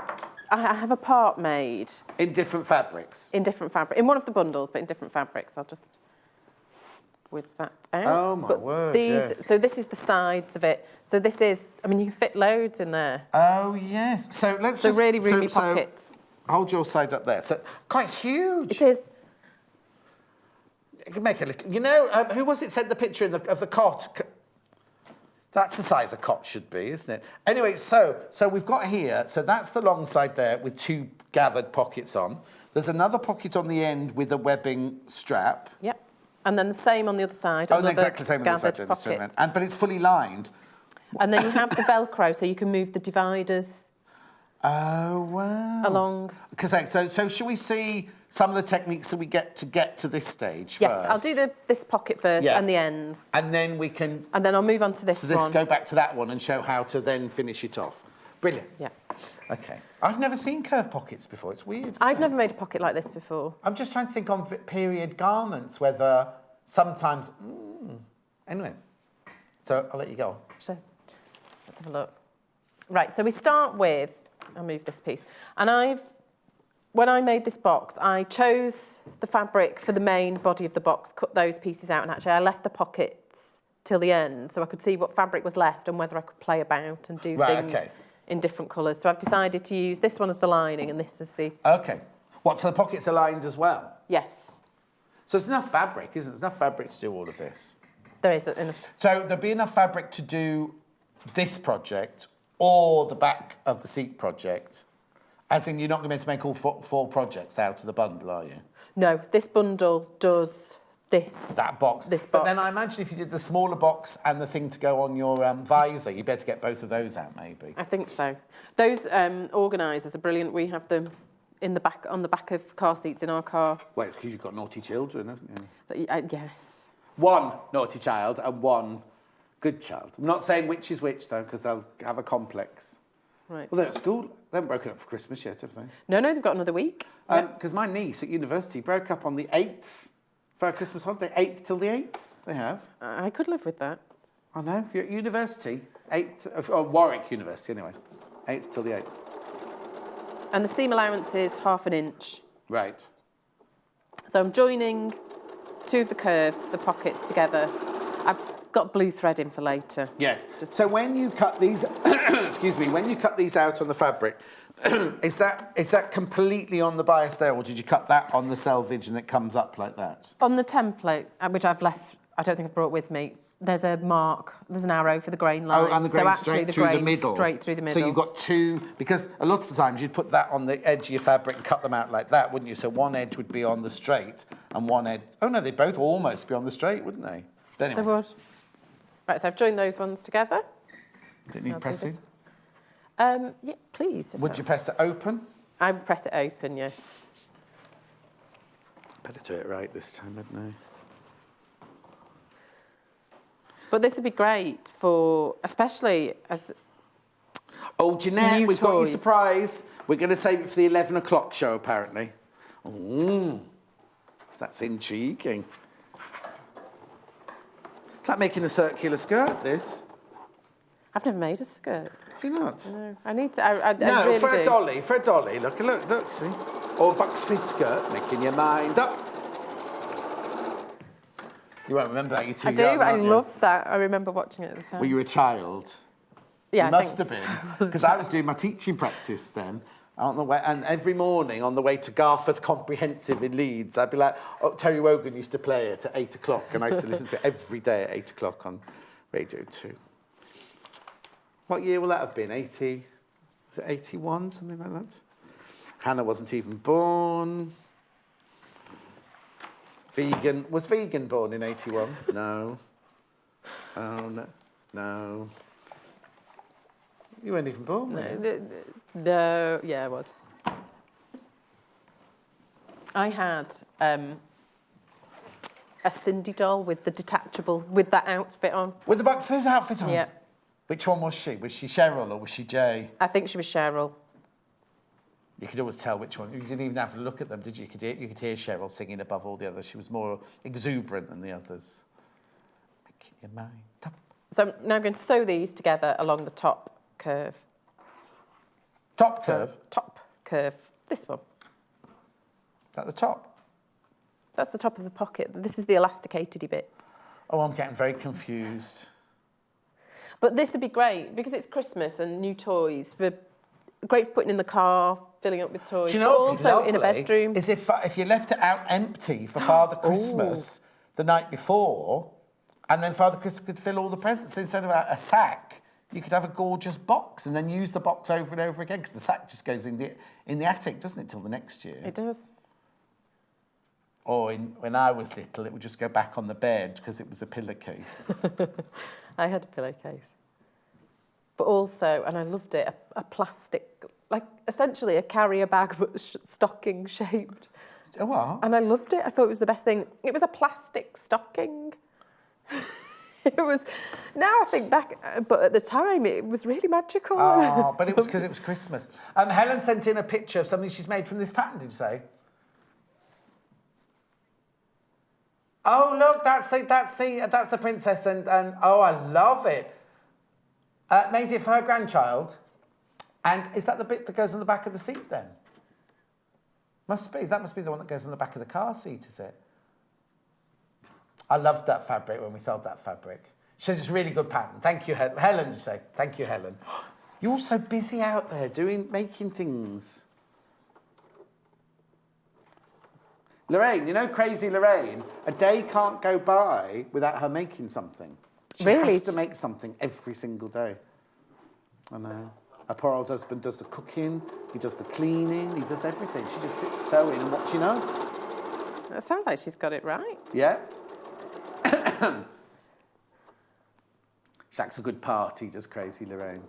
I have a part made. In different fabrics? In different fabrics. In one of the bundles, but in different fabrics. I'll just... with that out. Oh, my word, yes. So this is the sides of it. So this is... I mean, you can fit loads in there. Oh, yes. So let's just... really roomy pockets. Hold your side up there. So, God, it's huge. It is. You can make a little... You know, who was it sent the picture of the cot? That's the size a cot should be, isn't it? Anyway, so we've got here, so that's the long side there with 2 gathered pockets on. There's another pocket on the end with a webbing strap. Yep. And then the same on the other side. Oh, exactly the same on the other side. But it's fully lined. And then you have the Velcro, so you can move the dividers. Oh, wow. Along. So should we see some of the techniques that we get to this stage first? Yes, I'll do this pocket first and the ends. And then we can... And then I'll move on to this one. Go back to that one and show how to then finish it off. Brilliant. Yeah. OK. I've never seen curved pockets before. It's weird. I've never made a pocket like this before. I'm just trying to think on period garments whether sometimes... Anyway. So I'll let you go. So let's have a look. Right, so we start with... I'll move this piece. And when I made this box, I chose the fabric for the main body of the box, cut those pieces out, and actually I left the pockets till the end so I could see what fabric was left and whether I could play about and do things in different colours. So I've decided to use this one as the lining and this is the... OK. What, so the pockets are lined as well? Yes. So there's enough fabric, isn't there? There's enough fabric to do all of this. There is enough. So there'll be enough fabric to do this project or the back of the seat project, as in you're not going to be able to make all 4 projects out of the bundle, are you? No, this bundle does this. That box. This box. But then I imagine if you did the smaller box and the thing to go on your visor, you'd better get both of those out, maybe. I think so. Those organisers are brilliant. We have them in the back, on the back of car seats in our car. Well, because you've got naughty children, haven't you? Yes. 1 naughty child and 1 good child. I'm not saying which is which, though, because they'll have a complex. Right. Well, they're at school. They haven't broken up for Christmas yet, have they? No, they've got another week. Because my niece at university broke up on the 8th for a Christmas holiday. 8th till the 8th, they have. I could live with that. I know. If you're at university, 8th... Or Warwick University, anyway. 8th till the 8th. And the seam allowance is 1/2 inch. Right. So I'm joining 2 of the curves, the pockets together. I've got blue thread in for later. Yes. So when you cut these, excuse me, when you cut these out on the fabric, is that completely on the bias there, or did you cut that on the selvage and it comes up like that? On the template, which I've left, I don't think I've brought with me, there's a mark, there's an arrow for the grain line. Oh, and the grain so straight through the middle. Straight through the middle. So you've got 2, because a lot of the times you'd put that on the edge of your fabric and cut them out like that, wouldn't you? So one edge would be on the straight and one edge... Oh, no, they'd both almost be on the straight, wouldn't they? But anyway. They would. Right, so I've joined those ones together. Does it need pressing? Yeah, please. Would you press it open? I would press it open, yeah. Better do it right this time, wouldn't I? But this would be great for, especially as Oh, Jeanette, new we've got your toys. surprise. We're going to save it for the 11 o'clock show, apparently. That's intriguing. It's like making a circular skirt, this. I've never made a skirt. Have you not? No, I need to. I No, really for do. a dolly. Look, see? Or a Bucks Fizz skirt, making your mind up. You won't remember that, you're too I do. young, I aren't you? loved that. I remember watching it at the time. Were you a child? Yeah, You I must think- have been, because I was doing my teaching practice then. On the way, and every morning on the way to Garforth Comprehensive in Leeds, I'd be like, oh, Terry Wogan used to play it at 8 o'clock, and I used to listen to it every day at 8 o'clock on Radio 2. What year will that have been? 80? Was it 81, something like that? Hannah wasn't even born. Vegan. Was Vegan born in 81? No. Oh, no. No. You weren't even born, were you? No, yeah, I was. I had a Cindy doll with the detachable, with that outfit on. With the Bucks Fizz outfit on? Yeah. Which one was she? Was she Cheryl or was she Jay? I think she was Cheryl. You could always tell which one. You didn't even have to look at them, did you? You could hear Cheryl singing above all the others. She was more exuberant than the others. Making your mind up. So I'm now going to sew these together along the top curve. Top curve? Top curve. This one. At the top? That's the top of the pocket. This is the elasticated bit. Oh, I'm getting very confused. But this would be great because it's Christmas and new toys. Great for putting in the car, filling up with toys. Do you know what would be also in a lovely bedroom. is if you left it out empty for Father Christmas the night before, and then Father Christmas could fill all the presents. So instead of a sack, you could have a gorgeous box and then use the box over and over again because the sack just goes in the attic, doesn't it, till the next year? It does. Or when I was little, it would just go back on the bed because it was a pillowcase. I had a pillowcase. But also, and I loved it, a plastic, like essentially a carrier bag but stocking shaped. Oh, what? And I loved it. I thought it was the best thing. It was a plastic stocking. It was, now I think back, but at the time it was really magical. Oh, but it was because it was Christmas. Helen sent in a picture of something she's made from this pattern, did you say? Oh, look, that's the princess, and oh, I love it. Made it for her grandchild. And is that the bit that goes on the back of the seat then? Must be. That must be the one that goes on the back of the car seat, is it? I loved that fabric when we sold that fabric. She said it's a really good pattern. Thank you, Helen, you say. Thank you, Helen. You're so busy out there making things. Lorraine, you know crazy Lorraine? A day can't go by without her making something. She Really? has to make something every single day. I know. Her poor old husband does the cooking, he does the cleaning, he does everything. She just sits sewing and watching us. That sounds like she's got it right. Yeah. Shaq's a good party, does crazy Lorraine.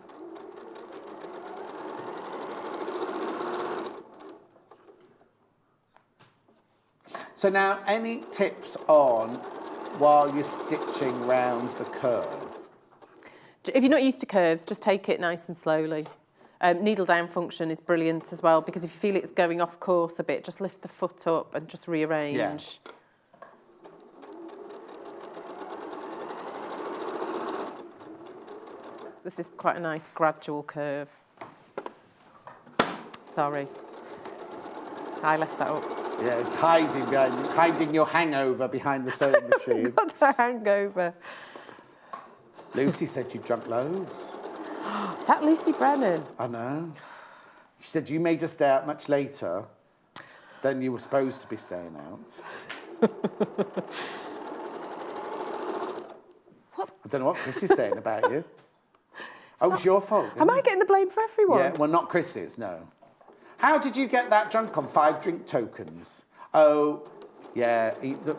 So now, any tips on while you're stitching round the curve? If you're not used to curves, just take it nice and slowly. Needle down function is brilliant as well because if you feel it's going off course a bit, just lift the foot up and just rearrange. Yeah. This is quite a nice gradual curve. Sorry. I left that up. Yeah, hiding your hangover behind the sewing machine. Got the hangover. Lucy said you drunk loads. That Lucy Brennan. I know. She said you made us stay out much later than you were supposed to be staying out. I don't know what Chris is saying about you. It's your fault. Am I getting the blame for everyone? Yeah, well, not Chris's, no. How did you get that drunk on 5 drink tokens? Oh, yeah,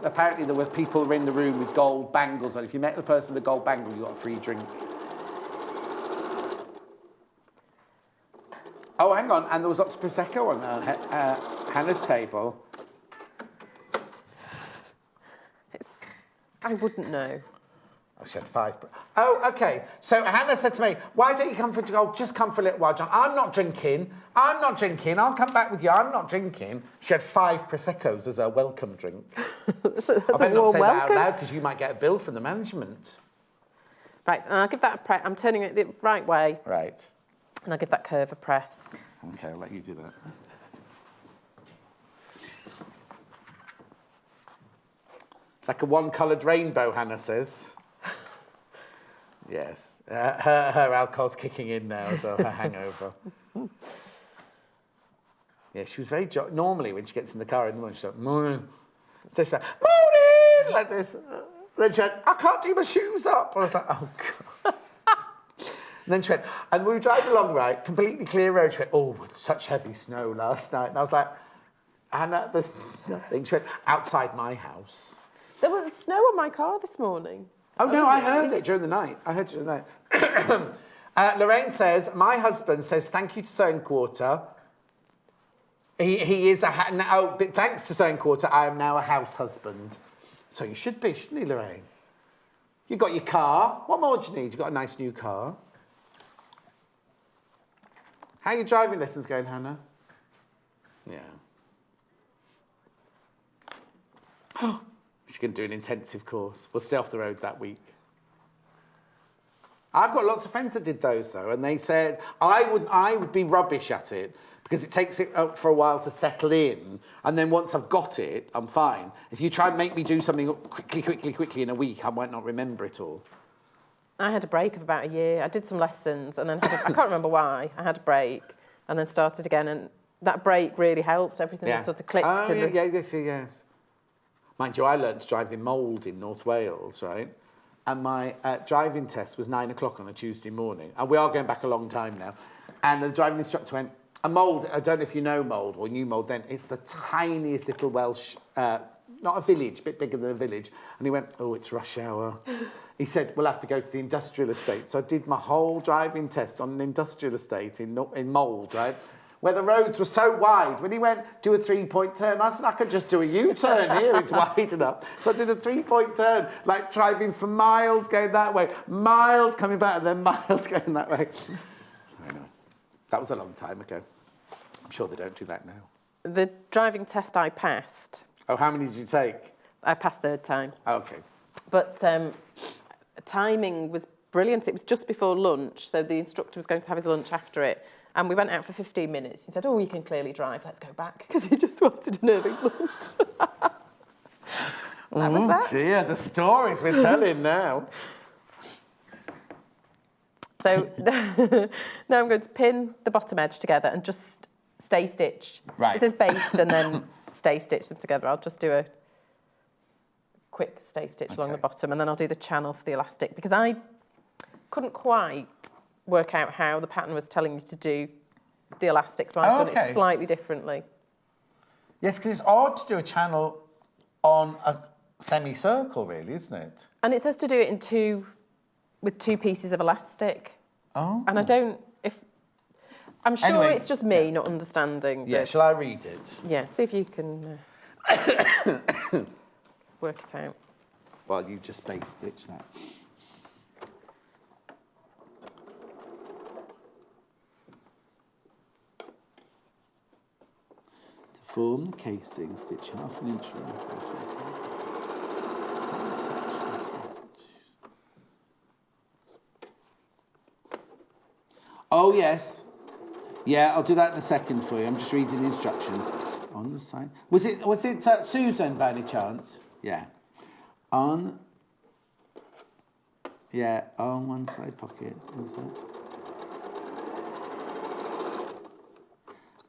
apparently there were people in the room with gold bangles on. If you met the person with the gold bangle, you got a free drink. Oh, hang on, and there was lots of Prosecco on Hannah's table. I wouldn't know. Oh, she had 5. Oh, okay. So Hannah said to me, why don't you come for... Oh, just come for a little while, John. I'm not drinking. I'll come back with you. I'm not drinking. She had 5 Prosecco's as her welcome drink. I better not say that out loud because you might get a bill from the management. Right, and I'll give that a press. I'm turning it the right way. Right. And I'll give that curve a press. Okay, I'll let you do that. Like a one-coloured rainbow, Hannah says. Yes. Her alcohol's kicking in now as well, her hangover. Yeah, she was very... Normally, when she gets in the car in the morning, she's like, morning. So she's like, morning! Like this. Then she went, I can't do my shoes up. And I was like, oh, God. And then she went, and we were driving along, right, completely clear road. She went, oh, such heavy snow last night. And I was like, Hannah, there's nothing. She went, outside my house. There was snow on my car this morning. Oh, no, I heard it during the night. Lorraine says, my husband says thank you to Sewing Quarter. He is but thanks to Sewing Quarter, I am now a house husband. So you should be, shouldn't you, Lorraine? You got your car. What more do you need? You got a nice new car. How are your driving lessons going, Hannah? Yeah. She's going to do an intensive course. We'll stay off the road that week. I've got lots of friends that did those, though, and they said I would be rubbish at it because it takes it for a while to settle in, and then once I've got it, I'm fine. If you try and make me do something quickly in a week, I might not remember it all. I had a break of about a year. I did some lessons, and then I can't remember why. I had a break, and then started again, and that break really helped. Everything sort of clicked. Oh, yes. Mind you, I learned to drive in Mould in North Wales, right? And my driving test was 9 o'clock on a Tuesday morning. And we are going back a long time now. And the driving instructor went, a Mould, I don't know if you know Mould or knew Mould then, it's the tiniest little Welsh, not a village, a bit bigger than a village. And he went, oh, it's rush hour. He said, we'll have to go to the industrial estate. So I did my whole driving test on an industrial estate in Mould, right? Where the roads were so wide. When he went, do a 3-point turn, I said, I could just do a U-turn here, it's wide enough. So I did a 3-point turn, like driving for miles, going that way, miles coming back, and then miles going that way. So anyway, that was a long time ago. I'm sure they don't do that now. The driving test I passed. Oh, how many did you take? I passed third time. Oh, okay. But timing was brilliant. It was just before lunch, so the instructor was going to have his lunch after it. And we went out for 15 minutes. He said, oh, you can clearly drive. Let's go back. Because he just wanted an early lunch. Oh, dear, the stories we're telling now. So now I'm going to pin the bottom edge together and just stay stitch. Right. This is based and then stay stitch them together. I'll just do a quick stay stitch along the bottom, and then I'll do the channel for the elastic, because I couldn't quite work out how the pattern was telling me to do the elastic, so I've done it slightly differently. Yes, because it's odd to do a channel on a semicircle, really, isn't it? And it says to do it with 2 pieces of elastic. Oh. And I'm sure it's just me not understanding. Yeah, shall I read it? Yeah, see if you can work it out. Well, you just base stitch that. To form the casing, stitch 1/2 inch Oh, yes. Yeah, I'll do that in a second for you. I'm just reading the instructions. On the side. Was it Susan by any chance? Yeah. On one side pocket. Is it?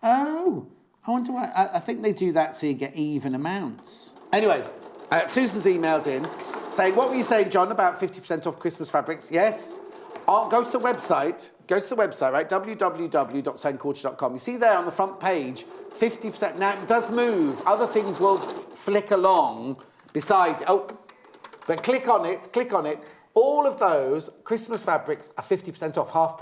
Oh, I wonder why. I think they do that so you get even amounts. Anyway, Susan's emailed in saying, what were you saying, John, about 50% off Christmas fabrics? Yes. Go to the website, right, www.sewingquarter.com. You see there on the front page, 50%. Now, it does move. Other things will flick along beside. Oh, but click on it. All of those Christmas fabrics are 50% off, half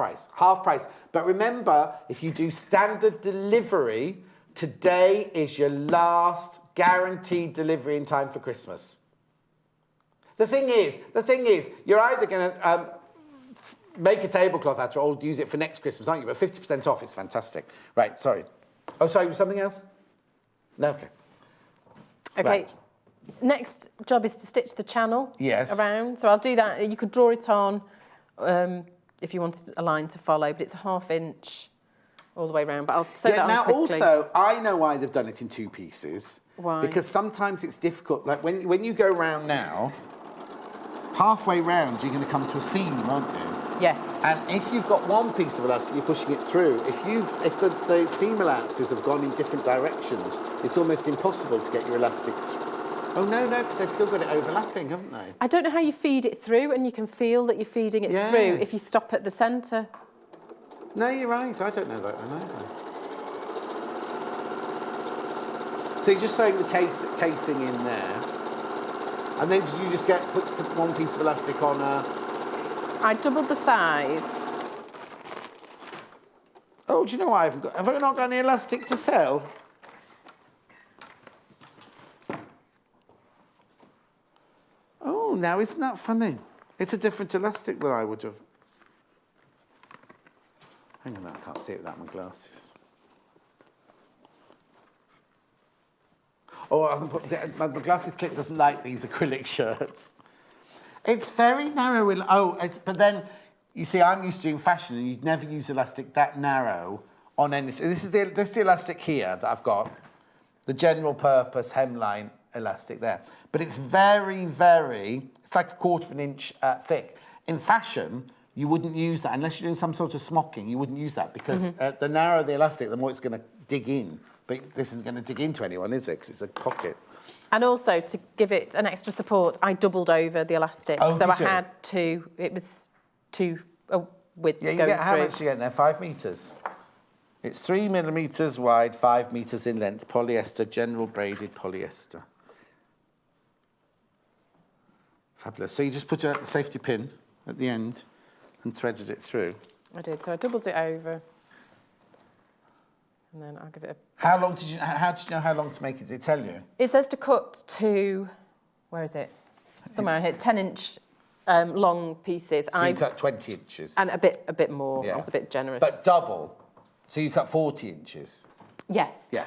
price. But remember, if you do standard delivery, today is your last guaranteed delivery in time for Christmas. The thing is, you're either going to make a tablecloth out of it or use it for next Christmas, aren't you? But 50% off, it's fantastic. Right, sorry. Oh, sorry, something else? No, okay. Okay. Right. Next job is to stitch the channel Yes. around. So I'll do that. You could draw it on if you wanted a line to follow, but it's a 1/2 inch all the way around. But I'll sew that now on quickly. also, I know why they've done it in 2 pieces. Why? Because sometimes it's difficult. Like when you go round now, halfway round, you're going to come to a seam, aren't you? Yeah. And if you've got one piece of elastic, you're pushing it through. If the seam allowances have gone in different directions, it's almost impossible to get your elastic through. Oh, no, because they've still got it overlapping, haven't they? I don't know how you feed it through, and you can feel that you're feeding it through if you stop at the centre. No, you're right. I don't know that then either. So you're just throwing the casing in there, and then did you just put one piece of elastic on a... I doubled the size. Oh, do you know what have I not got any elastic to sell? Oh, now isn't that funny? It's a different elastic than I would have. Hang on, I can't see it without my glasses. Oh, my glasses clip doesn't like these acrylic shirts. It's very narrow. But then, you see, I'm used to doing fashion, and you'd never use elastic that narrow on anything. This is the elastic here that I've got, the general purpose hemline elastic there. But it's very, it's like a 1/4 inch thick. In fashion, you wouldn't use that unless you're doing some sort of smocking. You wouldn't use that because the narrower the elastic, the more it's going to dig in. But this isn't going to dig into anyone, is it? Because it's a pocket. And also, to give it an extra support, I doubled over the elastic. Oh, so I had 2, it was 2 width yeah, you going get, how through. much do you get there? 5 metres? It's 3 millimetres wide, 5 metres in length, polyester, general braided polyester. Fabulous. So you just put a safety pin at the end and threaded it through. I did. So I doubled it over. And then I'll give it a... How did you know how long to make it? Did it tell you? It says to cut to, where is it? Somewhere here, 10-inch long pieces. So you cut 20 inches. And a bit more. Yeah. I was a bit generous. But double. So you cut 40 inches. Yes. Yeah.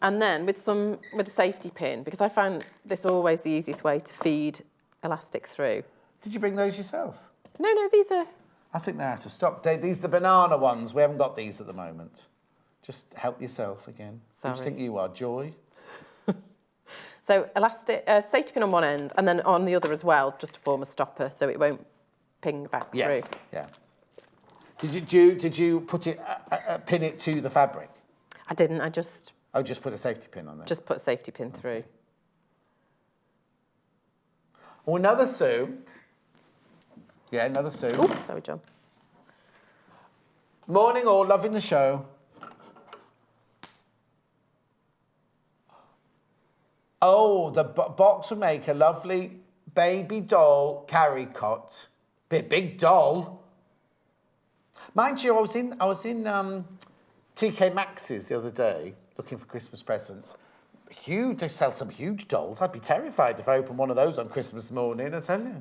And then with a safety pin, because I find this always the easiest way to feed elastic through. Did you bring those yourself? No, these are... I think they're out of stock. These are the banana ones. We haven't got these at the moment. Just help yourself again. Sorry. Who do you think you are, Joy? So elastic, safety pin on one end, and then on the other as well, just to form a stopper, so it won't ping back through. Yeah. Did you put it pin it to the fabric? I didn't. I just Just put a safety pin on there. just put a safety pin through. Oh, another Sue. Yeah, another Sue. Oh, sorry, John. Morning all, loving the show. Oh, the box would make a lovely baby doll carry cot. Big doll. Mind you, I was in TK Maxx's the other day looking for Christmas presents. They sell some huge dolls. I'd be terrified if I opened one of those on Christmas morning, I tell you.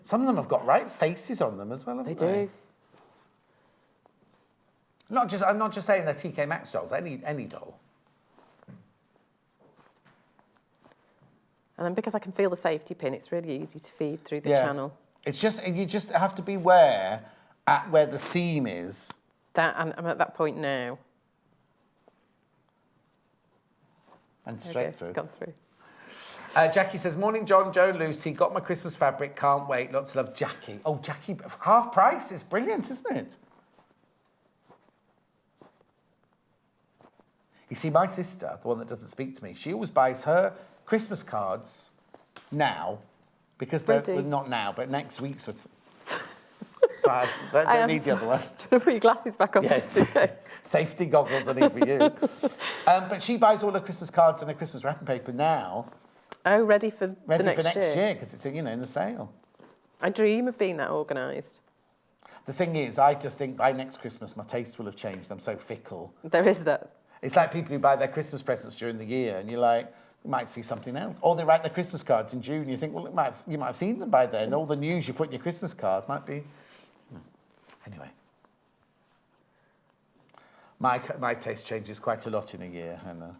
Some of them have got right faces on them as well, haven't they? They do. I'm not just saying they're TK Maxx dolls, any doll. And then because I can feel the safety pin, it's really easy to feed through the channel. It's just, you just have to beware at where the seam is. And I'm at that point now. And straight through. It's gone through. Jackie says, morning, John, Joe, Lucy. Got my Christmas fabric. Can't wait. Lots of love, Jackie. Oh, Jackie, half price. It's brilliant, isn't it? You see, my sister, the one that doesn't speak to me, she always buys her Christmas cards now, because they're well, not now, but next week. So I don't need the other one. Do you want to put your glasses back on? Yes. Safety goggles I need for you. But she buys all her Christmas cards and her Christmas wrapping paper now. Oh, ready for next year, because it's, in the sale. I dream of being that organised. The thing is, I just think by next Christmas my taste will have changed. I'm so fickle. There is that. It's like people who buy their Christmas presents during the year and you're like, You might see something else. Or they write their Christmas cards in June. You think, well, you might have seen them by then. All the news you put in your Christmas card might be... Anyway. My taste changes quite a lot in a year, Hannah.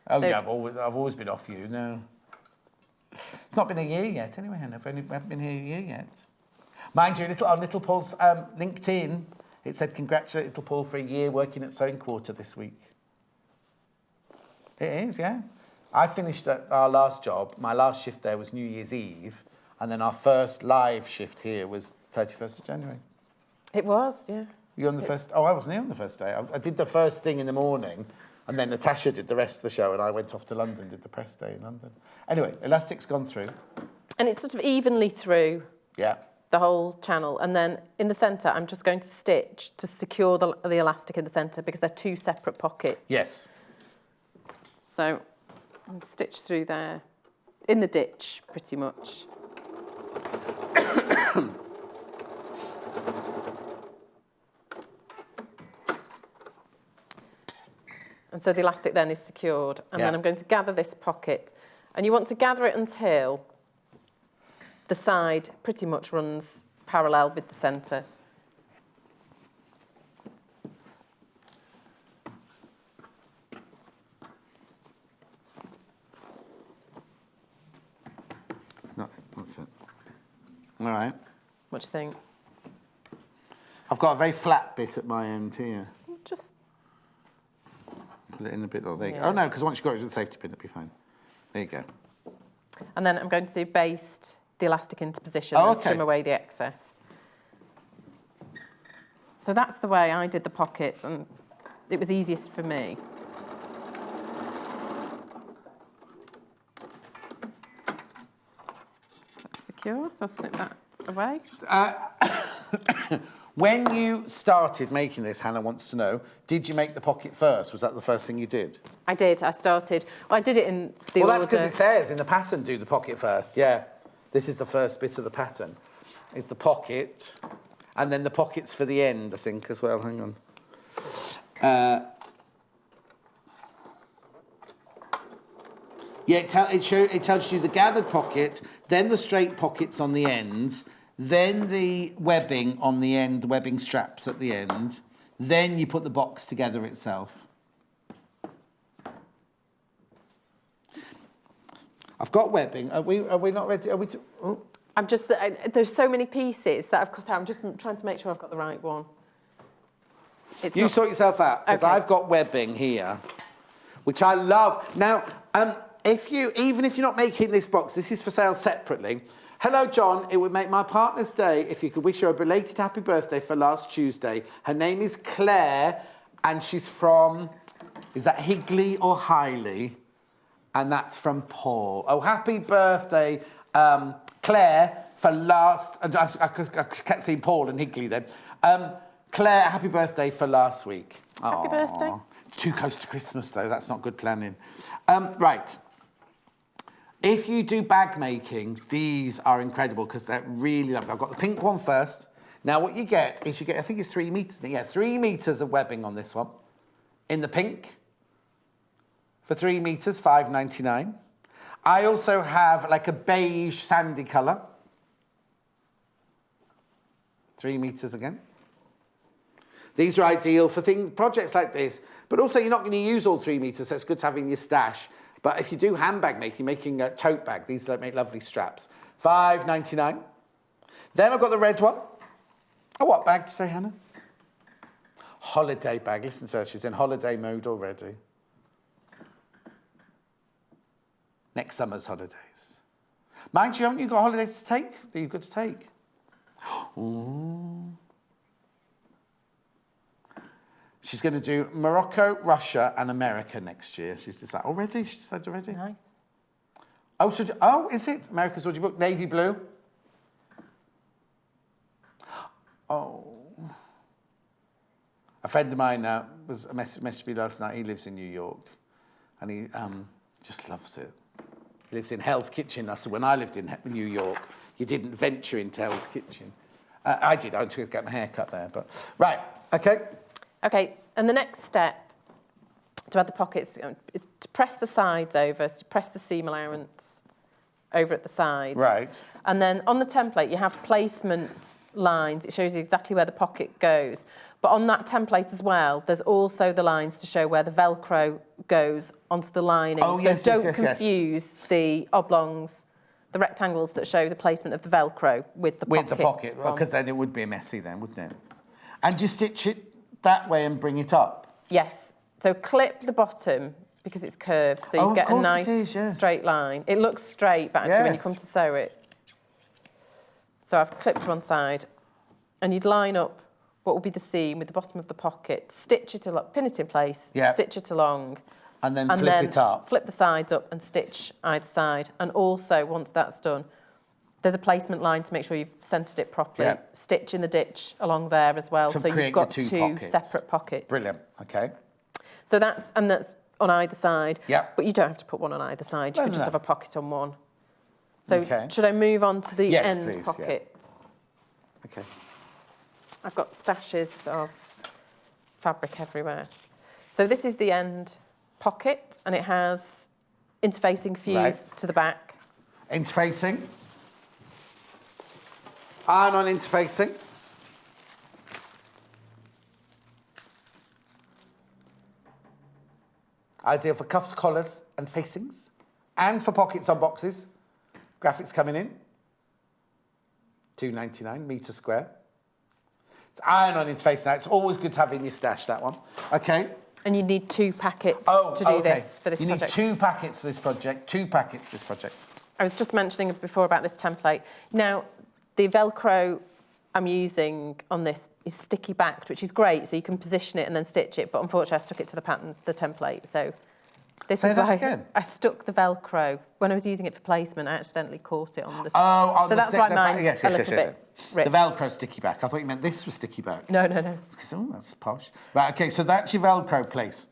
Oh, yeah, I've always been off you, no. It's not been a year yet, anyway, Hannah. I haven't been here a year yet. Mind you, on Little Paul's LinkedIn, it said, congratulate Little Paul for a year working at Sewing Quarter this week. It is, yeah. I finished at our last job. My last shift there was New Year's Eve, and then our first live shift here was 31st of January. It was, yeah. You on the first? Oh, I wasn't here on the first day. I did the first thing in the morning, and then Natasha did the rest of the show, and I went off to London, did the press day in London. Anyway, elastic's gone through. And it's sort of evenly through the whole channel. And then in the centre, I'm just going to stitch to secure the elastic in the centre because they're two separate pockets. Yes. So I'm stitch through there, in the ditch, pretty much. And so the elastic then is secured. And then I'm going to gather this pocket. And you want to gather it until the side pretty much runs parallel with the centre. That's it. All right. What do you think? I've got a very flat bit at my end here. Just put it in a bit. There you go. Oh, no, because once you've got it to the safety pin, it'll be fine. There you go. And then I'm going to baste the elastic into position and trim away the excess. So that's the way I did the pocket, and it was easiest for me. That's secure, so I'll snip that away. When you started making this, Hannah wants to know, did you make the pocket first? Was that the first thing you did? I did. I started. Well, I did it in the order. Well, that's because it says in the pattern, do the pocket first. Yeah. This is the first bit of the pattern. It's the pocket, and then the pockets for the end, I think, as well. Hang on. Yeah, it tells you the gathered pocket, then the straight pockets on the ends, then the webbing on the end, webbing straps at the end, then you put the box together itself. I've got webbing. Are we not ready? Are we? Oh. I'm just. There's so many pieces that I've cut out. I'm just trying to make sure I've got the right one. You sort yourself out, because I've got webbing here, which I love. Now, even if you're not making this box, this is for sale separately. Hello, John. It would make my partner's day if you could wish her a belated happy birthday for last Tuesday. Her name is Claire, and she's from, is that Higley or Highley? And that's from Paul. Oh, happy birthday, Claire, for last... I kept saying Paul and Higley then. Claire, happy birthday for last week. Happy birthday. It's too close to Christmas, though. That's not good planning. Right. If you do bag making, these are incredible because they're really lovely. I've got the pink one first. Now, what you get is I think it's 3 metres. Yeah, 3 metres of webbing on this one. In the pink. For 3 metres, $5.99. I also have like a beige sandy colour. 3 metres again. These are ideal for projects like this, but also you're not going to use all 3 metres, so it's good to have in your stash. But if you do handbag making a tote bag, these make lovely straps. $5.99. Then I've got the red one. Oh, what bag did you say, Hannah? Holiday bag. Listen to her, she's in holiday mode already. Next summer's holidays. Mind you, haven't you got holidays to take that you've got to take? Ooh. She's going to do Morocco, Russia, and America next year. She's decided already. She decided already. Nice. Oh, is it? America's already booked. Navy blue. Oh. A friend of mine was messaged me last night. He lives in New York, and he just loves it. He lives in Hell's Kitchen. I said, when I lived in New York, you didn't venture into Hell's Kitchen. I did. I went to get my hair cut there. But right, okay. Okay, and the next step to add the pockets, is to press the sides over, so press the seam allowance over at the sides. Right. And then on the template, you have placement lines. It shows you exactly where the pocket goes. But on that template as well, there's also the lines to show where the Velcro goes onto the lining. Oh, so yes, don't yes, yes, confuse the oblongs, the rectangles that show the placement of the Velcro with the pocket. With the pocket, because then it would be messy then, wouldn't it? And you stitch it that way and bring it up? Yes. So clip the bottom because it's curved, so you get a nice straight line. It looks straight, but actually when you come to sew it. So I've clipped one side, and you'd line up what will be the seam with the bottom of the pocket, stitch it along, pin it in place, stitch it along. And then flip it up. Flip the sides up and stitch either side. And also, once that's done, there's a placement line to make sure you've centred it properly. Yeah. Stitch in the ditch along there as well. To so create you've got two separate pockets. Brilliant, okay. So that's on either side. Yeah. But you don't have to put one on either side. You could just have a pocket on one. So Okay. should I move on to the end please, pockets? Okay. I've got stashes of fabric everywhere. So this is the end pocket, and it has interfacing fuse to the back. Interfacing. Iron-on interfacing. Ideal for cuffs, collars and facings. And for pockets on boxes. Graphics coming in. £2.99 metre square. It's iron-on interface now. It's always good to have in your stash, that one. Okay. And you need 2 packets to do this for this project. You need 2 packets for this project. 2 packets for this project. I was just mentioning before about this template. Now, the Velcro I'm using on this is sticky backed, which is great, so you can position it and then stitch it, but unfortunately I stuck it to the pattern, the template, so this Say is that why again. I stuck the Velcro. When I was using it for placement, I accidentally caught it on the... On so the that's stick, why the mine's yes, a yes, little yes, bit yes. ripped. The Velcro sticky back. I thought you meant this was sticky back. No. Oh, that's posh. Right, okay, so that's your Velcro place.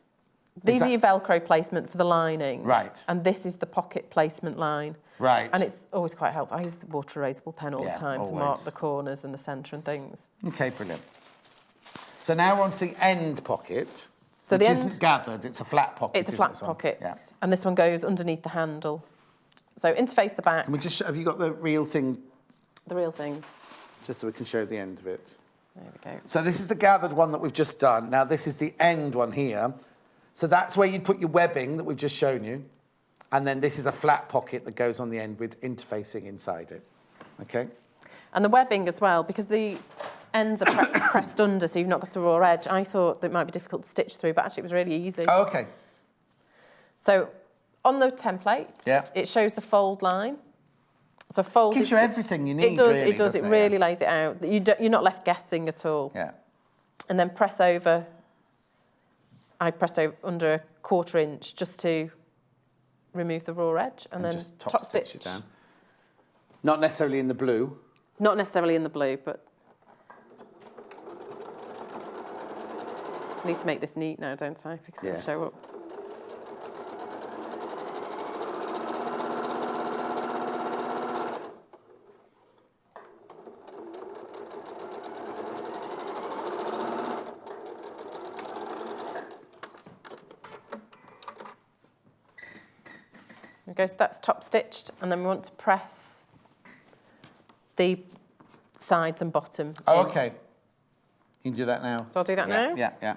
These are your Velcro placement for the lining. Right. And this is the pocket placement line. Right. And it's always quite helpful. I use the water erasable pen all the time to mark the corners and the centre and things. Okay, brilliant. So now we're on to the end pocket, so which the isn't gathered, it's a flat pocket. It's a flat pocket. Yeah. And this one goes underneath the handle. So interface the back. Can we just, have you got the real thing? The real thing. Just so we can show the end of it. There we go. So this is the gathered one that we've just done. Now this is the end one here. So that's where you'd put your webbing that we've just shown you. And then this is a flat pocket that goes on the end with interfacing inside it. Okay? And the webbing as well, because the ends are pressed under, so you've not got a raw edge. I thought that it might be difficult to stitch through, but actually it was really easy. Oh, okay. So on the template, it shows the fold line. So fold Gives you everything you need, really, it does. It really lays it out. You're not left guessing at all. Yeah. And then press over. I pressed over under a 1/4 inch just to remove the raw edge, and then just top stitch it down. Not necessarily in the blue. Not necessarily in the blue, but I need to make this neat now, don't I? Because it'll show up. Okay, so that's top stitched, and then we want to press the sides and bottom. Oh, in. okay. You can do that now. So I'll do that now? Yeah.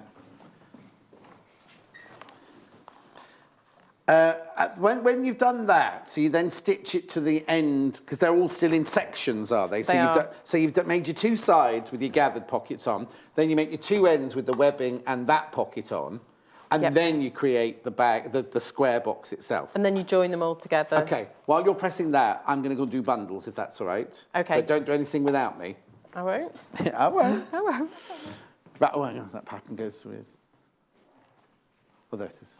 When you've done that, so you then stitch it to the end, because they're all still in sections, are they? So you've made your 2 sides with your gathered pockets on, then you make your 2 ends with the webbing and that pocket on, and then you create the bag, the square box itself. And then you join them all together. Okay, while you're pressing that, I'm going to go do bundles, if that's all right. Okay. But don't do anything without me. I won't. I won't. I won't. Right, oh, hang on, that pattern goes with... Oh, there it is.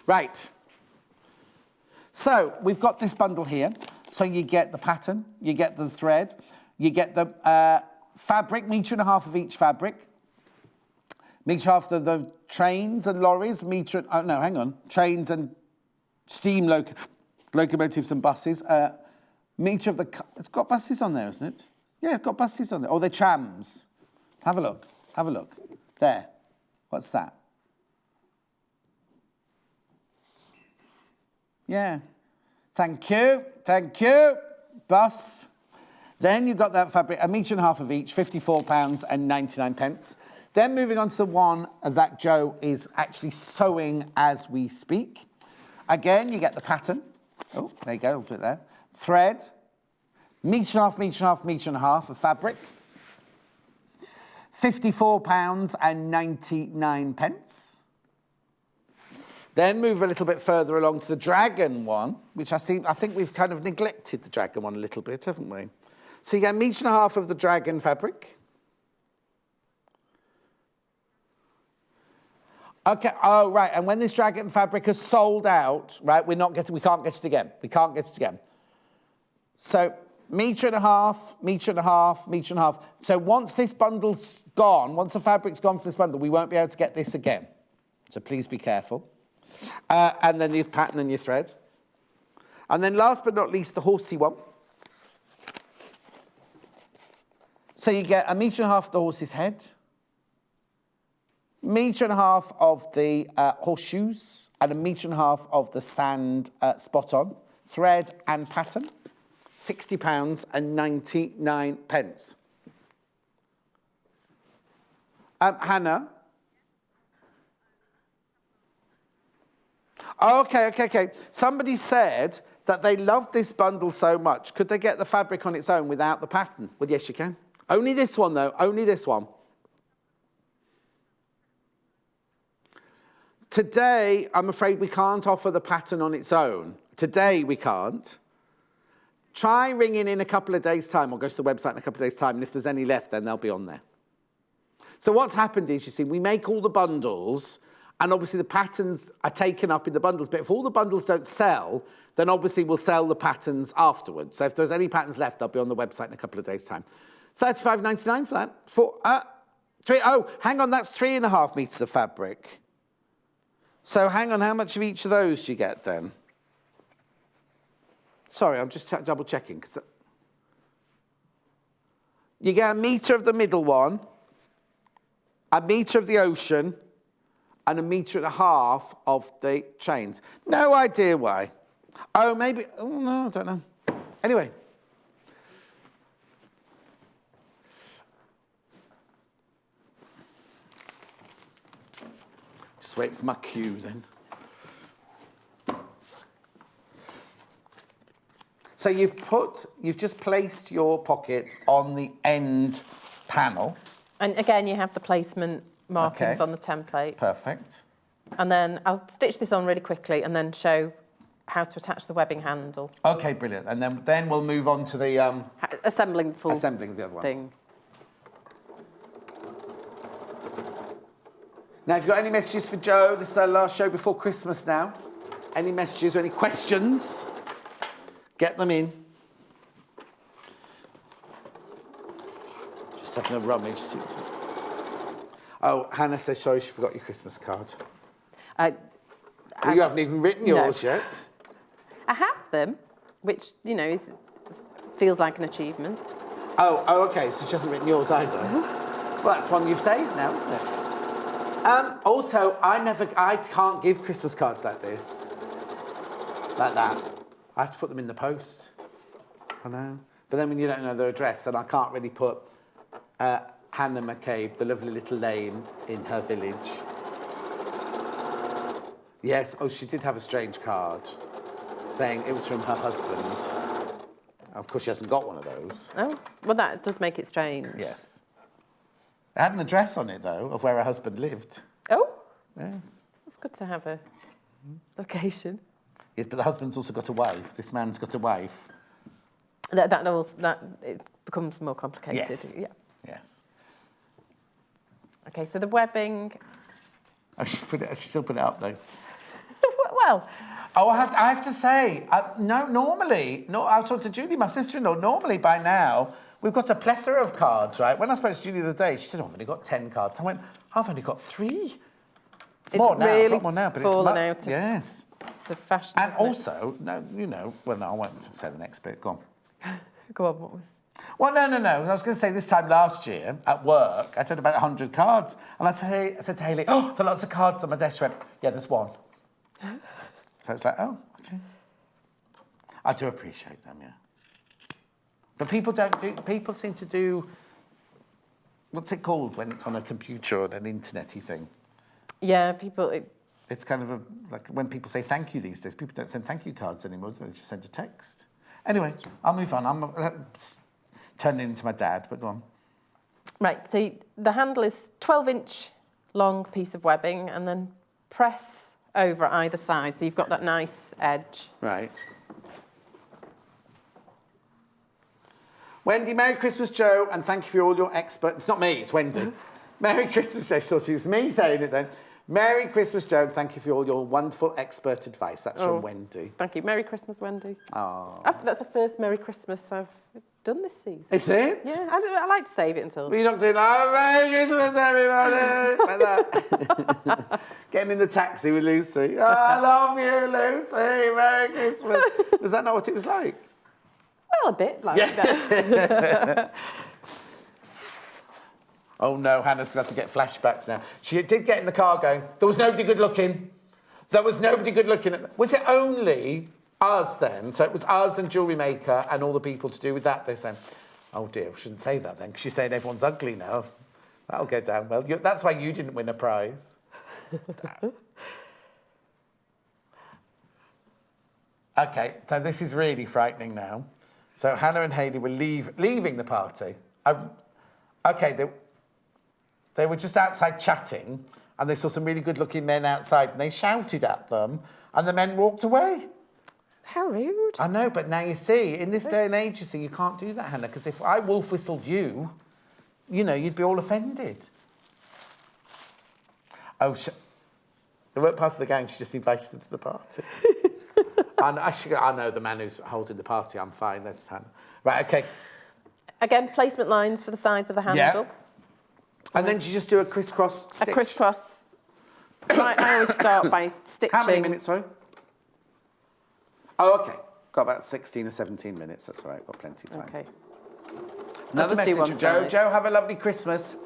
Right. So we've got this bundle here. So you get the pattern, you get the thread, you get the fabric, 1.5 meters of each fabric, 1.5 meters of the trains and lorries, trains and steam locomotives and buses, metre of the... It's got buses on there, isn't it? Yeah, it's got buses on there. Oh, they're trams. Have a look. There. What's that? Yeah. Thank you. Thank you. Bus. Then you've got that fabric, 1.5 meters of each, £54.99. Then moving on to the one that Joe is actually sewing as we speak. Again, you get the pattern. Oh, there you go, I'll put it there. Thread, 1.5 meters of fabric. £54.99. Then move a little bit further along to the dragon one, which I think we've kind of neglected the dragon one a little bit, haven't we? So you get 1.5 meters of the dragon fabric. Okay, oh, right, and when this dragon fabric is sold out, right, we can't get it again. We can't get it again. So 1.5 meters. So once this bundle's gone, once the fabric's gone for this bundle, we won't be able to get this again. So please be careful. And then your pattern and your thread. And then last but not least, the horsey one. So you get 1.5 meters of the horse's head, 1.5 meters of the horseshoes, and 1.5 meters of the sand spot on, thread and pattern, £60.99. Hannah? Okay. Somebody said that they loved this bundle so much. Could they get the fabric on its own without the pattern? Well, yes, you can. Only this one, though. Only this one. Today, I'm afraid we can't offer the pattern on its own. Today, we can't. Try ringing in a couple of days' time, or go to the website in a couple of days' time, and if there's any left, then they'll be on there. So what's happened is, you see, we make all the bundles, and obviously the patterns are taken up in the bundles, but if all the bundles don't sell, then obviously we'll sell the patterns afterwards. So if there's any patterns left, they'll be on the website in a couple of days' time. £35.99 for that. Hang on, that's 3.5 meters of fabric. So hang on, how much of each of those do you get then? Sorry, I'm just double checking. You get 1 meter of the middle one, 1 meter of the ocean, and 1.5 meters of the chains. No idea why. Oh, maybe, no, I don't know. Anyway. Just wait for my cue then. So you've just placed your pocket on the end panel. And again, you have the placement markings on the template. Perfect. And then I'll stitch this on really quickly and then show how to attach the webbing handle. Okay, brilliant. And then we'll move on to the... assembling the other one. Thing. Now, if you've got any messages for Joe, this is our last show before Christmas now. Any messages or any questions, get them in. Just having a rummage. Oh, Hannah says, sorry, she forgot your Christmas card. You haven't even written yours yet. I have them, which, you know, feels like an achievement. Oh, okay, so she hasn't written yours either. Mm-hmm. Well, that's one you've saved now, isn't it? Also, I can't give Christmas cards like this. Like that. I have to put them in the post. I know. But then when you don't know their address, and I can't really put Hannah McCabe, the lovely little lane in her village. Yes, she did have a strange card saying it was from her husband. Of course, she hasn't got one of those. Oh, well, that does make it strange. Yes. It had an address on it, though, of where her husband lived. Oh? Yes. It's good to have a location. Yes, but the husband's also got a wife. This man's got a wife. That it becomes more complicated. Yes. Yeah. Yes. Okay, so the webbing... Oh, she still put it up, though. Well... Oh, I have to say, normally, I talked to Julie, my sister-in-law, normally by now, we've got a plethora of cards, right? When I spoke to Julie the other day, she said, I've only got 10 cards. I went, I've only got 3. It's more now, really a lot more now, but fallen out. Yes. It's a fashion. And also, no, I won't say the next bit, go on. Go on, what was... Well, no. I was going to say this time last year at work, I had about 100 cards. And I said to Hayley, there are lots of cards on my desk. She went, yeah, there's one. So it's like, oh, okay. I do appreciate them, yeah. But people don't do, people seem to do, what's it called when it's on a computer or an internet-y thing? Yeah, people... It's kind of like when people say thank you these days, people don't send thank you cards anymore, they just send a text. Anyway, I'll move on. I'm turning into my dad, but go on. Right, so the handle is 12-inch long piece of webbing and then press over either side, so you've got that nice edge. Right. Wendy, Merry Christmas, Joe, and thank you for all your expert... It's not me, it's Wendy. Merry Christmas, Joe. She thought it was me saying it then. Merry Christmas, Joe, and thank you for all your wonderful expert advice. That's from Wendy. Thank you. Merry Christmas, Wendy. Oh. That's the first Merry Christmas I've done this season. Is it? Yeah, I like to save it until... You're not doing, oh, Merry Christmas, everybody, like that. Getting in the taxi with Lucy. Oh, I love you, Lucy. Merry Christmas. Was that not what it was like? Well, a bit like that. Oh no, Hannah's got to get flashbacks now. She did get in the car going, there was nobody good looking. There was nobody good looking. Was it only us then? So it was us and jewellery maker and all the people to do with that. They're saying, oh dear, we shouldn't say that then, because she's saying everyone's ugly now. That'll go down well. That's why you didn't win a prize. Okay, so this is really frightening now. So Hannah and Hayley were leaving the party. They were just outside chatting, and they saw some really good-looking men outside, and they shouted at them, and the men walked away. How rude. I know, but now you see, in this day and age, you see, you can't do that, Hannah, because if I wolf whistled you, you know, you'd be all offended. Oh, they weren't part of the gang, she just invited them to the party. I know the man who's holding the party, I'm fine, that's Hannah. Right, okay. Again, placement lines for the sides of the handle. Yeah. And then you just do a crisscross stitch. A crisscross. I always start by stitching. How many minutes, sorry? Oh, okay. Got about 16 or 17 minutes. That's all right. Got plenty of time. Okay. Another just do message one from Joe. side. Joe, have a lovely Christmas.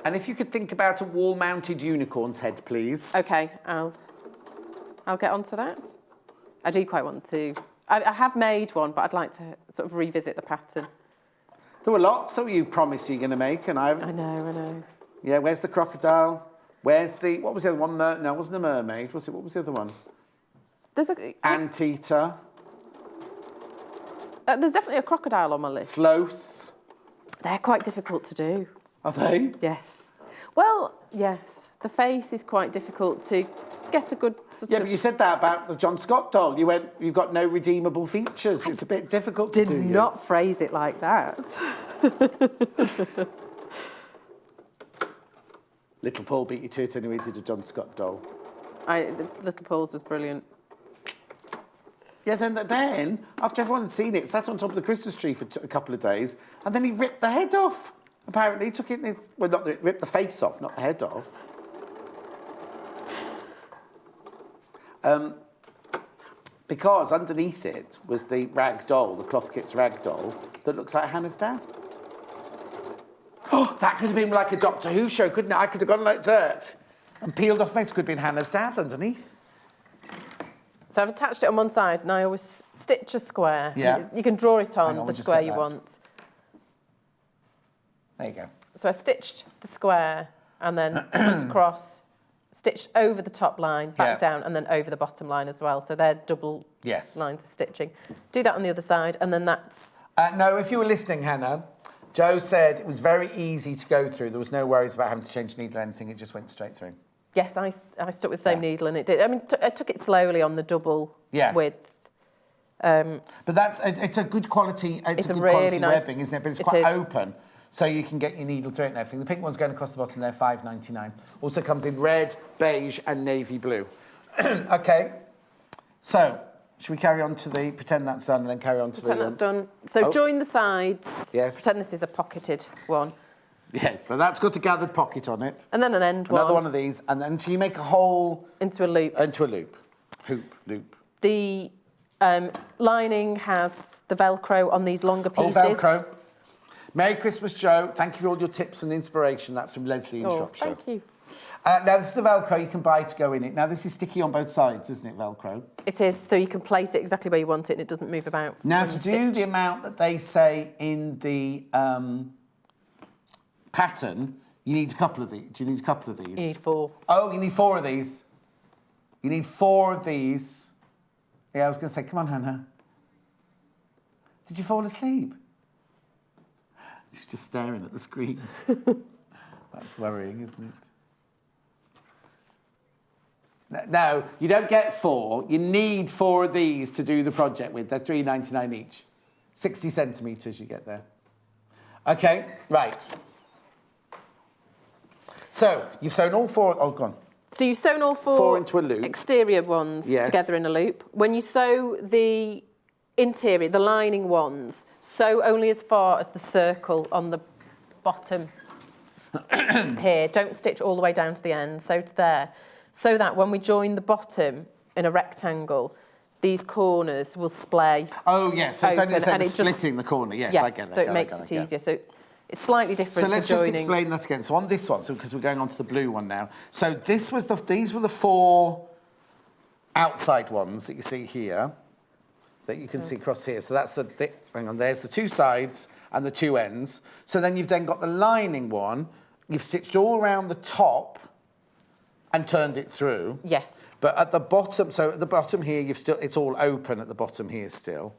And if you could think about a wall-mounted unicorn's head, please. Okay, I'll get onto that. I do quite want to. I have made one, but I'd like to sort of revisit the pattern. There were lots that you promised you were going to make, and I know. Yeah, where's the crocodile? Where's the... What was the other one? No, it wasn't a mermaid, was it? What was the other one? There's a... Anteater. There's definitely a crocodile on my list. Sloth. They're quite difficult to do. Are they? Yes. Well, yes. The face is quite difficult to get a good sort Yeah, of... but you said that about the John Scott doll. You went, you've got no redeemable features. It's a bit difficult to do. Did not phrase it like that. Little Paul beat you to it anyway, did a John Scott doll. Little Paul's was brilliant. Yeah, then after everyone had seen it, sat on top of the Christmas tree for a couple of days, and then he ripped the head off. Apparently, he took it, ripped the face off, not the head off. Because underneath it was the rag doll, the Cloth Kits rag doll, that looks like Hannah's dad. Oh, that could have been like a Doctor Who show, couldn't it? I could have gone like that. And peeled off face could have been Hannah's dad underneath. So I've attached it on one side, and I always stitch a square. Yeah. You can draw it on Hang on, the we'll just square get you that. want. There you go. So I stitched the square, and then once across, stitched over the top line, back down, and then over the bottom line as well. So they're double lines of stitching. Do that on the other side, and then that's... No, if you were listening, Hannah, Joe said it was very easy to go through. There was no worries about having to change needle or anything. It just went straight through. Yes, I stuck with the same needle, and it did. I mean, I took it slowly on the double width. But it's a good quality. It's a good really quality nice, webbing, isn't it? But it's quite open, so you can get your needle through it and everything. The pink one's going across the bottom there, $5.99. Also comes in red, beige, and navy blue. Okay, so should we carry on to the pretend that's done and then carry on to Pretend that's done. So join the sides. Yes. Pretend this is a pocketed one. Yes, so that's got a gathered pocket on it. And then an end one. Another one of these, and then so you make a hole into a loop. Loop. The lining has the Velcro on these longer pieces. Oh, Velcro. Merry Christmas, Joe. Thank you for all your tips and inspiration. That's from Leslie in Shropshire. Thank you. Now, this is the Velcro you can buy to go in it. Now, this is sticky on both sides, isn't it, Velcro? It is, so you can place it exactly where you want it and it doesn't move about. Now, when to you do stitch. the amount that they say in the pattern, you need a couple of these. Do you need a couple of these? You need 4. Oh, you need 4 of these. You need 4 of these. Yeah, I was going to say, come on, Hannah. Did you fall asleep? She's just staring at the screen. That's worrying, isn't it? No, you don't get 4. You need 4 of these to do the project with. They're $3.99 each. 60 centimetres you get there. Okay, right. So, you've sewn all 4... Oh, go on. So you've sewn all 4 into a loop. Exterior ones together in a loop. When you sew the interior, the lining ones, sew only as far as the circle on the bottom here. Don't stitch all the way down to the end, sew to there. So that when we join the bottom in a rectangle, these corners will splay. Oh, yes, so it's only open, splitting the corner. Yes, I get that. So it makes it easier. So it's slightly different. So let's just explain that again. So on this one, because we're going on to the blue one now. So these were the 4 outside ones that you see here, that you can see across here. So that's hang on, there's the 2 sides and the 2 ends. So then you've then got the lining one. You've stitched all around the top and turned it through. Yes. But at the bottom, so at the bottom here, it's all open at the bottom here still.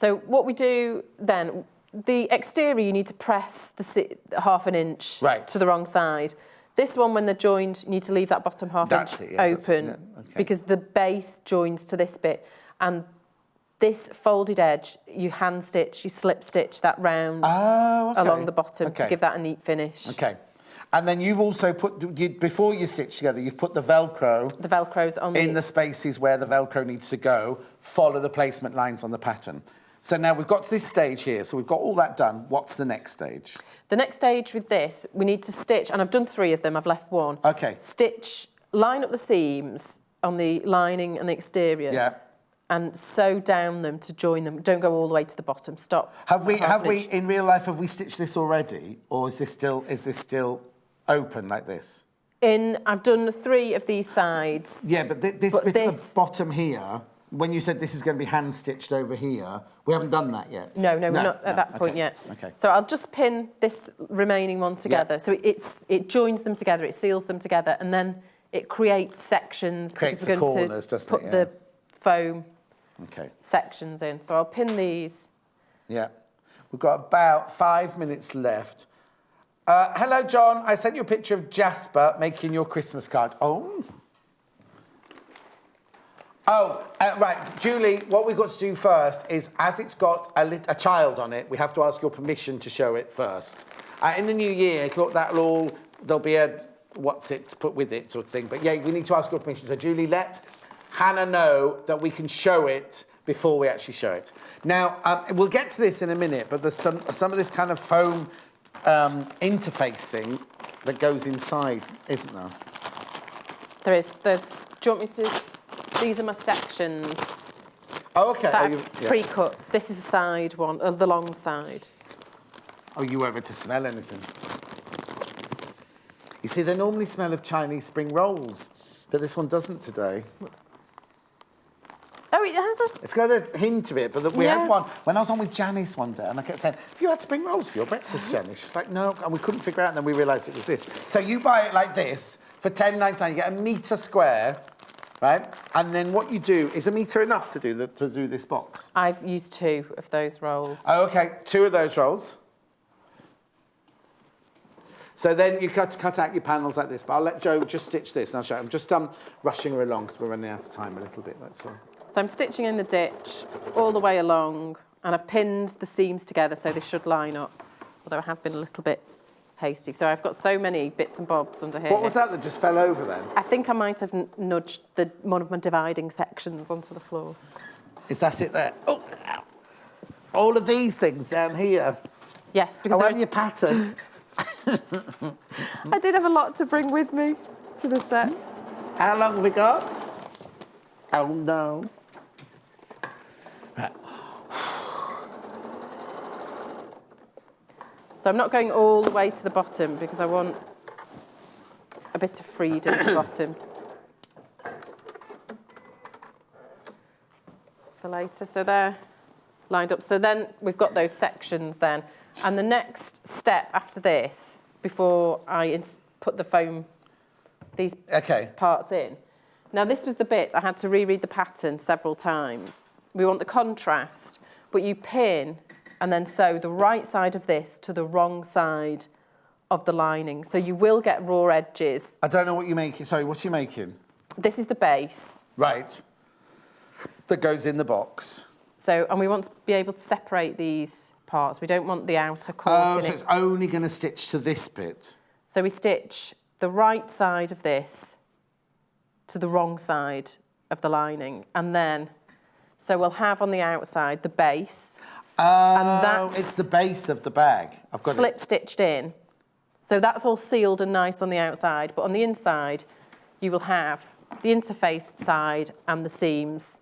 So what we do then, the exterior, you need to press the half an inch to the wrong side. This one, when they're joined, you need to leave that bottom half inch open because the base joins to this bit. And this folded edge, you hand stitch, you slip stitch that round along the bottom to give that a neat finish. Okay. And then you've also put, before you stitch together, you've put the Velcro. The Velcro's on in the spaces where the Velcro needs to go, follow the placement lines on the pattern. So now we've got to this stage here, so we've got all that done. What's the next stage? The next stage with this, we need to stitch, and I've done 3 of them, I've left 1. Okay. Stitch, line up the seams on the lining and the exterior. Yeah. And sew down them to join them. Don't go all the way to the bottom. Stop. Have we in real life, have we stitched this already, or is this still open like this? I've done 3 of these sides. Yeah, but this bit at the bottom here, when you said this is going to be hand stitched over here, we haven't done that yet. No, we're not at that point yet. Okay. So I'll just pin this remaining one together. Yeah. So it joins them together, it seals them together, and then it creates sections. Creates the corners, doesn't it? Put the foam Okay. sections in. So I'll pin these. Yeah. We've got about 5 minutes left. Hello, John. I sent you a picture of Jasper making your Christmas card. Oh. Oh, right. Julie, what we've got to do first is, as it's got a child on it, we have to ask your permission to show it first. In the new year, there'll be a what's it to put with it sort of thing. But yeah, we need to ask your permission. So Julie, let Hannah know that we can show it before we actually show it. Now, we'll get to this in a minute, but there's some of this kind of foam interfacing that goes inside, isn't there? There is. Do you want me to... These are my sections. Oh, okay. That I've pre-cut. This is the side one, the long side. Oh, you were able to smell anything? You see, they normally smell of Chinese spring rolls, but this one doesn't today. Oh, it has a... It's got a hint of it, but we had one when I was on with Janice one day, and I kept saying, "Have you had spring rolls for your breakfast, Janice?" She's like, "No," and we couldn't figure out, and then we realised it was this. So you buy it like this for $10.99. You get 1 metre square, right? And then what you do is 1 metre enough to do this box. I've used 2 of those rolls. Oh, okay, 2 of those rolls. So then you cut out your panels like this, but I'll let Jo just stitch this, and I'll show you. I'm just rushing her along because we're running out of time a little bit, that's all. So I'm stitching in the ditch all the way along, and I've pinned the seams together so they should line up, although I have been a little bit hasty. So I've got so many bits and bobs under here. What was that just fell over then? I think I might have nudged one of my dividing sections onto the floor. Is that it there? Oh, ow. All of these things down here. Yes. Because on your pattern. I did have a lot to bring with me to the set. How long have we got? Oh, no. Right. So I'm not going all the way to the bottom because I want a bit of freedom at the bottom for later. So they're lined up. So then we've got those sections then. And the next step after this, before I put the foam, these parts in. Now this was the bit I had to reread the pattern several times. We want the contrast, but you pin and then sew the right side of this to the wrong side of the lining. So you will get raw edges. I don't know what you're making. Sorry, what are you making? This is the base. Right. That goes in the box. So, and we want to be able to separate these parts. We don't want the outer caught in so it. it's only going to stitch to this bit. So we stitch the right side of this to the wrong side of the lining. And then, so we'll have on the outside the base. Oh, that's it's the base of the bag. I've got slip stitched in. So that's all sealed and nice on the outside. But on the inside, you will have the interfaced side and the seams.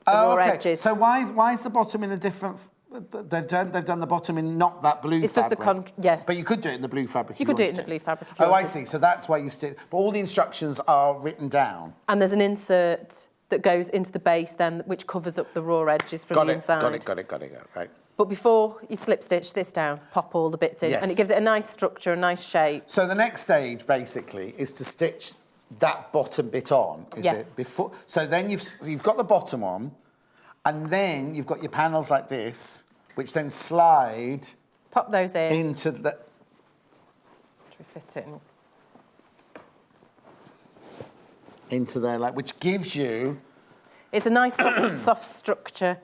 The raw edges. So why is the bottom in a different... They've done the bottom in not that blue it's fabric. Just the yes. But you could do it in the blue fabric. You could do it in the blue fabric. Oh, I see. So that's why you stitch. But all the instructions are written down. And there's an insert that goes into the base then, which covers up the raw edges from the inside. Got it. Right. But before you slip stitch this down, pop all the bits in, and it gives it a nice structure, a nice shape. So the next stage, basically, is to stitch that bottom bit on, is it? Before. So then you've got the bottom on, and then you've got your panels like this, which then slide... Pop those in. Into the... Should we fit it in? Into there, like, which gives you... It's a nice soft structure.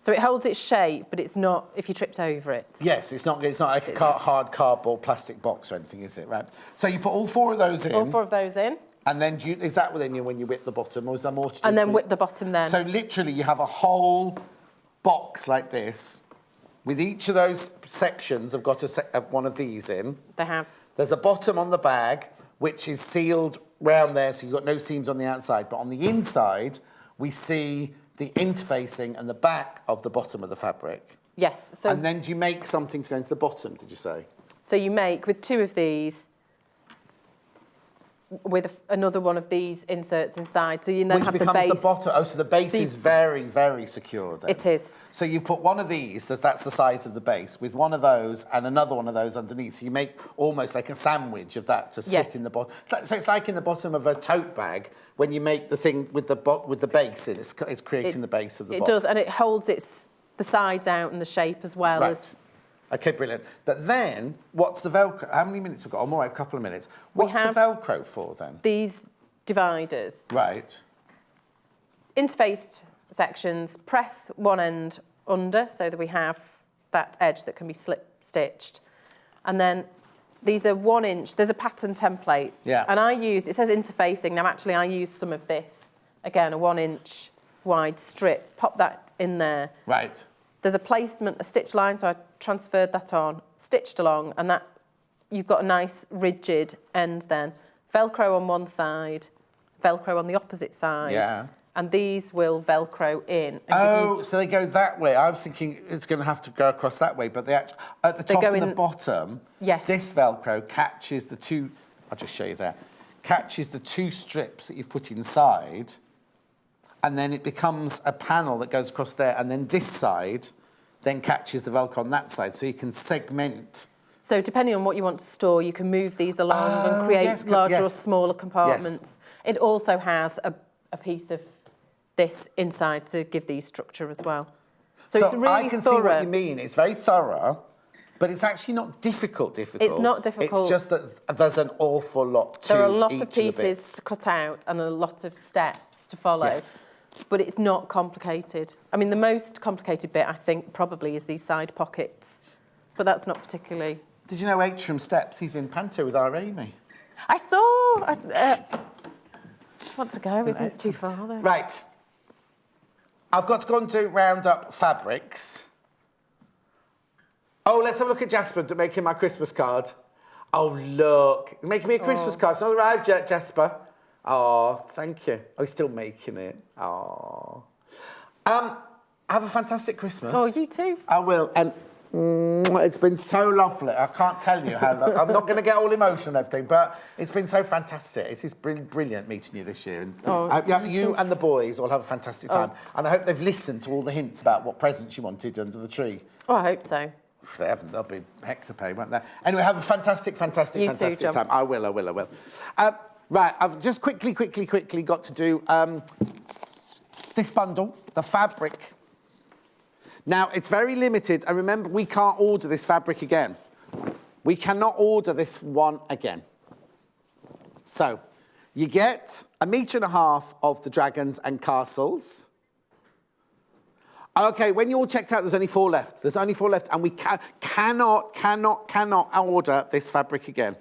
So it holds its shape, but it's not if you tripped over it. Yes, it's not like a hard cardboard plastic box or anything, is it? Right. So you put all four of those in. All four of those in. And then is that when you whip the bottom, or is there more to do? And then whip the bottom then. So literally you have a whole box like this, with each of those sections have got one of these in. They have. There's a bottom on the bag, which is sealed round there, so you've got no seams on the outside. But on the inside, we see the interfacing and the back of the bottom of the fabric. Yes. So and then do you make something to go into the bottom, did you say? So you make, with two of these, with another one of these inserts inside. So you then have the base. Which becomes the bottom. Oh, so the base is very, very secure then. It is. So you put one of these, that's the size of the base, with one of those and another one of those underneath. So you make almost like a sandwich of that to sit in the bottom. So it's like in the bottom of a tote bag when you make the thing with the base in. It's creating the base of the box. It does, and it holds the sides out and the shape as well as... Okay, brilliant. But then, what's the Velcro? How many minutes have we got? Oh, more like a couple of minutes. What's the Velcro for then? These dividers. Right. Interfaced sections, press one end under so that we have that edge that can be slip stitched. And then these are 1 inch, there's a pattern template. Yeah. And it says interfacing. Now actually I use some of this. Again, a 1 inch wide strip. Pop that in there. Right. There's a placement, a stitch line, so I transferred that on, stitched along, and that you've got a nice rigid end then. Velcro on one side, Velcro on the opposite side. Yeah. And these will Velcro in. So they go that way. I was thinking it's going to have to go across that way, but at the top and the bottom, this Velcro catches the two, I'll just show you there, catches the two strips that you've put inside, and then it becomes a panel that goes across there, and then this side then catches the Velcro on that side, so you can segment. So depending on what you want to store, you can move these along and create larger or smaller compartments. Yes. It also has a piece of this inside to give these structure as well. So it's really I can see what you mean. It's very thorough, but it's actually not difficult. It's not difficult. It's just that there's an awful lot to each There are a lot of pieces to cut out and a lot of steps to follow. Yes. But it's not complicated. I mean, the most complicated bit, I think, probably is these side pockets. But that's not particularly... Did you know H from Steps, he's in Panto with our Amy? I saw... I want to go, everything's too far, though. Right. I've got to go on to round up fabrics. Oh, let's have a look at Jasper making my Christmas card. Oh, look. Making me a Christmas card. It's not arrived yet, Jasper. Oh, thank you. Oh, he's still making it. Oh. Have a fantastic Christmas. Oh, you too. I will. And It's been so lovely. I can't tell you how. I'm not going to get all emotional and everything, but it's been so fantastic. It is brilliant meeting you this year. And you and the boys all have a fantastic time. And I hope they've listened to all the hints about what presents you wanted under the tree. Oh, I hope so. If they haven't, they'll be heck to pay, won't they? Anyway, have a fantastic time. I will. Right, I've just quickly got to do this bundle, the fabric. Now, it's very limited, and remember, we can't order this fabric again. We cannot order this one again. So, you get 1.5 meters of the dragons and castles. Okay, when you're all checked out, there's only 4 left. There's only 4 left, and we cannot order this fabric again.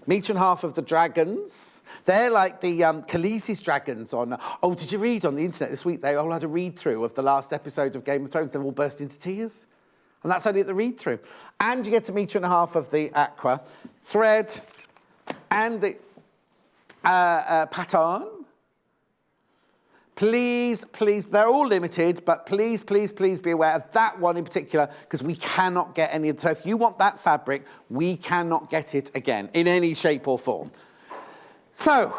1.5 meters of the dragons. They're like the Khaleesi's dragons on... Oh, did you read on the internet this week? They all had a read-through of the last episode of Game of Thrones. They've all burst into tears. And that's only at the read-through. And you get 1.5 meters of the aqua thread and the pattern. Please, they're all limited, but please be aware of that one in particular, because we cannot get any of it. So if you want that fabric, we cannot get it again in any shape or form. So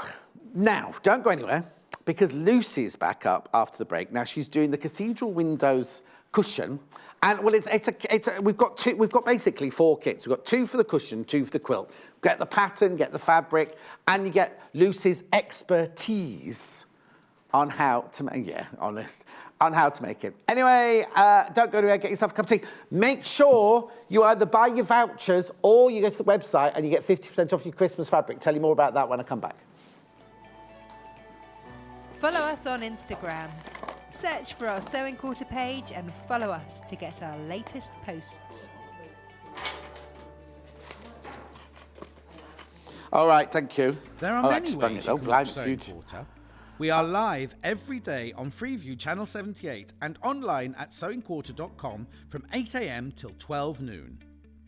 now, don't go anywhere, because Lucy is back up after the break. Now she's doing the Cathedral Windows cushion, and well, we've got basically 4 kits. We've got 2 for the cushion, 2 for the quilt. Get the pattern, get the fabric, and you get Lucy's expertise on how to make, on how to make it. Anyway, don't go anywhere, get yourself a cup of tea. Make sure you either buy your vouchers or you go to the website and you get 50% off your Christmas fabric. Tell you more about that when I come back. Follow us on Instagram. Search for our Sewing Quarter page and follow us to get our latest posts. All right, thank you. There are many ways you can watch Sewing Quarter. We are live every day on Freeview Channel 78 and online at sewingquarter.com from 8 a.m. till 12 noon.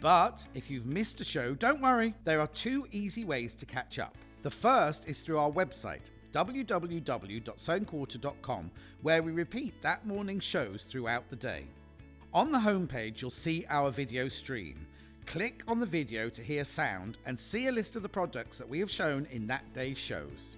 But if you've missed a show, don't worry. There are 2 easy ways to catch up. The first is through our website, www.sewingquarter.com, where we repeat that morning's shows throughout the day. On the homepage, you'll see our video stream. Click on the video to hear sound and see a list of the products that we have shown in that day's shows.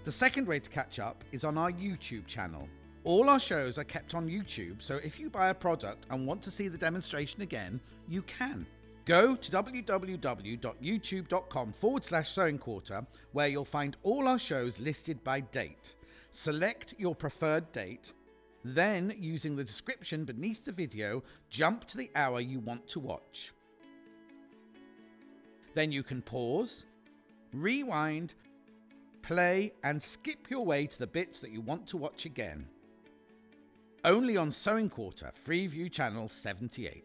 The second way to catch up is on our YouTube channel. All our shows are kept on YouTube, so if you buy a product and want to see the demonstration again, you can. Go to www.youtube.com/Sewing Quarter, where you'll find all our shows listed by date. Select your preferred date, then using the description beneath the video, jump to the hour you want to watch. Then you can pause, rewind, play and skip your way to the bits that you want to watch again. Only on Sewing Quarter, Freeview Channel 78.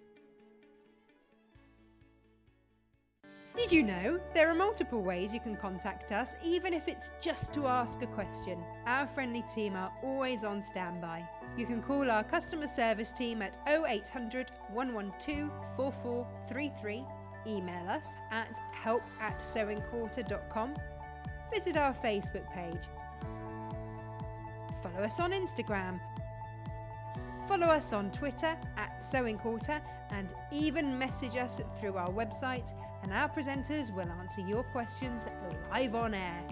Did you know there are multiple ways you can contact us, even if it's just to ask a question? Our friendly team are always on standby. You can call our customer service team at 0800 112 4433, email us at help@sewingquarter.com, visit our Facebook page, follow us on Instagram, follow us on Twitter @Sewing Quarter, and even message us through our website, and our presenters will answer your questions live on air.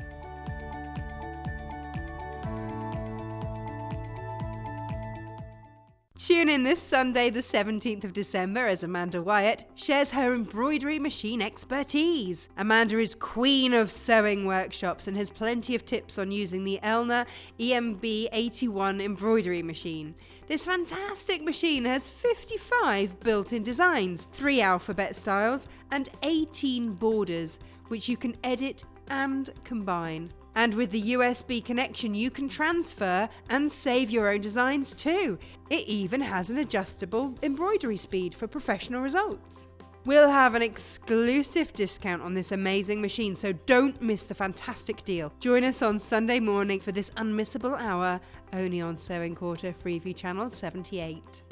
Tune in this Sunday, the 17th of December, as Amanda Wyatt shares her embroidery machine expertise. Amanda is queen of sewing workshops and has plenty of tips on using the Elna EMB81 embroidery machine. This fantastic machine has 55 built-in designs, 3 alphabet styles, and 18 borders, which you can edit and combine. And with the USB connection, you can transfer and save your own designs too. It even has an adjustable embroidery speed for professional results. We'll have an exclusive discount on this amazing machine, so don't miss the fantastic deal. Join us on Sunday morning for this unmissable hour, only on Sewing Quarter, Freeview Channel 78.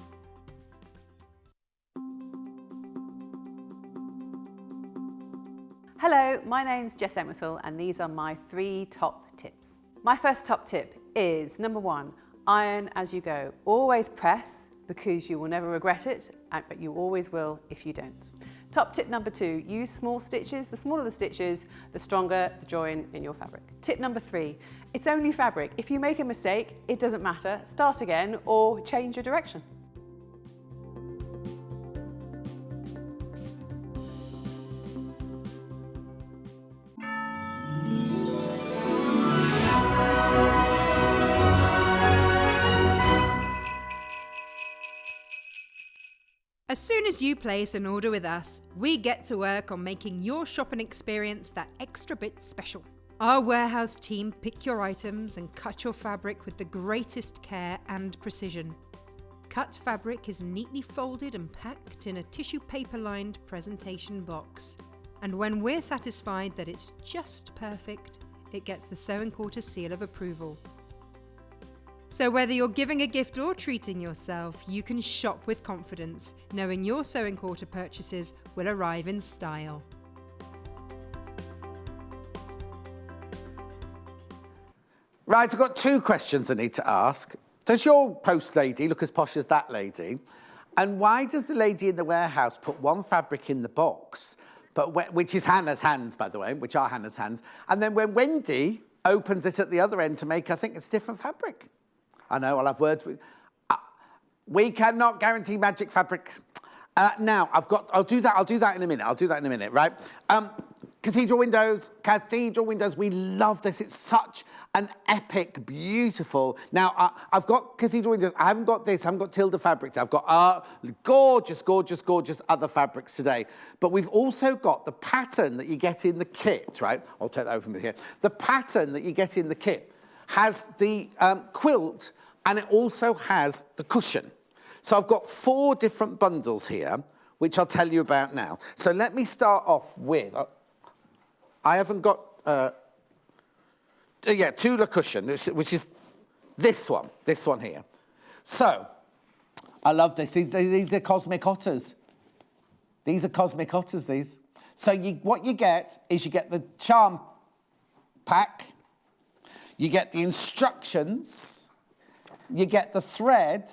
Hello, my name's Jess Entwistle and these are my 3 top tips. My first top tip is, number 1, Iron as you go. Always press, because you will never regret it, but you always will if you don't. Top tip number 2, use small stitches. The smaller the stitches, the stronger the join in your fabric. Tip number 3, it's only fabric. If you make a mistake, it doesn't matter. Start again or change your direction. As soon as you place an order with us, we get to work on making your shopping experience that extra bit special. Our warehouse team pick your items and cut your fabric with the greatest care and precision. Cut fabric is neatly folded and packed in a tissue paper-lined presentation box. And when we're satisfied that it's just perfect, it gets the Sewing Quarter seal of approval. So whether you're giving a gift or treating yourself, you can shop with confidence, knowing your Sewing Quarter purchases will arrive in style. Right, I've got 2 questions I need to ask. Does your post lady look as posh as that lady? And why does the lady in the warehouse put one fabric in the box, which is Hannah's hands, by the way, which are Hannah's hands, and then when Wendy opens it at the other end to make, I think it's different fabric? I know, I'll have words with... we cannot guarantee magic fabric. Now, I'll do that in a minute, right? Cathedral Windows, we love this. It's such an epic, beautiful... Now, I've got Cathedral Windows, I haven't got this, I haven't got Tilda fabric, I've got gorgeous, gorgeous, gorgeous other fabrics today. But we've also got the pattern that you get in the kit, right? I'll take that over from here. The pattern that you get in the kit has the quilt, and it also has the cushion. So I've got 4 different bundles here, which I'll tell you about now. So let me start off with, I haven't got, Tula cushion, which is this one here. So, I love this. These are cosmic otters. These are cosmic otters, these. So what you get is you get the charm pack, you get the instructions, you get the thread,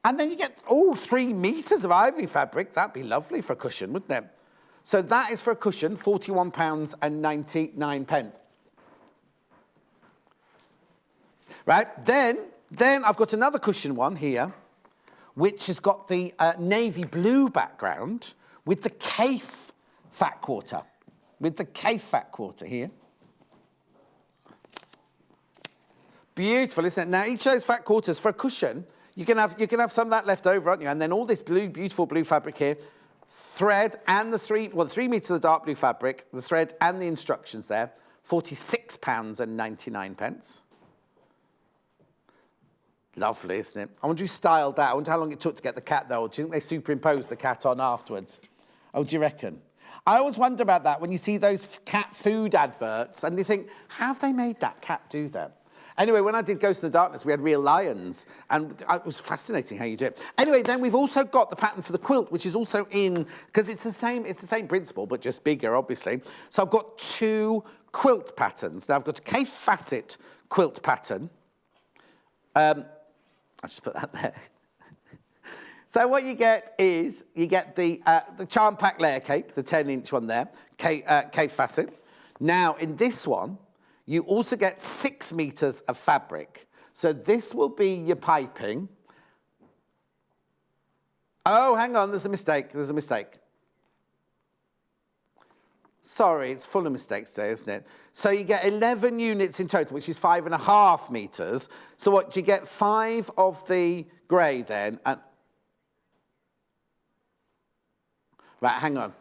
and then you get, 3 meters of ivory fabric. That'd be lovely for a cushion, wouldn't it? So that is for a cushion, £41.99. Right, then I've got another cushion one here, which has got the navy blue background with the Cafe fat quarter, here. Beautiful, isn't it? Now, each of those fat quarters for a cushion, you can have some of that left over, aren't you? And then all this beautiful blue fabric here, thread and the 3 meters of the dark blue fabric, the thread and the instructions there, £46.99. Lovely, isn't it? I wonder who styled that. I wonder how long it took to get the cat, though. Do you think they superimposed the cat on afterwards? Oh, do you reckon? I always wonder about that when you see those cat food adverts and you think, how have they made that cat do that? Anyway, when I did Ghost in the Darkness, we had real lions, and it was fascinating how you do it. Anyway, then we've also got the pattern for the quilt, which is also in, because it's the same principle, but just bigger, obviously. So I've got 2 quilt patterns. Now, I've got a Cafe facet quilt pattern. I'll just put that there. So what you get is, you get the charm pack layer cake, the 10-inch one there, Cafe facet. Now, in this one, you also get 6 meters of fabric. So this will be your piping. Oh, hang on, there's a mistake. Sorry, it's full of mistakes today, isn't it? So you get 11 units in total, which is 5.5 meters. So what, do you get 5 of the grey then? And right, hang on.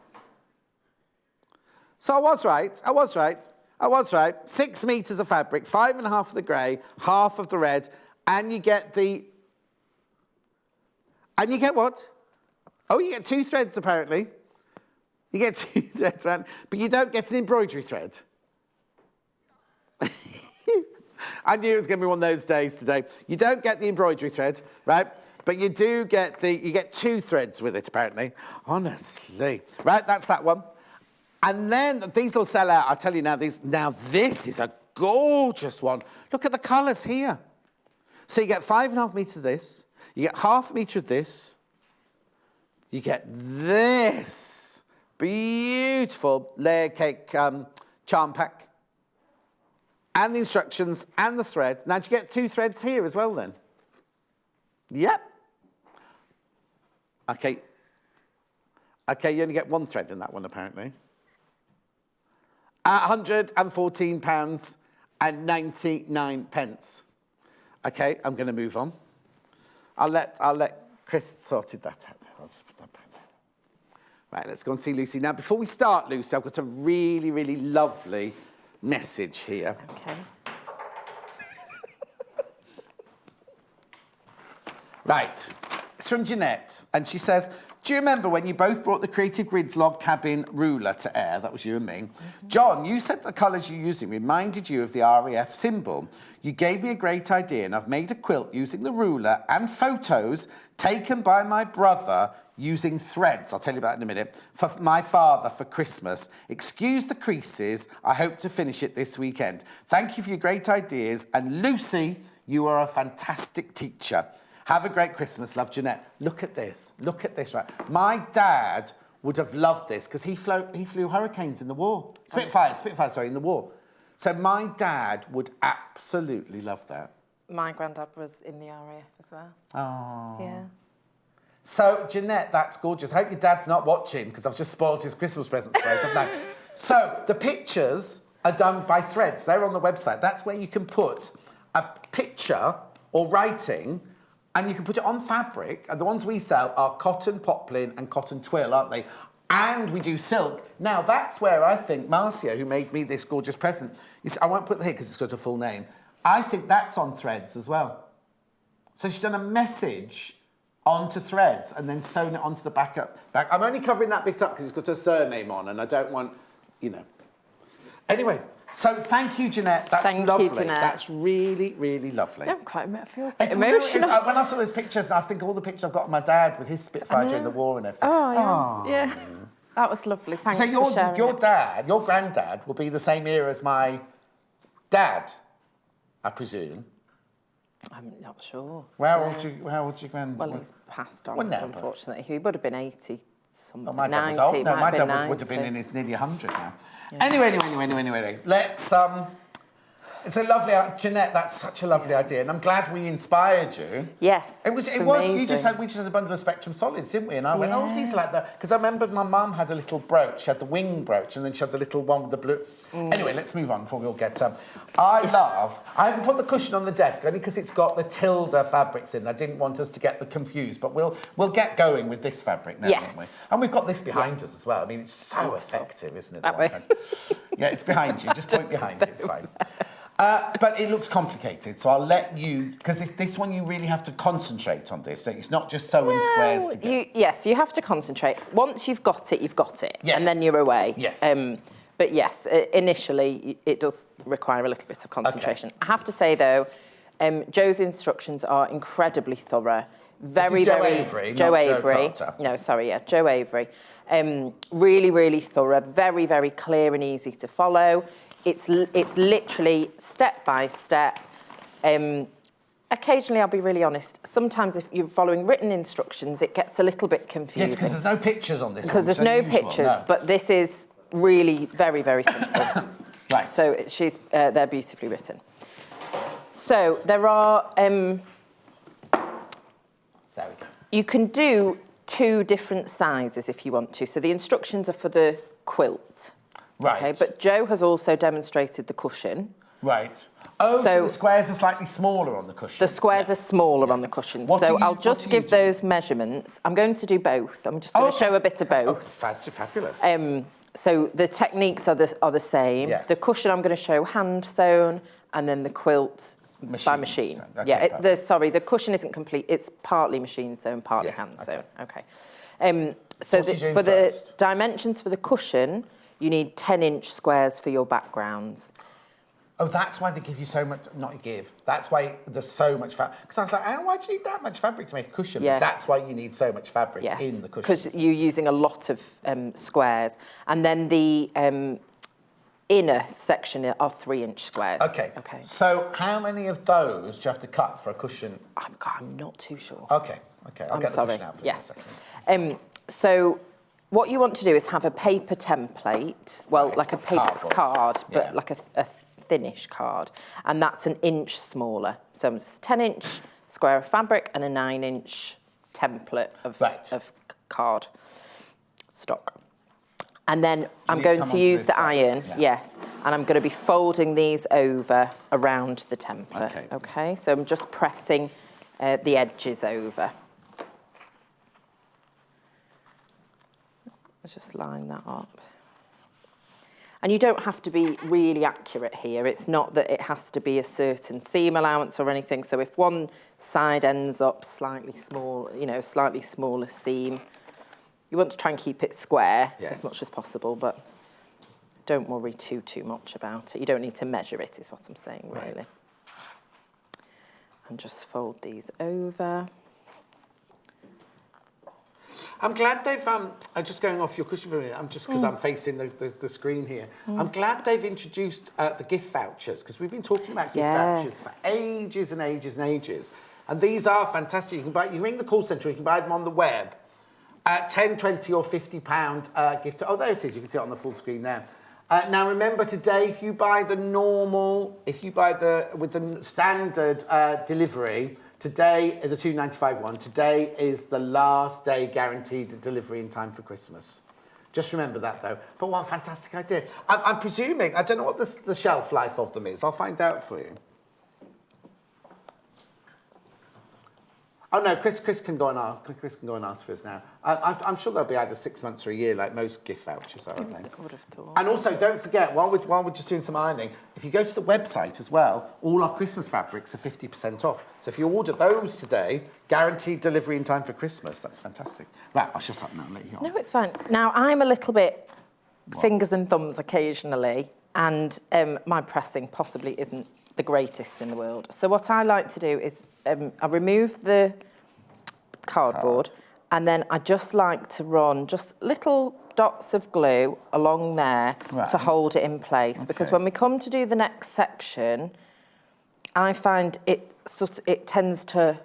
So I was right. 6 meters of fabric, 5.5 of the grey, half of the red, and you get what? Oh, you get 2 threads, apparently. You get 2 threads, right? But you don't get an embroidery thread. I knew it was going to be one of those days today. You don't get the embroidery thread, right? But you do get you get 2 threads with it, apparently. Honestly. Right, that's that one. And then these will sell out. I'll tell you now, this is a gorgeous one. Look at the colours here. So you get 5.5 metres of this, you get half a metre of this, you get this beautiful layer cake charm pack, and the instructions and the thread. Now, do you get 2 threads here as well then? Yep. Okay. Okay, you only get 1 thread in that one apparently. £114.99. Okay, I'm going to move on. I'll let Chris sorted that out. I'll just put that back there. Right, let's go and see Lucy. Now, before we start, Lucy, I've got a really, really lovely message here. Okay. Right, it's from Jeanette, and she says, do you remember when you both brought the Creative Grids log cabin ruler to air? That was you and me. Mm-hmm. John, you said the colours you're using reminded you of the RAF symbol. You gave me a great idea, and I've made a quilt using the ruler and photos taken by my brother using threads, I'll tell you about it in a minute, for my father for Christmas. Excuse the creases. I hope to finish it this weekend. Thank you for your great ideas, and Lucy, you are a fantastic teacher. Have a great Christmas, love, Jeanette. Look at this, right? My dad would have loved this because he flew hurricanes in the war. Spitfire, sorry, in the war. So my dad would absolutely love that. My granddad was in the RAF as well. Oh. Yeah. So, Jeanette, that's gorgeous. I hope your dad's not watching because I've just spoiled his Christmas presents for us, haven't I? So, the pictures are done by threads. They're on the website. That's where you can put a picture or writing and you can put it on fabric. And the ones we sell are cotton poplin and cotton twill, aren't they? And we do silk. Now, that's where I think Marcia, who made me this gorgeous present, I won't put it here because it's got a full name. I think that's on threads as well. So she's done a message onto threads and then sewn it onto the back. I'm only covering that bit up because it's got her surname on and I don't want, you know. Anyway, so thank you, Jeanette. That's lovely. You, Jeanette. That's really, really lovely. I'm quite emotional. When I saw those pictures, I think all the pictures I've got of my dad with his Spitfire during the war and everything. Oh, yeah. Yeah. That was lovely. Thanks for sharing your dad, your granddad, will be the same era as my dad, I presume. I'm not sure. How old's your granddad? Well, he's passed on, well, unfortunately. He would have been 80 something. Oh, my dad was old. No, my dad would have been in his nearly 100 now. Yeah. Anyway, let's it's a lovely, Jeanette, that's such a lovely idea, and I'm glad we inspired you. Yes. It was we just had a bundle of Spectrum Solids, didn't we? And I went, oh, these are like that. Because I remembered my mum had a little brooch, she had the wing brooch, and then she had the little one with the blue. Anyway, let's move on before we all get I haven't put the cushion on the desk only because it's got the tilde fabrics in. I didn't want us to get confused, but we'll get going with this fabric now, won't we? And we've got this behind us as well. I mean, it's so effective, isn't it? That way. Yeah, it's behind you. Just point behind you, it's fine. But it looks complicated, so I'll let you, because this one you really have to concentrate on this. So it's not just sewing squares together. Yes, you have to concentrate. Once you've got it, you've got it. Yes. And then you're away. Yes. But yes, initially it does require a little bit of concentration. Okay. I have to say though, Joe's instructions are incredibly thorough. Joe Avery. Joe Carter. No, sorry, yeah, Joe Avery. Really, really thorough, very, very clear and easy to follow. It's literally step by step. Occasionally, I'll be really honest, sometimes if you're following written instructions, it gets a little bit confusing. Yes, because there's no pictures on this one. Because there's no pictures, but this is really very, very simple. Right. So they're beautifully written. So there are... there we go. You can do 2 different sizes if you want to. So the instructions are for the quilt. Right. Okay, but Joe has also demonstrated the cushion. Right. Oh, so the squares are slightly smaller on the cushion. The squares are smaller on the cushion. I'll just give those measurements. I'm going to do both. I'm just going to show a bit of both. Oh, fabulous. So the techniques are the same. Yes. The cushion I'm going to show hand sewn, and then the quilt by machine. Okay, the cushion isn't complete. It's partly machine sewn, partly hand sewn. Okay. So for the dimensions for the cushion, you need 10-inch squares for your backgrounds. Oh, that's why they give you so much, that's why there's so much fabric. Because I was like, why do you need that much fabric to make a cushion? Yes. But that's why you need so much fabric in the cushion. Because you're using a lot of squares. And then the inner section are 3-inch squares. Okay. Okay. So how many of those do you have to cut for a cushion? I'm not too sure. Okay. I'll I'm get sorry. the cushion out for you in a Yes. second. So what you want to do is have a paper template, well, Right, like a paper cardboard. card, but Yeah. like a thinnish card, and that's an inch smaller. So it's 10-inch square of fabric and a 9-inch template of, Right. of card stock. And then I'm these going come to onto use this the side? iron, Yeah. yes, and I'm going to be folding these over around the template. Okay. Okay, so I'm just pressing the edges over. Let's just line that up. And you don't have to be really accurate here. It's not that it has to be a certain seam allowance or anything. So if one side ends up slightly small, slightly smaller seam, you want to try and keep it square as much as possible, but don't worry too much about it. You don't need to measure it, is what I'm saying, really. Right. And just fold these over. I'm glad they've, just going off your cushion for a minute, because I'm facing the screen here. I'm glad they've introduced the gift vouchers, because we've been talking about gift vouchers for ages and ages and ages. And these are fantastic. You ring the call centre, you can buy them on the web at 10, 20 or £50 gift. Oh, there it is. You can see it on the full screen there. Now, remember today, if you buy with the standard delivery, today, the £2.95 one, today is the last day guaranteed delivery in time for Christmas. Just remember that, though. But what a fantastic idea. I'm presuming, I don't know what the shelf life of them is. I'll find out for you. Oh no, Chris can go and ask for us now. I'm sure they'll be either 6 months or a year, like most gift vouchers are, aren't they? I would have thought. And also, don't forget, while we're just doing some ironing, if you go to the website as well, all our Christmas fabrics are 50% off. So if you order those today, guaranteed delivery in time for Christmas. That's fantastic. Right, I'll shut up now and let you on. No, it's fine. Now, I'm a little bit fingers and thumbs occasionally, and my pressing possibly isn't the greatest in the world. So what I like to do is I remove the cardboard and then I just like to run just little dots of glue along there to hold it in place, because when we come to do the next section, I find it tends to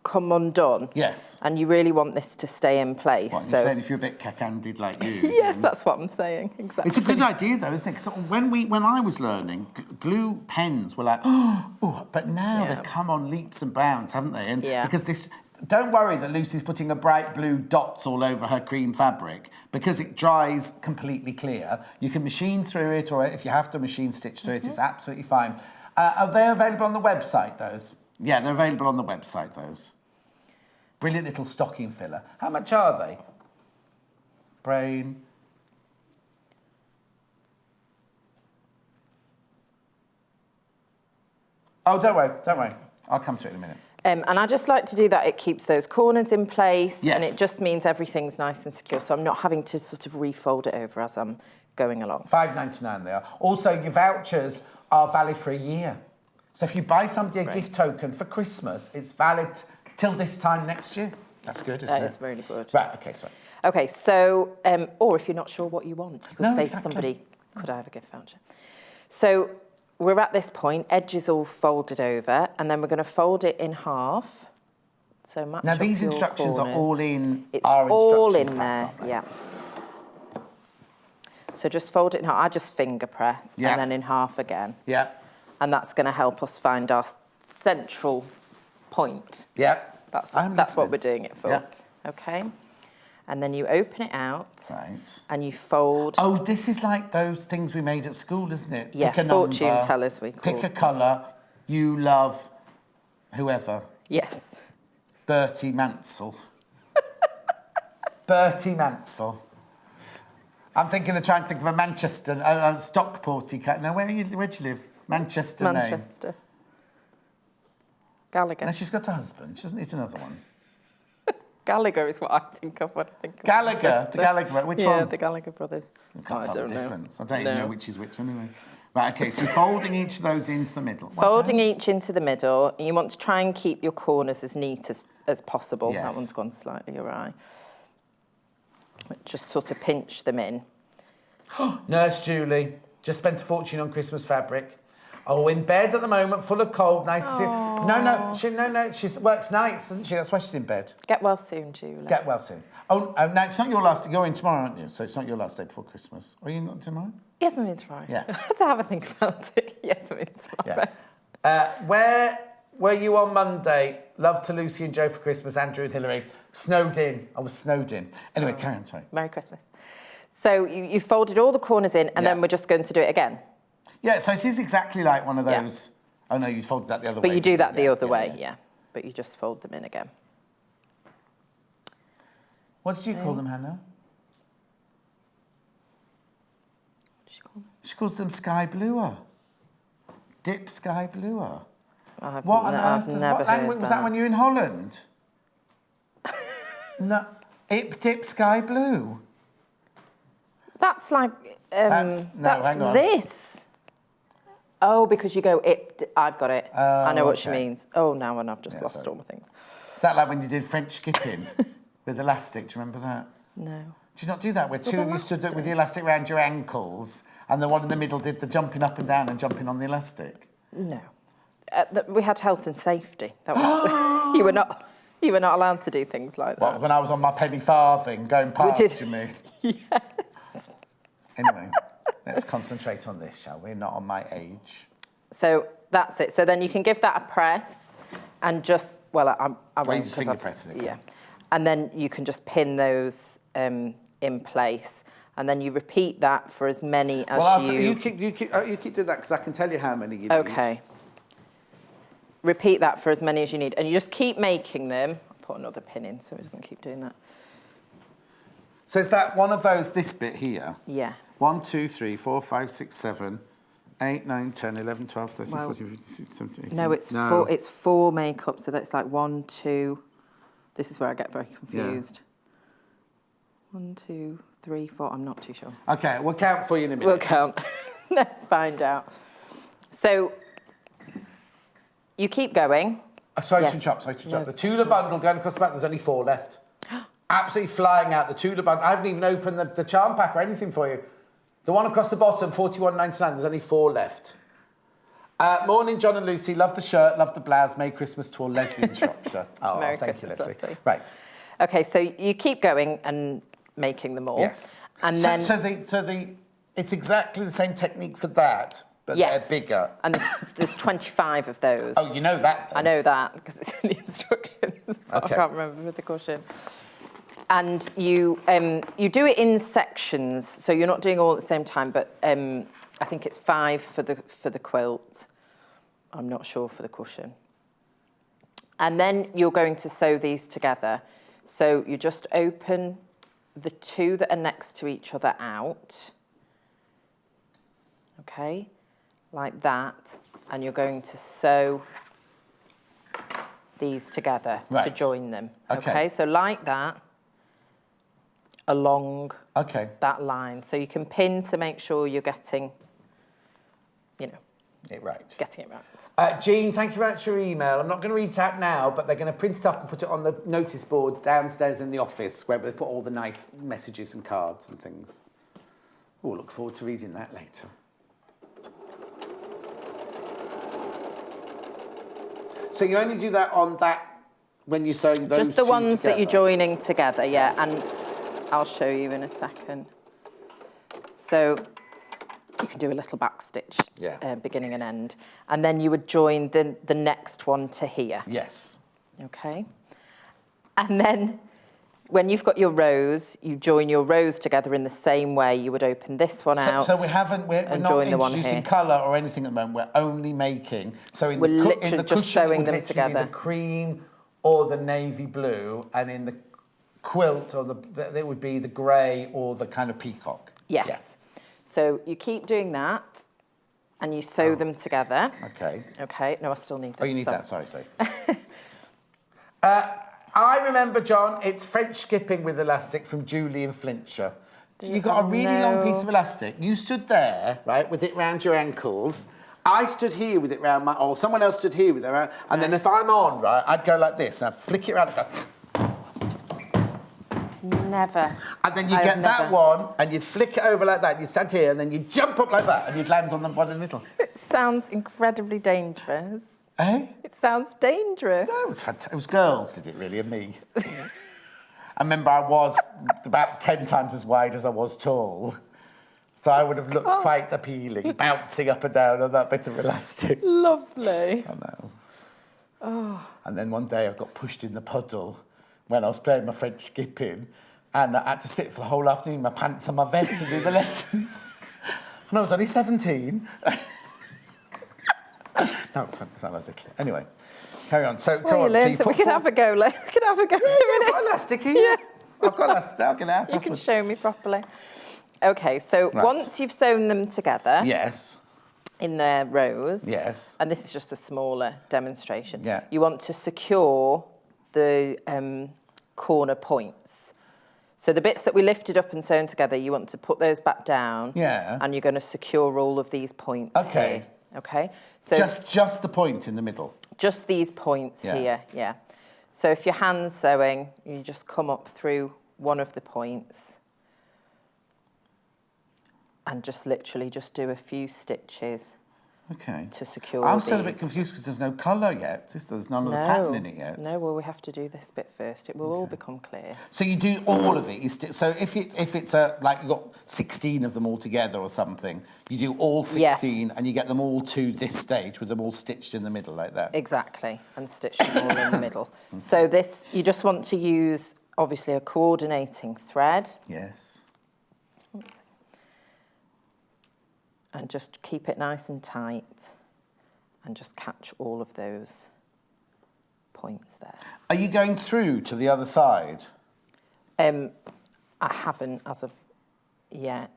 come undone. Yes. And you really want this to stay in place. What, you're saying if you're a bit cack-handed like you? Yes, that's what I'm saying, exactly. It's a good idea, though, isn't it? Because when I was learning, glue pens were like, oh, but now they've come on leaps and bounds, haven't they? And because this, don't worry that Lucy's putting a bright blue dots all over her cream fabric, because it dries completely clear. You can machine through it, or if you have to machine stitch through it, it's absolutely fine. Are they available on the website, those? Yeah, they're available on the website, those. Brilliant little stocking filler. How much are they? Brain. Oh, don't worry. I'll come to it in a minute. And I just like to do that. It keeps those corners in place, and Yes. it just means everything's nice and secure. So I'm not having to sort of refold it over as I'm going along. £5.99 they are. Also, your vouchers are valid for a year. So if you buy somebody a gift token for Christmas, it's valid till this time next year. That's good, isn't it? That is really good. Right, okay, sorry. Okay, so, or if you're not sure what you want, you could say to exactly. somebody, could I have a gift voucher? So we're at this point, edges all folded over, and then we're going to fold it in half. So match Now, up these your instructions corners. are all in It's our all instructions in pack, there, aren't they? yeah. So just fold it in half. I just finger press, Yeah. and then in half again. Yeah, And that's going to help us find our central point. yeah. That's I'm what listening. we're doing it for. Yeah. Okay. And then you open it out. Right. And you fold. Oh, this is like those things we made at school, isn't it? Yeah, Pick a fortune number, tellers we call pick a colour, you love whoever. Yes. Bertie Mansell. Bertie Mansell. I'm thinking of trying to think of a Manchester, a Stockporty cat. Now, where do you live? Manchester name. Manchester. Gallagher. No, she's got a husband. She doesn't need another one. Gallagher is what I think of when I think of Gallagher, Manchester. the Gallagher, which yeah, one? the Gallagher brothers. I can't tell the difference. I don't No. even know which is which anyway. Right, okay, so folding each of those into the middle. Folding each into the middle. You want to try and keep your corners as neat as possible. Yes. That one's gone slightly awry. Just sort of pinch them in. Nurse Julie, Just spent a fortune on Christmas fabric. Oh, in bed at the moment, full of cold, nice to see. No, she works nights, doesn't she? That's why she's in bed. Get well soon, Julie. Get well soon. Oh, no, it's not your last. You're in tomorrow, aren't you? So it's not your last day before Christmas. Are you not tomorrow? Yes, I'm in tomorrow. Yeah. I had to have a think about it. Yes, I'm in tomorrow. Yeah. Where were you on Monday? Love to Lucy and Joe for Christmas, Andrew and Hillary. Snowed in. I was snowed in. Anyway, carry on, sorry. Merry Christmas. So you folded all the corners in, and then we're just going to do it again. Yeah, so it is exactly like one of those. Yeah. Oh no, you folded that the other way. But you do that the other way, yeah. But you just fold them in again. What did you call them, Hannah? What did she call them? She calls them sky bluer. Dip sky bluer. What on earth? What language was that when you were in Holland? No, dip sky blue. That's like that's hang on. This. Oh, because you go I've got it. I know what she means. Oh, now and I've just lost all my things. Is that like when you did French skipping with elastic? Do you remember that? No. Did you not do that? Where two of you stood up with the elastic around your ankles, and the one in the middle did the jumping up and down and jumping on the elastic? No. We had health and safety. That was you were not allowed to do things like that. Well, when I was on my penny farthing going past you, me. Yes. Anyway, let's concentrate on this, shall we? Not on my age. So that's it. So then you can give that a press, and just I won't. You just finger press it. Yeah, and then you can just pin those in place, and then you repeat that for as many as you keep doing that because I can tell you how many you need. Okay. Repeat that for as many as you need, and you just keep making them. I'll put another pin in so it doesn't keep doing that. So is that one of those, this bit here? Yes. 1, 2, 3, 4, 5, 6, 7, 8, 9, 10, 11, 12, 13, 14, 15, 16, 17, 18. No, it's four makeup, so that's like 1, 2. This is where I get very confused. Yeah. 1, 2, 3, 4. I'm not too sure. Okay, we'll count for you in a minute. We'll count. Find out. So you keep going. Sorry to interrupt. No, the Tula bundle going across the back, there's only 4 left. Absolutely flying out, the Tula bundle. I haven't even opened the charm pack or anything for you. The one across the bottom, $41.99, there's only 4 left. Morning, John and Lucy. Love the shirt, love the blouse. Merry Christmas to all. Leslie in Shropshire. Oh, Merry thank you, Christmas, Leslie. Right. Okay, so you keep going and making them all. Yes. And then it's exactly the same technique for that, but they're bigger. And there's 25 of those. Oh, you know that then. I know that because it's in the instructions. But I can't remember with the cushion. And you do it in sections, so you're not doing all at the same time. But I think it's 5 for the quilt. I'm not sure for the cushion. And then you're going to sew these together. So you just open the 2 that are next to each other out. Okay, like that. And you're going to sew these together to join them. Okay, so like that. Along that line. So you can pin to make sure you're getting, getting it right. Jean, thank you very much for your email. I'm not going to read it out now, but they're going to print it up and put it on the notice board downstairs in the office where they put all the nice messages and cards and things. Oh, look forward to reading that later. So you only do that on that when you're sewing those just the ones together. that you're joining together, yeah. And I'll show you in a second. So you can do a little back stitch, beginning and end. And then you would join the next one to here. Yes. Okay. And then when you've got your rows, you join your rows together in the same way you would open this one out. So we're not introducing colour or anything at the moment. We're only making. So in the cushion, sewing them together. The cream or the navy blue, and in the quilt or there would be the grey or the kind of peacock. Yes. Yeah. So you keep doing that and you sew them together. Okay. Okay. No, I still need that. Oh, you need that. Sorry. I remember, John, it's French skipping with elastic from Julie in Flintshire. You got a really long piece of elastic. You stood there, right, with it round your ankles. I stood here with it round or someone else stood here with it around. And then if I'm on, right, I'd go like this and I'd flick it around and go. Never. And then you I get have that never. one, and you flick it over like that, and you stand here, and then you jump up like that, and you'd land on the one in the middle. It sounds incredibly dangerous. Eh? It sounds dangerous. No, it was fantastic. It was girls, did it really, and me. I remember I was about 10 times as wide as I was tall. So I would have looked quite appealing, bouncing up and down on that bit of elastic. Lovely. I know. And then one day I got pushed in the puddle when I was playing my French skipping, and I had to sit for the whole afternoon in my pants and my vest to do the lessons. And I was only 17. No, it's fun. It's not little. Anyway, carry on. So, Well, you learned it. We can have a go, Len. We can have a go. Yeah, I've got elastic here. Yeah. I've got elastic. I'll get it out You can afterwards. show me properly. Okay, so Right. once you've sewn them together Yes. in their rows, Yes. and this is just a smaller demonstration, Yeah. you want to secure the corner points. So the bits that we lifted up and sewn together, you want to put those back down. Yeah. And you're going to secure all of these points Okay. here. Okay. So Just the point in the middle. just these points Yeah. here, yeah. So if you're hand sewing, you just come up through one of the points and just literally just do a few stitches Okay. to secure I'm still a bit these. confused because there's no colour yet. There's none of the pattern in it yet. No, well, we have to do this bit first. It will all become clear. So you do all of it. So if it's like you've got 16 of them all together or something, you do all 16 and you get them all to this stage with them all stitched in the middle like that. Exactly, and stitch them all in the middle. So this, you just want to use, obviously, a coordinating thread. Yes. And just keep it nice and tight and just catch all of those points there. Are you going through to the other side? I haven't as of yet.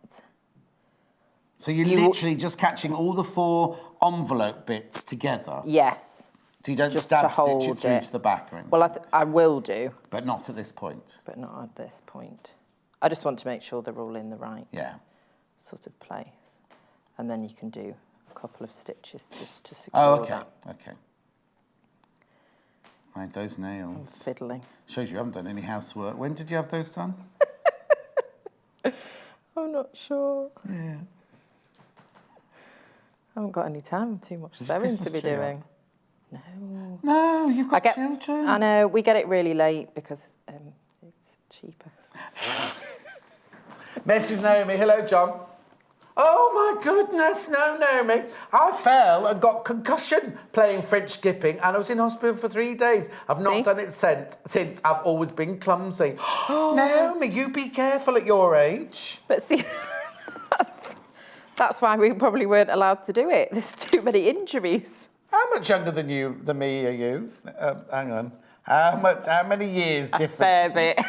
So you're literally just catching all the 4 envelope bits together? Yes. So you don't just stab to stitch hold it through it. to the back or anything? Well, I will do, But not at this point? but not at this point. I just want to make sure they're all in the right Yeah. sort of place. And then you can do a couple of stitches just to secure Oh, okay. that. Okay. Right, those nails. Fiddling. Shows you haven't done any housework. When did you have those done? I'm not sure. Yeah. I haven't got any time. Too much There's a sewing to Christmas be tree doing. No. No, you've got children. I know, we get it really late because it's cheaper. Message Naomi. Hello, John. Oh, my goodness, no, Naomi. I fell and got concussion playing French skipping, and I was in hospital for 3 days. I've not done it since. I've always been clumsy. Naomi, you be careful at your age. But see, that's why we probably weren't allowed to do it. There's too many injuries. How much younger than me are you? Hang on. How many years difference? A fair bit.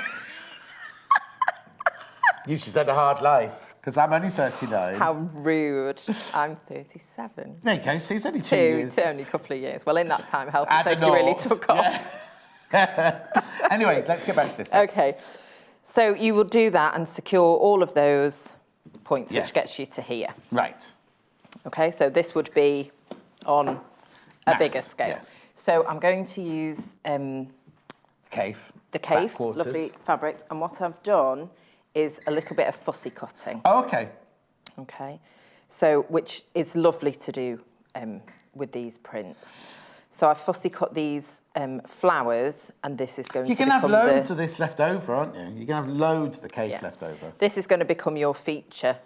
You should had a hard life, because I'm only 39. How rude. I'm 37. There you go, see, it's only 2 years. Only a couple of years. Well, in that time, health and Add a safety really nought. took off. Yeah. Anyway, let's get back to this then. Okay. So you will do that and secure all of those points, Yes. which gets you to here. Right. Okay, so this would be on a Mass, bigger scale. yes. So I'm going to use Cave. the Fat cave, quarters. lovely fabrics, and what I've done is a little bit of fussy cutting. Oh, okay. Okay, so which is lovely to do with these prints. So I fussy cut these flowers, and this is going You to can have become loads of this left over, aren't you? You can have loads of the cave Yeah. left over. This is going to become your feature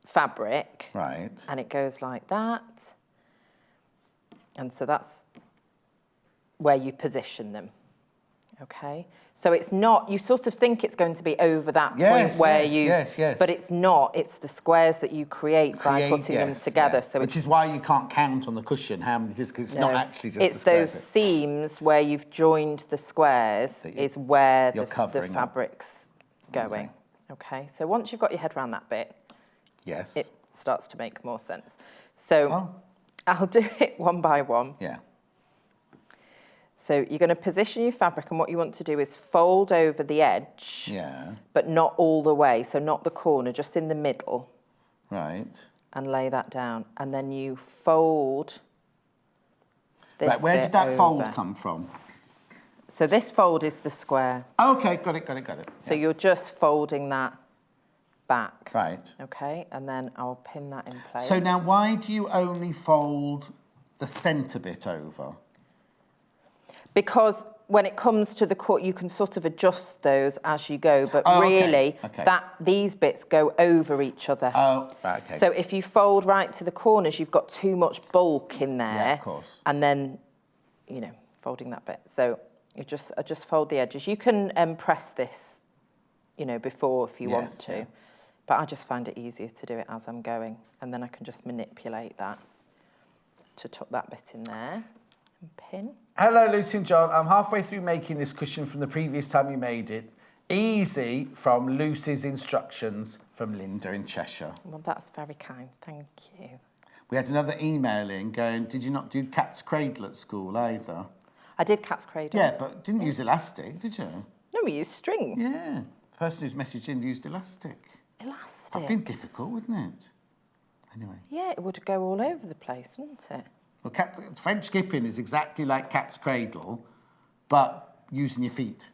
fabric. Right. And it goes like that. And so that's where you position them. Okay, so it's not, you sort of think it's going to be over that point where yes. but it's not, it's the squares that you create by putting them together. yeah. So Which is why you can't count on the cushion how many it is, because it's not actually just it's the squares. those seams where you've joined the squares is where you're the covering up. fabric's going. Okay, so once you've got your head around that bit, Yes. it starts to make more sense. So I'll do it one by one. Yeah. So you're going to position your fabric, and what you want to do is fold over the edge, Yeah. but not all the way, so not the corner, just in the middle, Right. and lay that down. And then you fold this Right, where bit did that fold over. come from? So this fold is the square. Okay, got it. So you're just folding that back. Right. Okay, and then I'll pin that in place. So now why do you only fold the centre bit over? Because when it comes to the cut, you can sort of adjust those as you go, but Oh, okay, really, okay. these bits go over each other. Oh, right, okay. So if you fold right to the corners, you've got too much bulk in there. Yeah, of course. And then, you know, folding that bit. So I just fold the edges. You can press this, you know, before if you want to. Yeah. But I just find it easier to do it as I'm going. And then I can just manipulate that to tuck that bit in there and pin. Hello, Lucy and John. I'm halfway through making this cushion from the previous time you made it. Easy from Lucy's instructions from Linda in Cheshire. Well, that's very kind. Thank you. We had another email in going, did you not do cat's cradle at school either? I did cat's cradle. Yeah, but didn't use elastic, did you? No, we used string. Yeah. The person who's messaged in used elastic. Elastic. That'd been difficult, wouldn't it? Anyway. Yeah, it would go all over the place, wouldn't it? Well, French skipping is exactly like cat's cradle, but using your feet.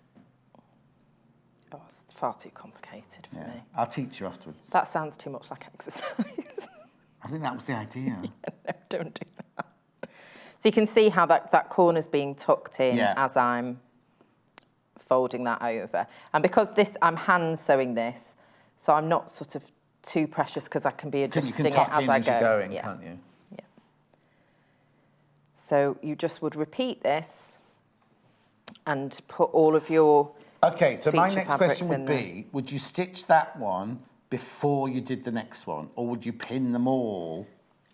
Oh, it's far too complicated for me. I'll teach you afterwards. That sounds too much like exercise. I think that was the idea. No, don't do that. So you can see how that corner's being tucked in as I'm folding that over. And because I'm hand sewing this, so I'm not sort of too precious because I can be adjusting it as I go. You're going, can't you? Yeah. So you just would repeat this and put all of your Okay, so my feature next fabrics question would in there. be, would you stitch that one before you did the next one, or would you pin them all?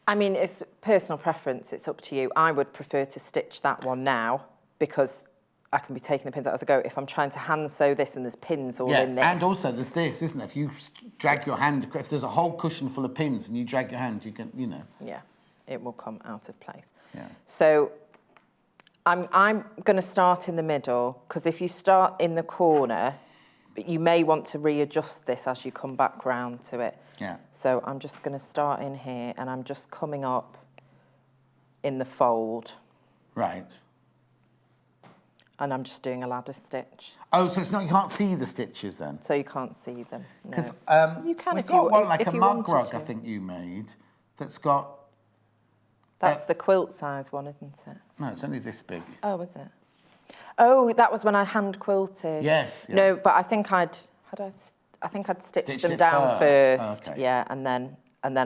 I mean, it's personal preference. It's up to you. I would prefer to stitch that one now because I can be taking the pins out as I go. If I'm trying to hand sew this and there's pins all in this. And also there's this, isn't there? If you drag your hand, if there's a whole cushion full of pins and you drag your hand, you can, you know. Yeah, it will come out of place. Yeah. So I'm going to start in the middle because if you start in the corner, you may want to readjust this as you come back round to it. Yeah. So I'm just going to start in here and I'm just coming up in the fold. Right. And I'm just doing a ladder stitch. Oh, so it's not, you can't see the stitches then? So you can't see them. Because You can we've if got you- one like if a you mug wanted rug, to. I think you made, that's got... That's the quilt size one, isn't it? No, it's only this big. Oh, is it? Oh, that was when I hand quilted. Yes. Yeah. No, but I think I'd stitched Stitched them it down first. first. Okay. Yeah, and then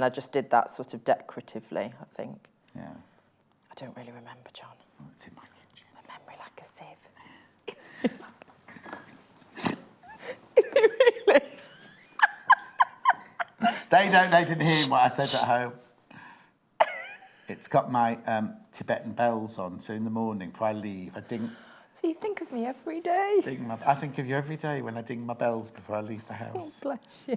I just did that sort of decoratively, I think. Yeah. I don't really remember, John. Oh, it's in my kitchen. A memory like a sieve. Really? They didn't hear what I said at home. It's got my Tibetan bells on, so in the morning before I leave, I ding. So you think of me every day? I think of you every day when I ding my bells before I leave the Oh, house. bless you.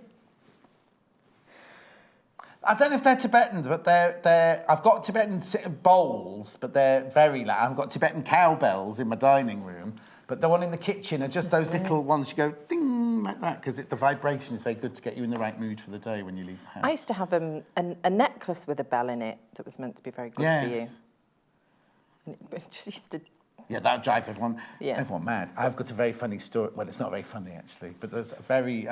I don't know if they're Tibetan, but they're. I've got Tibetan bowls, but they're very loud. I've got Tibetan cowbells in my dining room, but the one in the kitchen are just those little ones you go ding like that because the vibration is very good to get you in the right mood for the day when you leave the house. I used to have a necklace with a bell in it that was meant to be very good for you. And it just used to. Yeah, that would drive everyone mad. I've got a very funny story. Well, it's not very funny actually, but there's a very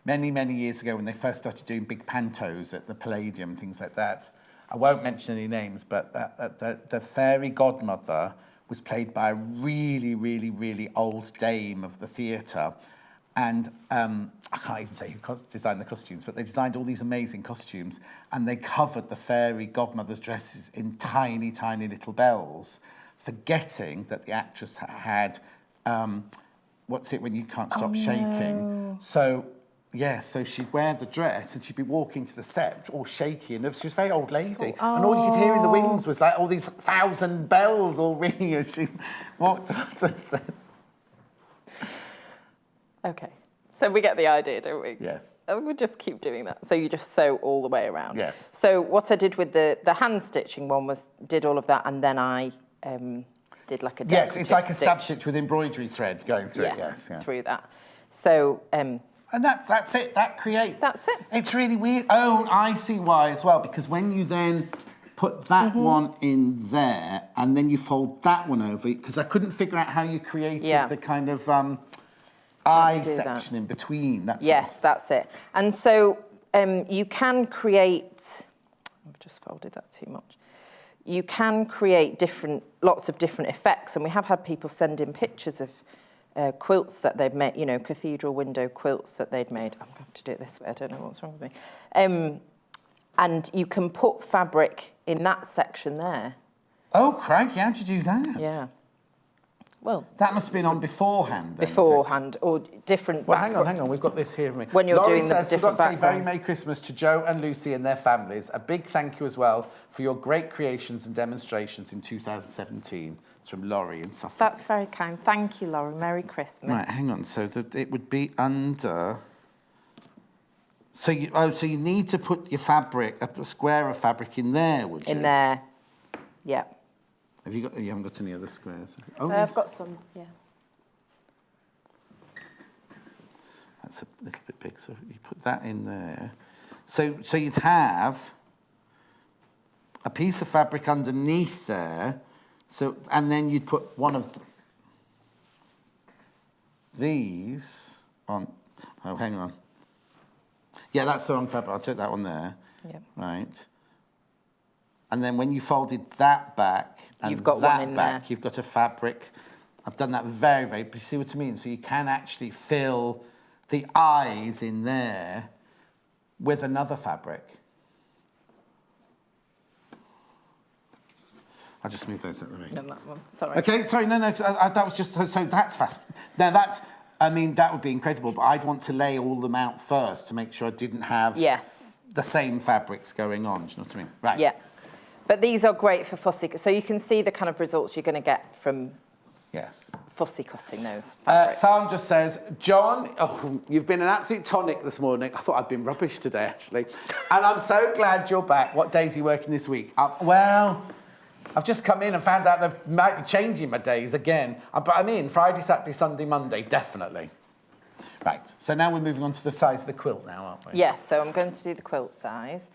many years ago when they first started doing big pantos at the Palladium, things like that. I won't mention any names, but the fairy godmother was played by a really old dame of the theatre. And I can't even say who designed the costumes, but they designed all these amazing costumes and they covered the fairy godmother's dresses in tiny little bells, forgetting that the actress had, what's it when you can't stop shaking? So, yeah, so she'd wear the dress and she'd be walking to the set all shaky, and she was a very old lady. And all you could hear in the wings was like all these 1,000 bells all ringing as she walked towards the set. Okay, so we get the idea, don't we? Yes. And we'll just keep doing that. So you just sew all the way around. Yes. So what I did with the hand stitching one was did all of that, and then I did like a Yes, it's like a stab stitch. stitch with embroidery thread going through it. Yes, yeah. Through that. So and that's it. That creates. That's it. It's really weird. Oh, I see why as well, because when you then put that one in there, and then you fold that one over, because I couldn't figure out how you created the kind of eye section in between. That's it. And so you can create, I've just folded that too much. You can create lots of different effects, and we have had people send in pictures of quilts that they've made, you know, cathedral window quilts that they'd made. I'm going to have to do it this way, I don't know what's wrong with me. And you can put fabric in that section there. Oh, crikey, how'd you do that? Yeah. Well, that must have been on beforehand, then, beforehand, or different. Well, hang on, we've got this here for me. When you're Laurie doing says, the different forgot to say backgrounds. very Merry Christmas to Joe and Lucy and their families. A big thank you as well for your great creations and demonstrations in 2017. It's from Laurie in Suffolk. That's very kind. Thank you, Laurie. Merry Christmas. Right, hang on. So it would be under. So you need to put your fabric, a square of fabric in there, would you? In there. Yeah. Have you got? You haven't got any other squares? Oh, I've got some. Yeah. That's a little bit big, so you put that in there. So you'd have a piece of fabric underneath there. So, and then you'd put one of these on. Oh, hang on. Yeah, that's the wrong fabric. I'll take that one there. Yeah. Right. And then when you folded that back and you've got that one in back, there. you've got a fabric. I've done that very, very. You see what I mean? So you can actually fill the eyes in there with another fabric. I'll just move those out of the way. No, that one. Sorry. Okay, sorry, no, that was just, so that's fast. Now that's, I mean, that would be incredible, but I'd want to lay all them out first to make sure I didn't have the same fabrics going on, do you know what I mean? Right. Yeah. But these are great for fussy, so you can see the kind of results you're going to get from fussy cutting those fabrics. Sam just says, John, you've been an absolute tonic this morning. I thought I'd been rubbish today, actually. And I'm so glad you're back. What days are you working this week? Well, I've just come in and found out they might be changing my days again. But I'm in Friday, Saturday, Sunday, Monday, definitely. Right, so now we're moving on to the size of the quilt now, aren't we? Yes, so I'm going to do the quilt size.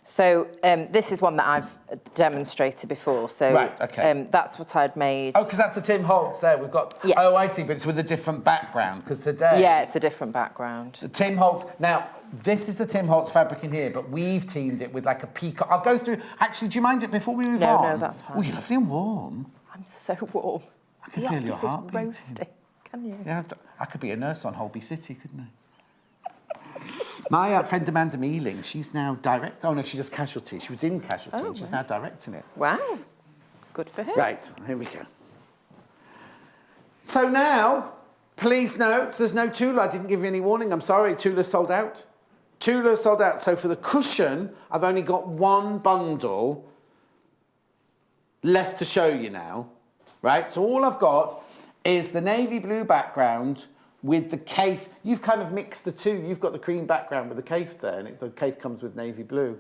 So this is one that I've demonstrated before. So right, okay. That's what I'd made. Oh, because that's the Tim Holtz there. We've got. Yes. Oh, I see, but it's with a different background because today. Yeah, it's a different background. The Tim Holtz. Now, this is the Tim Holtz fabric in here, but we've teamed it with like a peacock. I'll go through. Actually, do you mind it before we move on? No, that's fine. Oh, you're lovely and warm. I'm so warm. I can feel your heart beating. Roasting. Can you? Yeah, I could be a nurse on Holby City, couldn't I? My friend Amanda Mealing, she's now Oh no, she does Casualty. She was in Casualty. And she's now directing it. Wow, good for her. Right, here we go. So now, please note, there's no Tula. I didn't give you any warning. I'm sorry, Tula's sold out. Tula's sold out. So for the cushion, I've only got one bundle left to show you now. Right, so all I've got is the navy blue background with the cafe. You've kind of mixed the two. You've got the cream background with the cafe there, and the cafe comes with navy blue.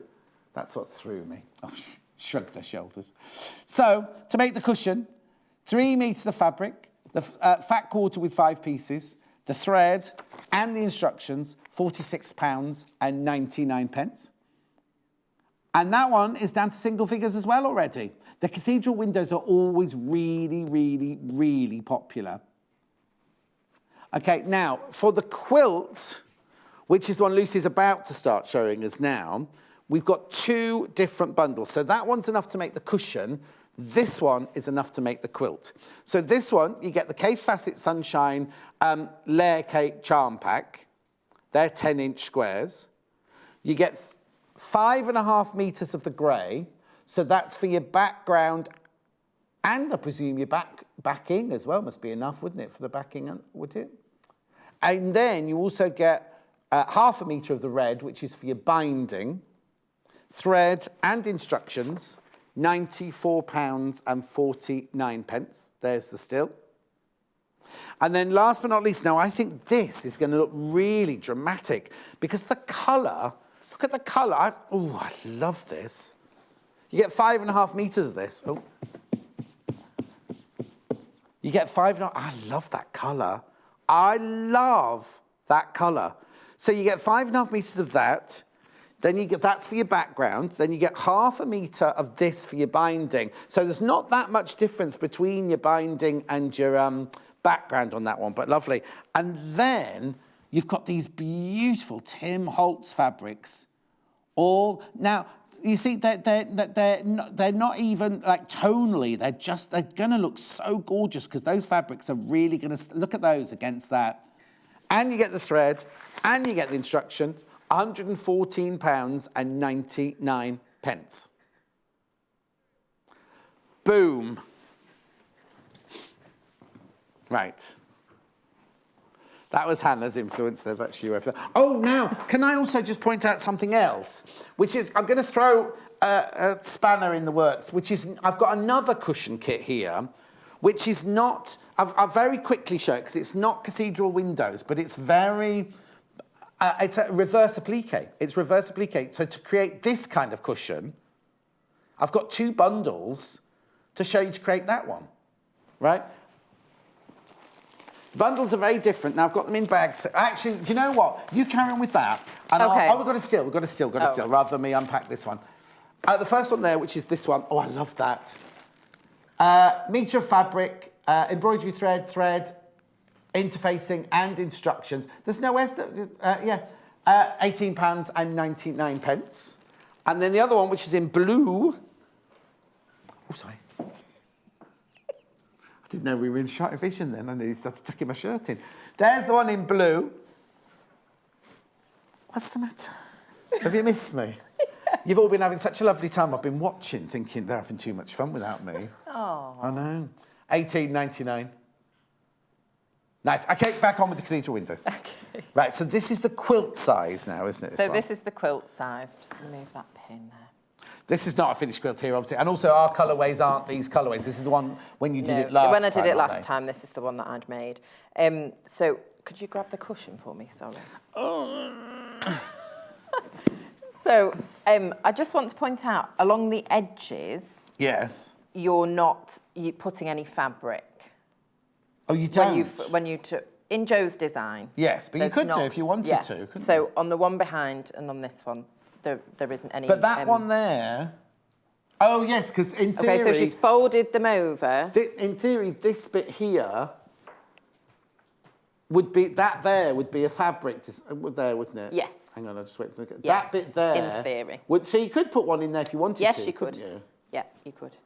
That's what threw me. Oh, shrugged her shoulders. So, to make the cushion, 3 meters of fabric, the fat quarter with 5 pieces, the thread, and the instructions, £46.99. And that one is down to single figures as well already. The cathedral windows are always really, really, really popular. Okay, now, for the quilt, which is the one Lucy's about to start showing us now, we've got 2 different bundles. So that one's enough to make the cushion. This one is enough to make the quilt. So this one, you get the Kay Facet Sunshine Layer Cake Charm Pack. They're 10-inch squares. You get 5.5 meters of the grey. So that's for your background and I presume your backing as well. Must be enough, wouldn't it, for the backing, would it? And then you also get 0.5 meter of the red, which is for your binding, thread and instructions, £94.49. There's the still. And then last but not least, now I think this is going to look really dramatic because the colour, look at the colour. I love this. You get 5.5 meters of this. Oh. You get 5.5, I love that colour. I love that colour. So you get 5.5 meters of that. Then you get, that's for your background. Then you get 1/2 metre of this for your binding. So there's not that much difference between your binding and your background on that one, but lovely. And then you've got these beautiful Tim Holtz fabrics. All now, you see, they're not even like tonally. They're going to look so gorgeous because those fabrics are really going to look at those against that. And you get the thread, and you get the instructions. £114.99. Boom. Right. That was Hannah's influence there. That's you over there. Oh, now, can I also just point out something else? Which is, I'm going to throw a spanner in the works, which is, I've got another cushion kit here, which is not, I'll very quickly show it, because it's not Cathedral Windows, but it's very, it's a reverse appliqué. It's reverse appliqué. So to create this kind of cushion, I've got 2 bundles to show you to create that one, right? The bundles are very different. Now, I've got them in bags. Actually, you know what? You carry on with that. And okay. we've got to steal, rather than me unpack this one. The first one there, which is this one. Oh, I love that. Metre of fabric, embroidery thread, interfacing and instructions. There's no S, £18.99. And then the other one, which is in blue. Oh, sorry. I didn't know we were in shot vision then. I nearly started tucking my shirt in. There's the one in blue. What's the matter? Have you missed me? Yeah. You've all been having such a lovely time. I've been watching, thinking they're having too much fun without me. Oh. I know. £18.99. Nice. Okay, back on with the Cathedral Windows. Okay. Right, so this is the quilt size now, isn't it? So this is the quilt size. I'm just going to move that pin there. This is not a finished quilt here, obviously. And also, our colourways aren't these colourways. This is the one when you did it last time. When I did it last time, this is the one that I'd made. So, could you grab the cushion for me? Sorry. Oh. So, I just want to point out, along the edges... Yes. You're not putting any fabric. Oh, you don't? When you took... In Joe's design. Yes, but you could do if you wanted to, couldn't you? So, on the one behind and on this one, there isn't any... But that one there... Oh, yes, because in theory... Okay, so she's folded them over. In theory, this bit here would be... That there would be a fabric there, wouldn't it? Yes. Hang on, I'll just wait for the... Yeah. That bit there... In theory. So you could put one in there if you wanted to, yes, you could. You? Yeah, you could.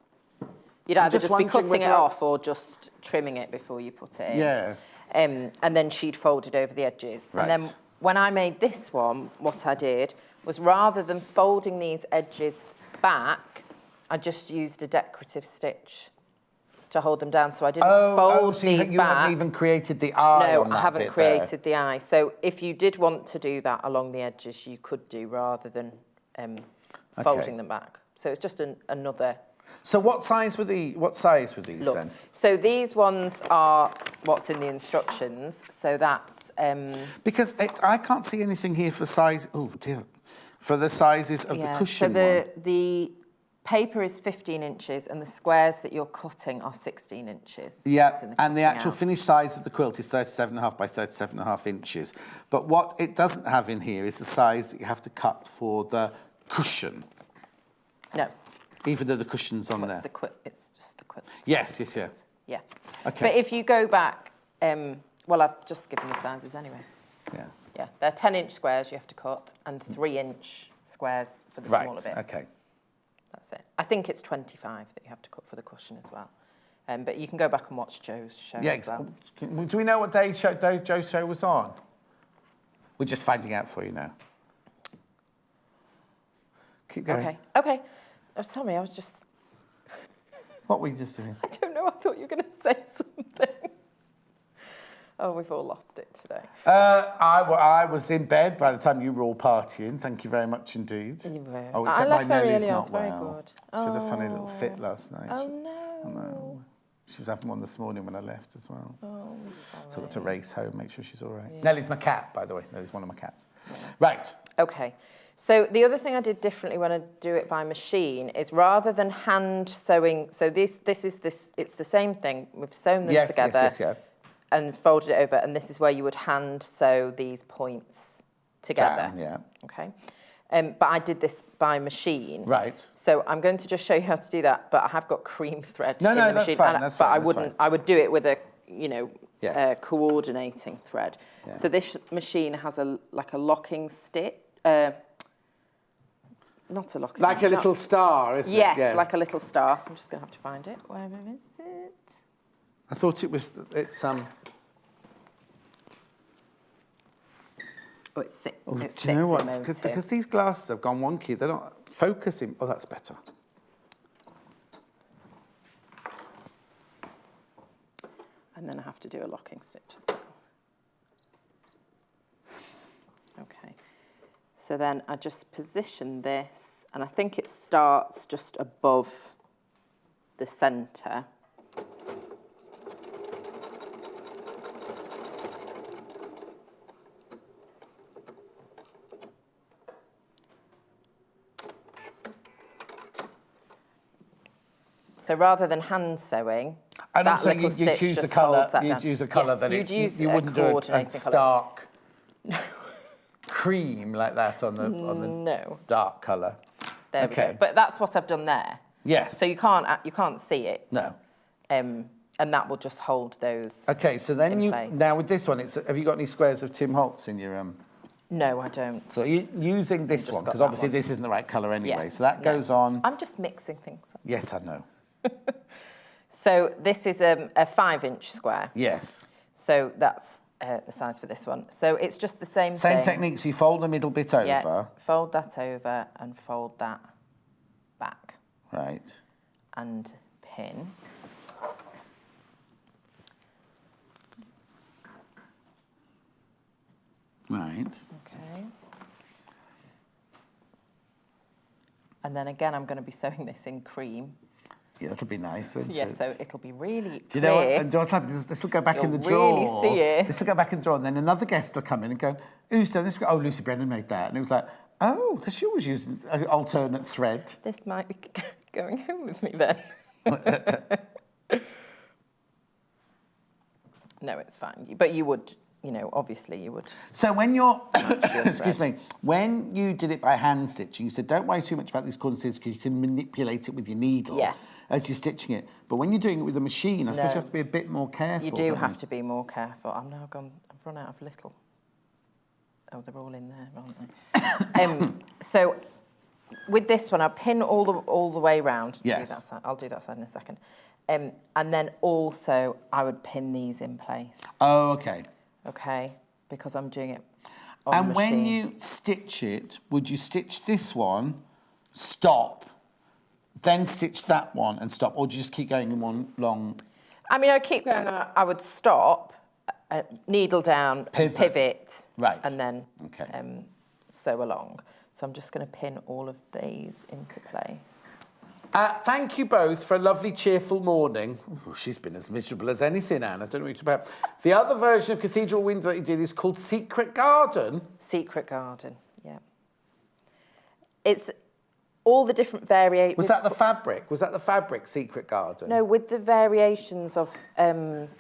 You'd either just be cutting it off or just trimming it before you put it in. Yeah. And then she'd fold it over the edges. Right. And then when I made this one, what I did was rather than folding these edges back, I just used a decorative stitch to hold them down. So I didn't fold these back. You haven't even created the eye on that bit. No, I haven't created the eye. So if you did want to do that along the edges, you could do rather than folding them back. So it's just another... So what size were these then? So these ones are what's in the instructions. So that's... Because I can't see anything here for size... Oh, dear. For the sizes of the cushion so the paper is 15 inches and the squares that you're cutting are 16 inches. Yeah, and the actual finished size of the quilt is 37.5 by 37.5 inches. But what it doesn't have in here is the size that you have to cut for the cushion. No. Even though the cushion's on there. It's just the quilt. Yes. Yeah. Okay. But if you go back, well, I've just given the sizes anyway. Yeah. Yeah, they're 10-inch squares you have to cut and 3-inch squares for the smaller bit. Okay. That's it. I think it's 25 that you have to cut for the cushion as well. But you can go back and watch Joe's show as well. Do we know what day Joe's show was on? We're just finding out for you now. Keep going. Okay. Oh, sorry, I was just... What were you just doing? I don't know, I thought you were going to say something. Oh, we've all lost it today. I was in bed by the time you were all partying. Thank you very much indeed. You were. Oh, except my Nellie's not very well. good. She had a funny little fit last night. Oh, no. I know. She was having one this morning when I left as well. Oh, so I got to race home, make sure she's all right. Yeah. Nellie's my cat, by the way. Nellie's one of my cats. Yeah. Right. Okay. So the other thing I did differently when I do it by machine is rather than hand sewing, so this is it's the same thing. We've sewn them together and folded it over, and this is where you would hand sew these points together. Down, yeah. Okay. But I did this by machine. Right. So I'm going to just show you how to do that, but I have got cream thread No, in no, the that's machine. fine, And- that's but fine, I that's wouldn't, fine. I would do it with a, you know, Yes. coordinating thread. Yeah. So this machine has like a locking stick, not a locking. Like a no. little star, isn't it? Yes, Yeah. like a little star. So I'm just going to have to find it. Where is it? I thought it was, it's Oh, it's six. Oh, It's do you know six what? in motive. Because these glasses have gone wonky. They're not focusing. Oh, that's better. And then I have to do a locking stitch as well. Okay. So then I just position this, and I think it starts just above the centre. So rather than hand sewing, And that also, little you stitch choose the just colour. holds that You down. choose a colour Yes, that you'd it's. use You a wouldn't do a coordinating colour. stark cream like that on the No. dark colour. There we Okay. go. But that's what I've done there. Yes. So you can't see it. No. And that will just hold those. Okay, so then in you place. now with this one, have you got any squares of Tim Holtz in your No, I don't. So you using this just one got because that obviously one. this isn't the right colour anyway. Yes, So that no. goes on. I'm just mixing things up. Yes, I know. So this is a 5-inch square. Yes. So that's the size for this one. So it's just the same thing. Same technique. So you fold the middle bit over. Yeah, fold that over and fold that back Right. and pin. Right. Okay. And then again, I'm going to be sewing this in cream. Yeah, that'll be nice, won't Yeah, it? so it'll be really Do you know what? clear. And do you know what happens? This will go back in the You'll really drawer. see it. This will go back in the drawer, and then another guest will come in and go, "Who's done this?" Oh, Lucy Brennan made that, and it was like, "Oh, so she was using an alternate thread." This might be going home with me then. No, it's fine. But you would, you know, obviously you would. So when you're, your excuse me, when you did it by hand stitching, you said don't worry too much about these corner stitches because you can manipulate it with your needle Yes. as you're stitching it. But when you're doing it with a machine, I suppose No. you have to be a bit more careful. You do don't have to be more careful. I've run out of little. Oh, they're all in there, aren't they? So with this one, I'll pin all the way round. Yes. I'll do that side in a second. And then also I would pin these in place. Oh, okay. Okay, because I'm doing it on And the when machine. you stitch it, would you stitch this one, stop, then stitch that one and stop, or do you just keep going in one long? I mean, I keep going. I would stop, needle down, pivot, Right. and then Okay. sew along. So I'm just going to pin all of these into place. Thank you both for a lovely, cheerful morning. Ooh, she's been as miserable as anything, Anne. I don't know what you're about. The other version of Cathedral Windows that you did is called Secret Garden. Secret Garden, yeah. It's all the different variations. Was that the fabric? Was that the fabric, Secret Garden? No, with the variations of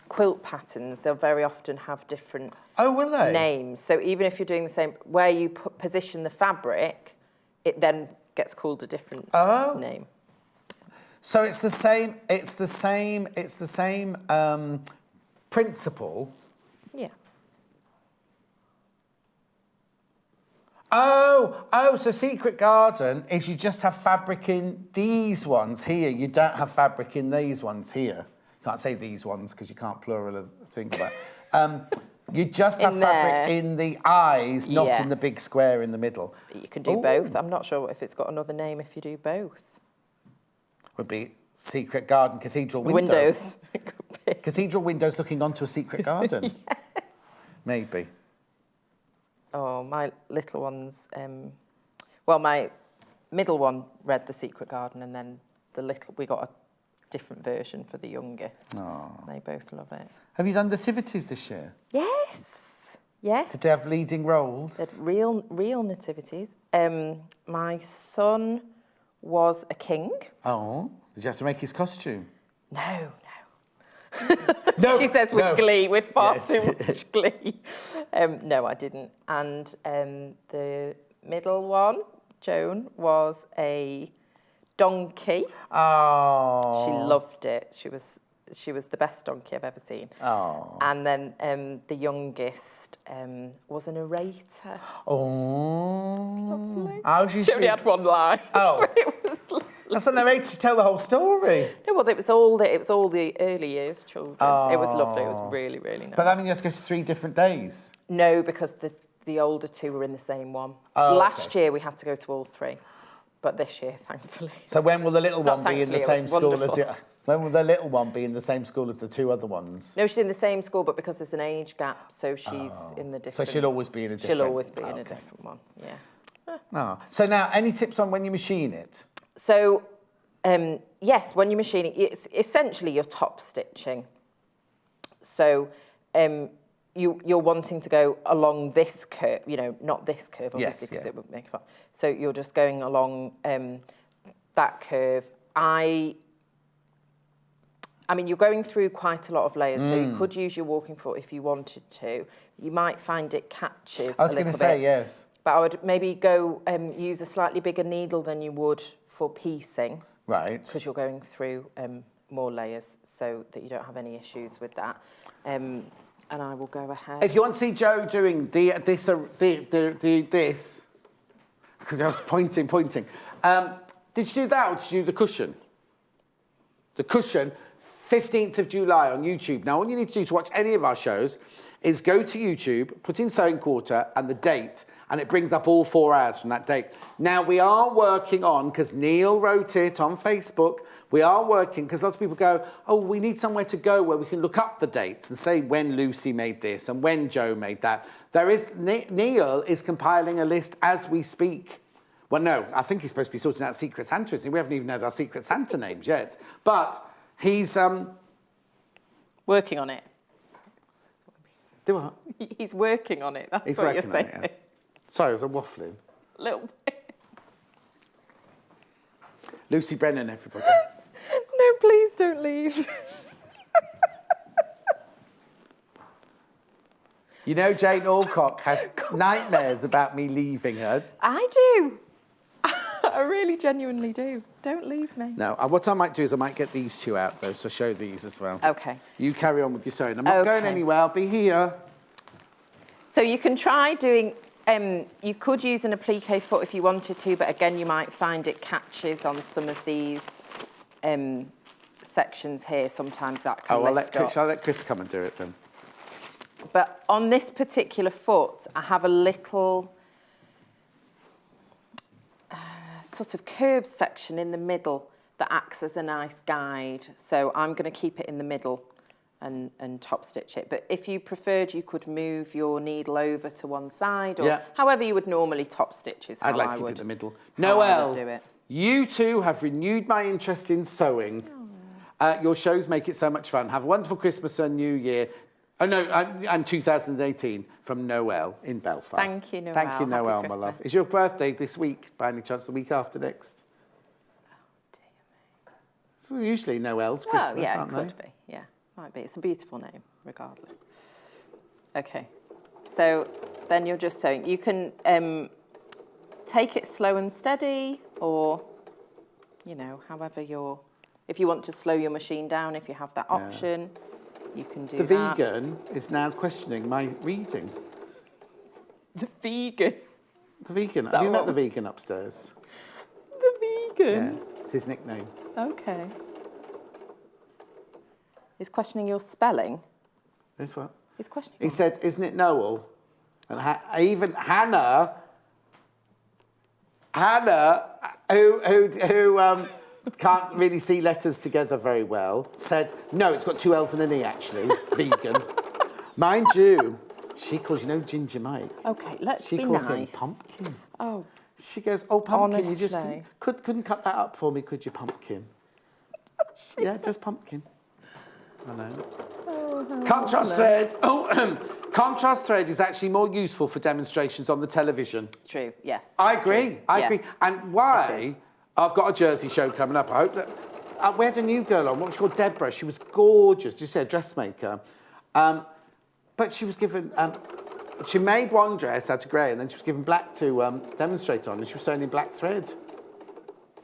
quilt patterns, they'll very often have different Oh, will they? names. So even if you're doing the same, where you position the fabric, it then gets called a different name. So it's the same. It's the same principle. Yeah. Oh, so Secret Garden is you just have fabric in these ones here. You don't have fabric in these ones here. Can't say these ones because you can't plural a thing about. You just have In fabric there. in the eyes, not in the Yes. big square in the middle. You can do both. I'm not sure if it's got another name if you do both. Would be Secret Garden Cathedral Windows. Windows. It could be. Cathedral Windows looking onto a secret garden. Yes. Maybe. Oh, my little ones. Well, my middle one read The Secret Garden, and then we got a different version for the youngest. Oh. They both love it. Have you done nativities this year? Yes. Yes. Did they have leading roles? They're real nativities. My son was a king. Oh, did you have to make his costume? No. No, She says with no. glee, with far Yes. too much glee. No, I didn't. And the middle one Joan was a donkey. Oh. She loved it. She was the best donkey I've ever seen. Oh. And then the youngest was a narrator. Oh. Oh, She only had one line. Oh. It was lovely. That's the narrator to tell the whole story. No, well, it was all the early years children. It was lovely. It was really, really nice. But that means you have to go to 3 different days. No, because the older 2 were in the same one. Oh, Last year we had to go to all 3, but this year, thankfully. So when will the little Not one be in the thankfully, it same was school as wonderful. When will the little one be in the same school as the 2 other ones? No, she's in the same school, but because there's an age gap, so she's in the So different. she'll always be in a different. She'll always be in a different one. Yeah. Oh. So now, any tips on when you machine it? So, yes, when you're machining, it's essentially you're top stitching. So, you're wanting to go along this curve, not this curve, obviously, because it would make it fun. So you're just going along that curve. I mean, you're going through quite a lot of layers, so you could use your walking foot if you wanted to. You might find it catches I was going to say, yes. But I would maybe go use a slightly bigger needle than you would for piecing. Right. Because you're going through more layers, so that you don't have any issues with that. And I will go ahead. If you want to see Jo doing this, because I was pointing. Did you do that, or did you do the cushion? The cushion, 15th of July on YouTube. Now, all you need to do to watch any of our shows is go to YouTube, put in Sewing Quarter and the date, and it brings up all 4 hours from that date. Now, we are working on, because Neil wrote it on Facebook, we are working, because lots of people go, oh, we need somewhere to go where we can look up the dates and say when Lucy made this and when Jo made that. Neil is compiling a list as we speak. Well, no, I think he's supposed to be sorting out Secret Santa. We haven't even had our Secret Santa names yet. But he's... working on it. Do what? He's working on it. That's He's what you're working saying. on it, yeah. Sorry, I was waffling. A little bit. Lucy Brennan, everybody. No, please don't leave. You know, Jane Alcock has nightmares about me leaving her. I do. I really genuinely do. Don't leave me. No, what I might do is I might get these 2 out, though, so show these as well. Okay. You carry on with your sewing. I'm not going anywhere. I'll be here. So you can try doing... you could use an appliqué foot if you wanted to, but again, you might find it catches on some of these sections here. Sometimes that can lift up. Shall I let Chris come and do it then? But on this particular foot, I have a little sort of curved section in the middle that acts as a nice guide. So I'm going to keep it in the middle and top stitch it. But if you preferred, you could move your needle over to one side, or however you would normally top stitch is how I'd like to keep it in the middle. Noelle, do it. You 2 have renewed my interest in sewing. Your shows make it so much fun. Have a wonderful Christmas and New Year. Oh, no, and 2018 from Noelle in Belfast. Thank you, Noelle. Thank you, Noelle, my love. Is your birthday this week, by any chance, the week after next? Oh, dear me. So usually Noelle's Christmas, well, yeah, aren't it they? could be. Yeah, might be. It's a beautiful name, regardless. Okay, so then you're just sewing. You can take it slow and steady, or, however you're... If you want to slow your machine down, if you have that option, you can do that. The vegan is now questioning my reading. The vegan? The vegan. Have you met the vegan upstairs? The vegan? Yeah, it's his nickname. Okay. He's questioning your spelling? That's what? He's questioning He said, isn't it Noel? And even Hannah, who can't really see letters together very well, said, no, it's got 2 L's and an E, actually, vegan. Mind you, she calls, Ginger Mike. Okay, let's be nice. She calls him Pumpkin. Oh. She goes, oh, Pumpkin, honestly. you just couldn't cut that up for me, could you, Pumpkin? Yeah, just Pumpkin. I know. Oh, contrast thread. Contrast thread is actually more useful for demonstrations on the television. True, yes. I agree. I agree. And why... I've got a Jersey show coming up. I hope that... we had a new girl on, what was she called? Deborah. She was gorgeous. Did you say a dressmaker? But she was given she made one dress out of grey and then she was given black to demonstrate on, and she was sewn in black thread.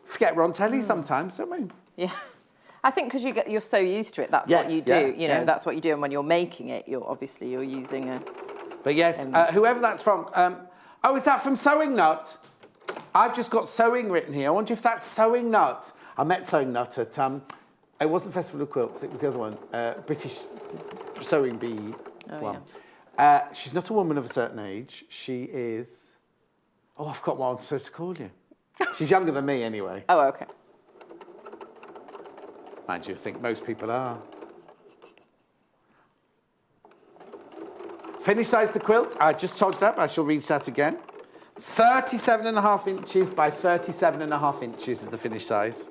Forget we're on telly sometimes, don't we? Yeah. I think because you're so used to it, that's Yes, what you do. You know, that's what you're doing when you're making it. You're using a... But yes, whoever that's from... oh, is that from Sewing Nut? I've just got Sewing written here. I wonder if that's Sewing Nut. I met Sewing Nut at... it wasn't Festival of Quilts, it was the other one. British Sewing Bee one. Yeah. She's not a woman of a certain age. She is... Oh, I've got what I'm supposed to call you. She's younger than me anyway. Oh, OK. Mind you, I think most people are. Finish size the quilt. I just told you that, but I shall read that again. 37.5 inches by 37.5 inches is the finished size.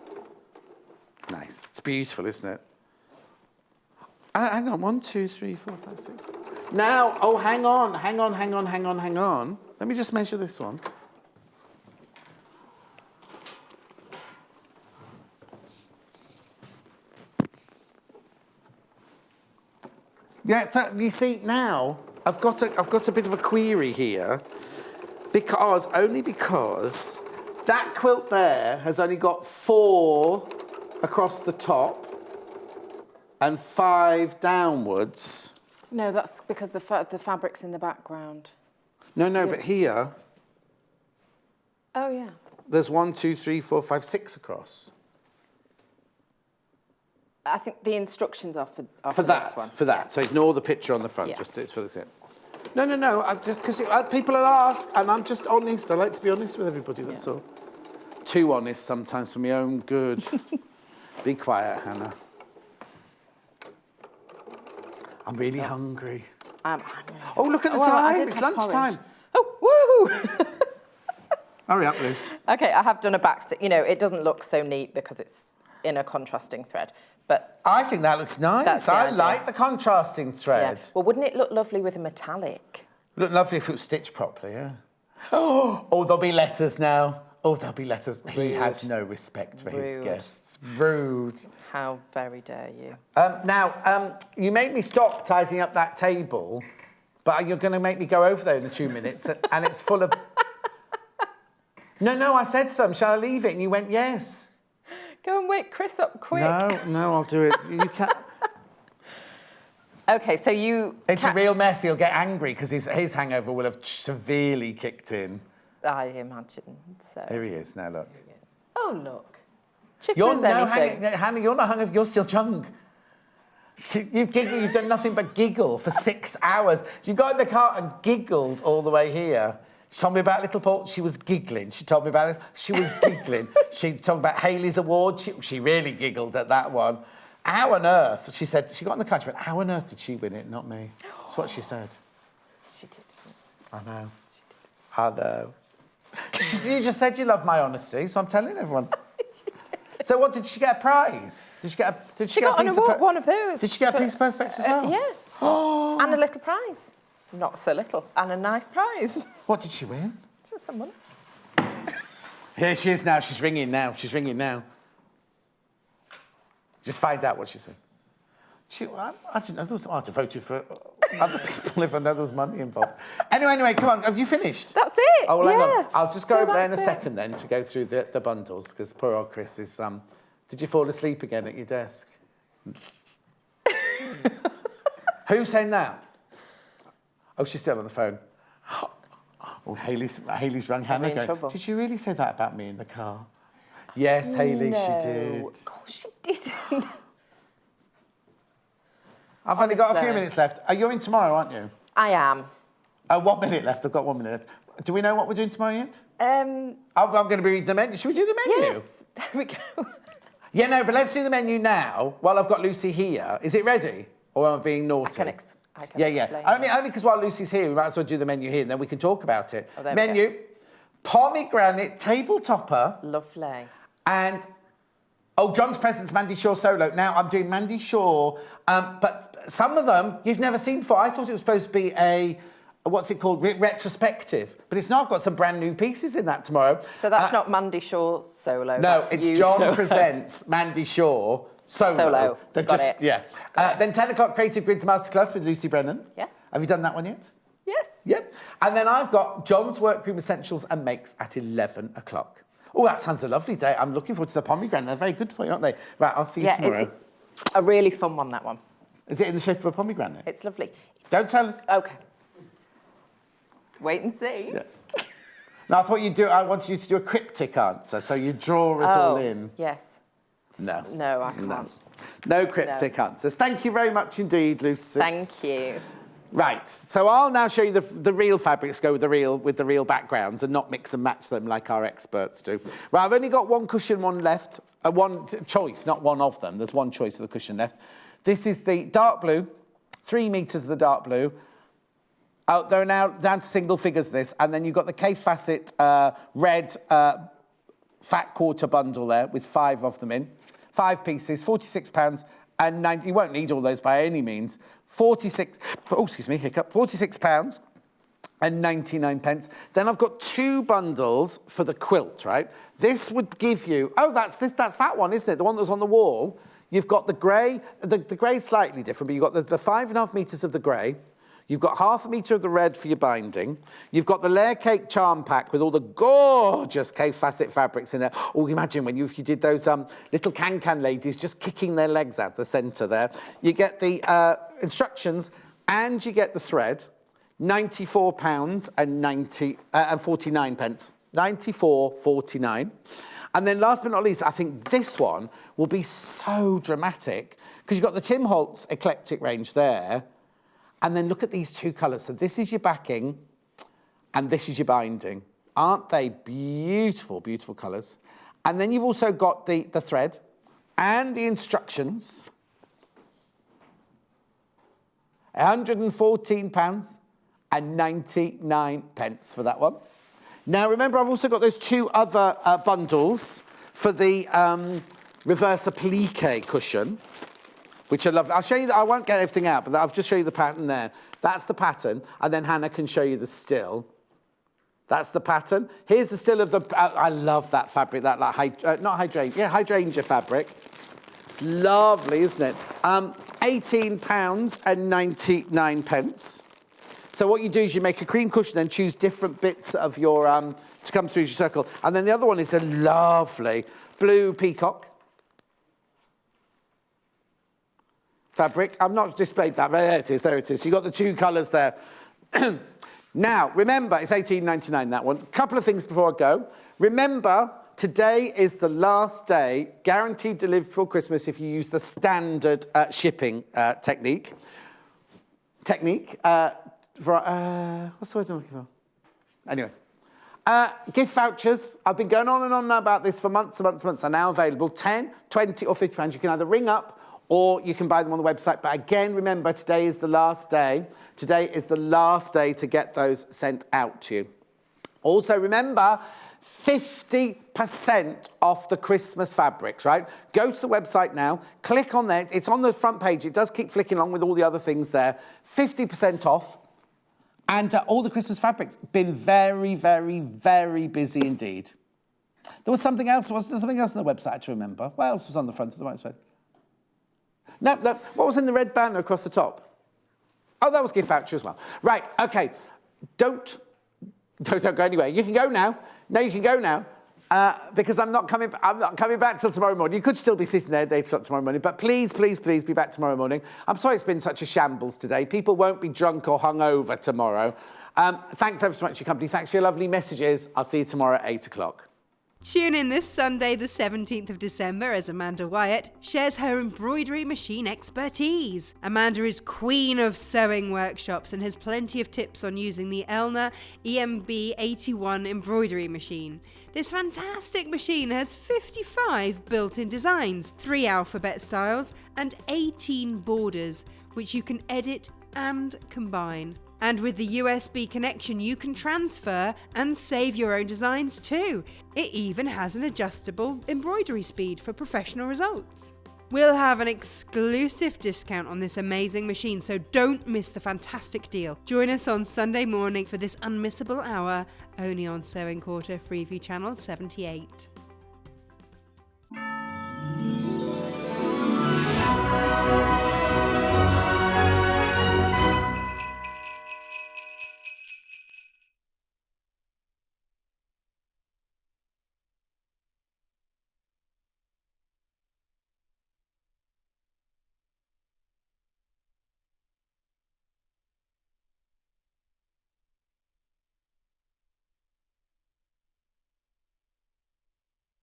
Nice. It's beautiful, isn't it? Hang on. 1, 2, 3, 4, 5, 6. Now, oh, hang on. Let me just measure this one. Yeah, you see, now I've got a bit of a query here, because that quilt there has only got 4 across the top and 5 downwards. No, that's because the fabric's in the background. No, but here. Oh, yeah. There's 1, 2, 3, 4, 5, 6 across. I think the instructions are for that. this one. For that. So ignore the picture on the front. Yeah. Just it's for this. No. Because people will ask, and I'm just honest. I like to be honest with everybody. That's all. Too honest sometimes for my own good. Be quiet, Hannah. I'm really hungry. I'm hungry. Oh, look at the time. It's lunchtime. Oh, woohoo! Hurry up, Luce. OK, I have done a backstitch. You know, it doesn't look so neat because it's in a contrasting thread. But I think that looks nice. I like the contrasting thread. Yeah. Well, wouldn't it look lovely with a metallic? Look lovely if it was stitched properly, yeah. Oh, there'll be letters now. Oh, there'll be letters. Rude. He has no respect for his guests. Rude. How very dare you. Now, you made me stop tidying up that table, but you're going to make me go over there in 2 minutes, and it's full of... No, I said to them, shall I leave it? And you went, yes. Go and wake Chris up quick. No, I'll do it. You can't... OK, so you... It's a real mess. He'll get angry because his hangover will have severely kicked in. I imagine so. Here he is. Now, look. Oh, look. Chipper as anything. Hannah, you're not hungover. You're still drunk. You've done nothing but giggle for 6 hours. You got in the car and giggled all the way here. She told me about Little Paul. She was giggling. She told me about this. She was giggling. She told me about Hayley's award. She really giggled at that one. How on earth, she said, she got in the car, she went, how on earth did she win it, not me? That's what she said. She did. I know. I know. You just said you love my honesty, so I'm telling everyone. So what, did she get a prize? Did she get an award, one of those. Did she get a piece of Perspex as well? Yeah. Oh. And a little prize. Not so little. And a nice prize. What did she win? Just some money. Here she is now. She's ringing now. Just find out what she said. I didn't know there was... I'd have voted for other people if I know there was money involved. Anyway, come on. Have you finished? That's it. Oh, well, hang on. I'll just go over there in a second then to go through the bundles, because poor old Chris is... Did you fall asleep again at your desk? Who's saying that? Oh, she's still on the phone. Oh, Hayley's rung Hannah going, did you really say that about me in the car? Yes, Hayley, she did. Of course she didn't. I've only got a few minutes left. You're in tomorrow, aren't you? I am. 1 minute left. I've got 1 minute left. Do we know what we're doing tomorrow yet? I'm going to be reading the menu. Should we do the menu? Yes, there we go. Yeah, no, but let's do the menu now while I've got Lucy here. Is it ready? Or am I being naughty? I can yeah. Only because while Lucy's here, we might as well do the menu here and then we can talk about it. Oh, menu, pomegranate table topper. Lovely. And, John's Presents, Mandy Shaw solo. Now, I'm doing Mandy Shaw, but some of them you've never seen before. I thought it was supposed to be a, what's it called, retrospective. But it's not. I've got some brand new pieces in that tomorrow. So that's not Mandy Shaw solo? No, it's John Presents, Mandy Shaw solo. Got it. Yeah. Then 10 o'clock, Creative Grids Masterclass with Lucy Brennan. Yes. Have you done that one yet? Yes. Yep. And then I've got John's Workroom Essentials and Makes at 11 o'clock. Oh, that sounds a lovely day. I'm looking forward to the pomegranate. They're very good for you, aren't they? Right, I'll see you tomorrow. It's a really fun one, that one. Is it in the shape of a pomegranate? It's lovely. Don't tell us. Okay. Wait and see. Yeah. No, I thought I wanted you to do a cryptic answer, so you draw us all in. Yes. No. No, I can't. No cryptic answers. Thank you very much indeed, Lucy. Thank you. Right, so I'll now show you the real fabrics go with the real backgrounds and not mix and match them like our experts do. Right, I've only got one cushion, one left, one choice, not one of them. There's one choice of the cushion left. This is the dark blue, 3 meters of the dark blue. Oh, they're now down to single figures, this, and then you've got the K Facet red fat quarter bundle there with 5 of them in. 5 pieces, £46 and 90. You won't need all those by any means. £46 and 99 pence. Then I've got 2 bundles for the quilt, right? This would give you, that's that one, isn't it? The one that's on the wall. You've got the grey, the grey's slightly different, but you've got the 5.5 meters of the grey. You've got 0.5 meter of the red for your binding. You've got the layer cake charm pack with all the gorgeous K Facet fabrics in there. Oh, imagine when if you did those little can ladies just kicking their legs out the centre there. You get the instructions and you get the thread. £94 and 49 pence. 94.49. And then last but not least, I think this one will be so dramatic because you've got the Tim Holtz eclectic range there. And then look at these 2 colours. So this is your backing and this is your binding. Aren't they beautiful, beautiful colours? And then you've also got the thread and the instructions. £114 and 99 pence for that one. Now, remember, I've also got those 2 other bundles for the reverse applique cushion, which I love. I'll show you that. I won't get everything out, but I'll just show you the pattern there. That's the pattern, and then Hannah can show you the still. That's the pattern. Here's the still of the. I love that fabric. That hydrangea fabric. It's lovely, isn't it? £18 and 99 pence. So what you do is you make a cream cushion, then choose different bits of your to come through your circle, and then the other one is a lovely blue peacock fabric. I've not displayed that, but there it is, there it is. You've got the 2 colours there. Now, remember, it's £18.99, that one. A couple of things before I go. Remember, today is the last day, guaranteed delivery for Christmas if you use the standard shipping technique. What's the word I'm looking for? Anyway. Gift vouchers. I've been going on and on about this for months and months and months. Are now available. 10, 20 or £50. You can either ring up or you can buy them on the website. But again, remember, today is the last day. Today is the last day to get those sent out to you. Also, remember, 50% off the Christmas fabrics, right? Go to the website now, click on there. It's on the front page. It does keep flicking along with all the other things there. 50% off. And all the Christmas fabrics. Been very, very, very busy indeed. There was something else. Was there something else on the website to remember? What else was on the front of the website? No. What was in the red banner across the top? Oh, that was gift voucher as well. Right, okay. Don't go anywhere. You can go now. No, you can go now. Because I'm not coming back till tomorrow morning. You could still be sitting there at 8 o'clock tomorrow morning, but please, please, please be back tomorrow morning. I'm sorry it's been such a shambles today. People won't be drunk or hungover tomorrow. Thanks ever so much for your company. Thanks for your lovely messages. I'll see you tomorrow at 8 o'clock. Tune in this Sunday, the 17th of December, as Amanda Wyatt shares her embroidery machine expertise. Amanda is queen of sewing workshops and has plenty of tips on using the Elna EMB 81 embroidery machine. This fantastic machine has 55 built-in designs, 3 alphabet styles, and 18 borders, which you can edit and combine. And with the USB connection, you can transfer and save your own designs too. It even has an adjustable embroidery speed for professional results. We'll have an exclusive discount on this amazing machine, so don't miss the fantastic deal. Join us on Sunday morning for this unmissable hour, only on Sewing Quarter Freeview Channel 78.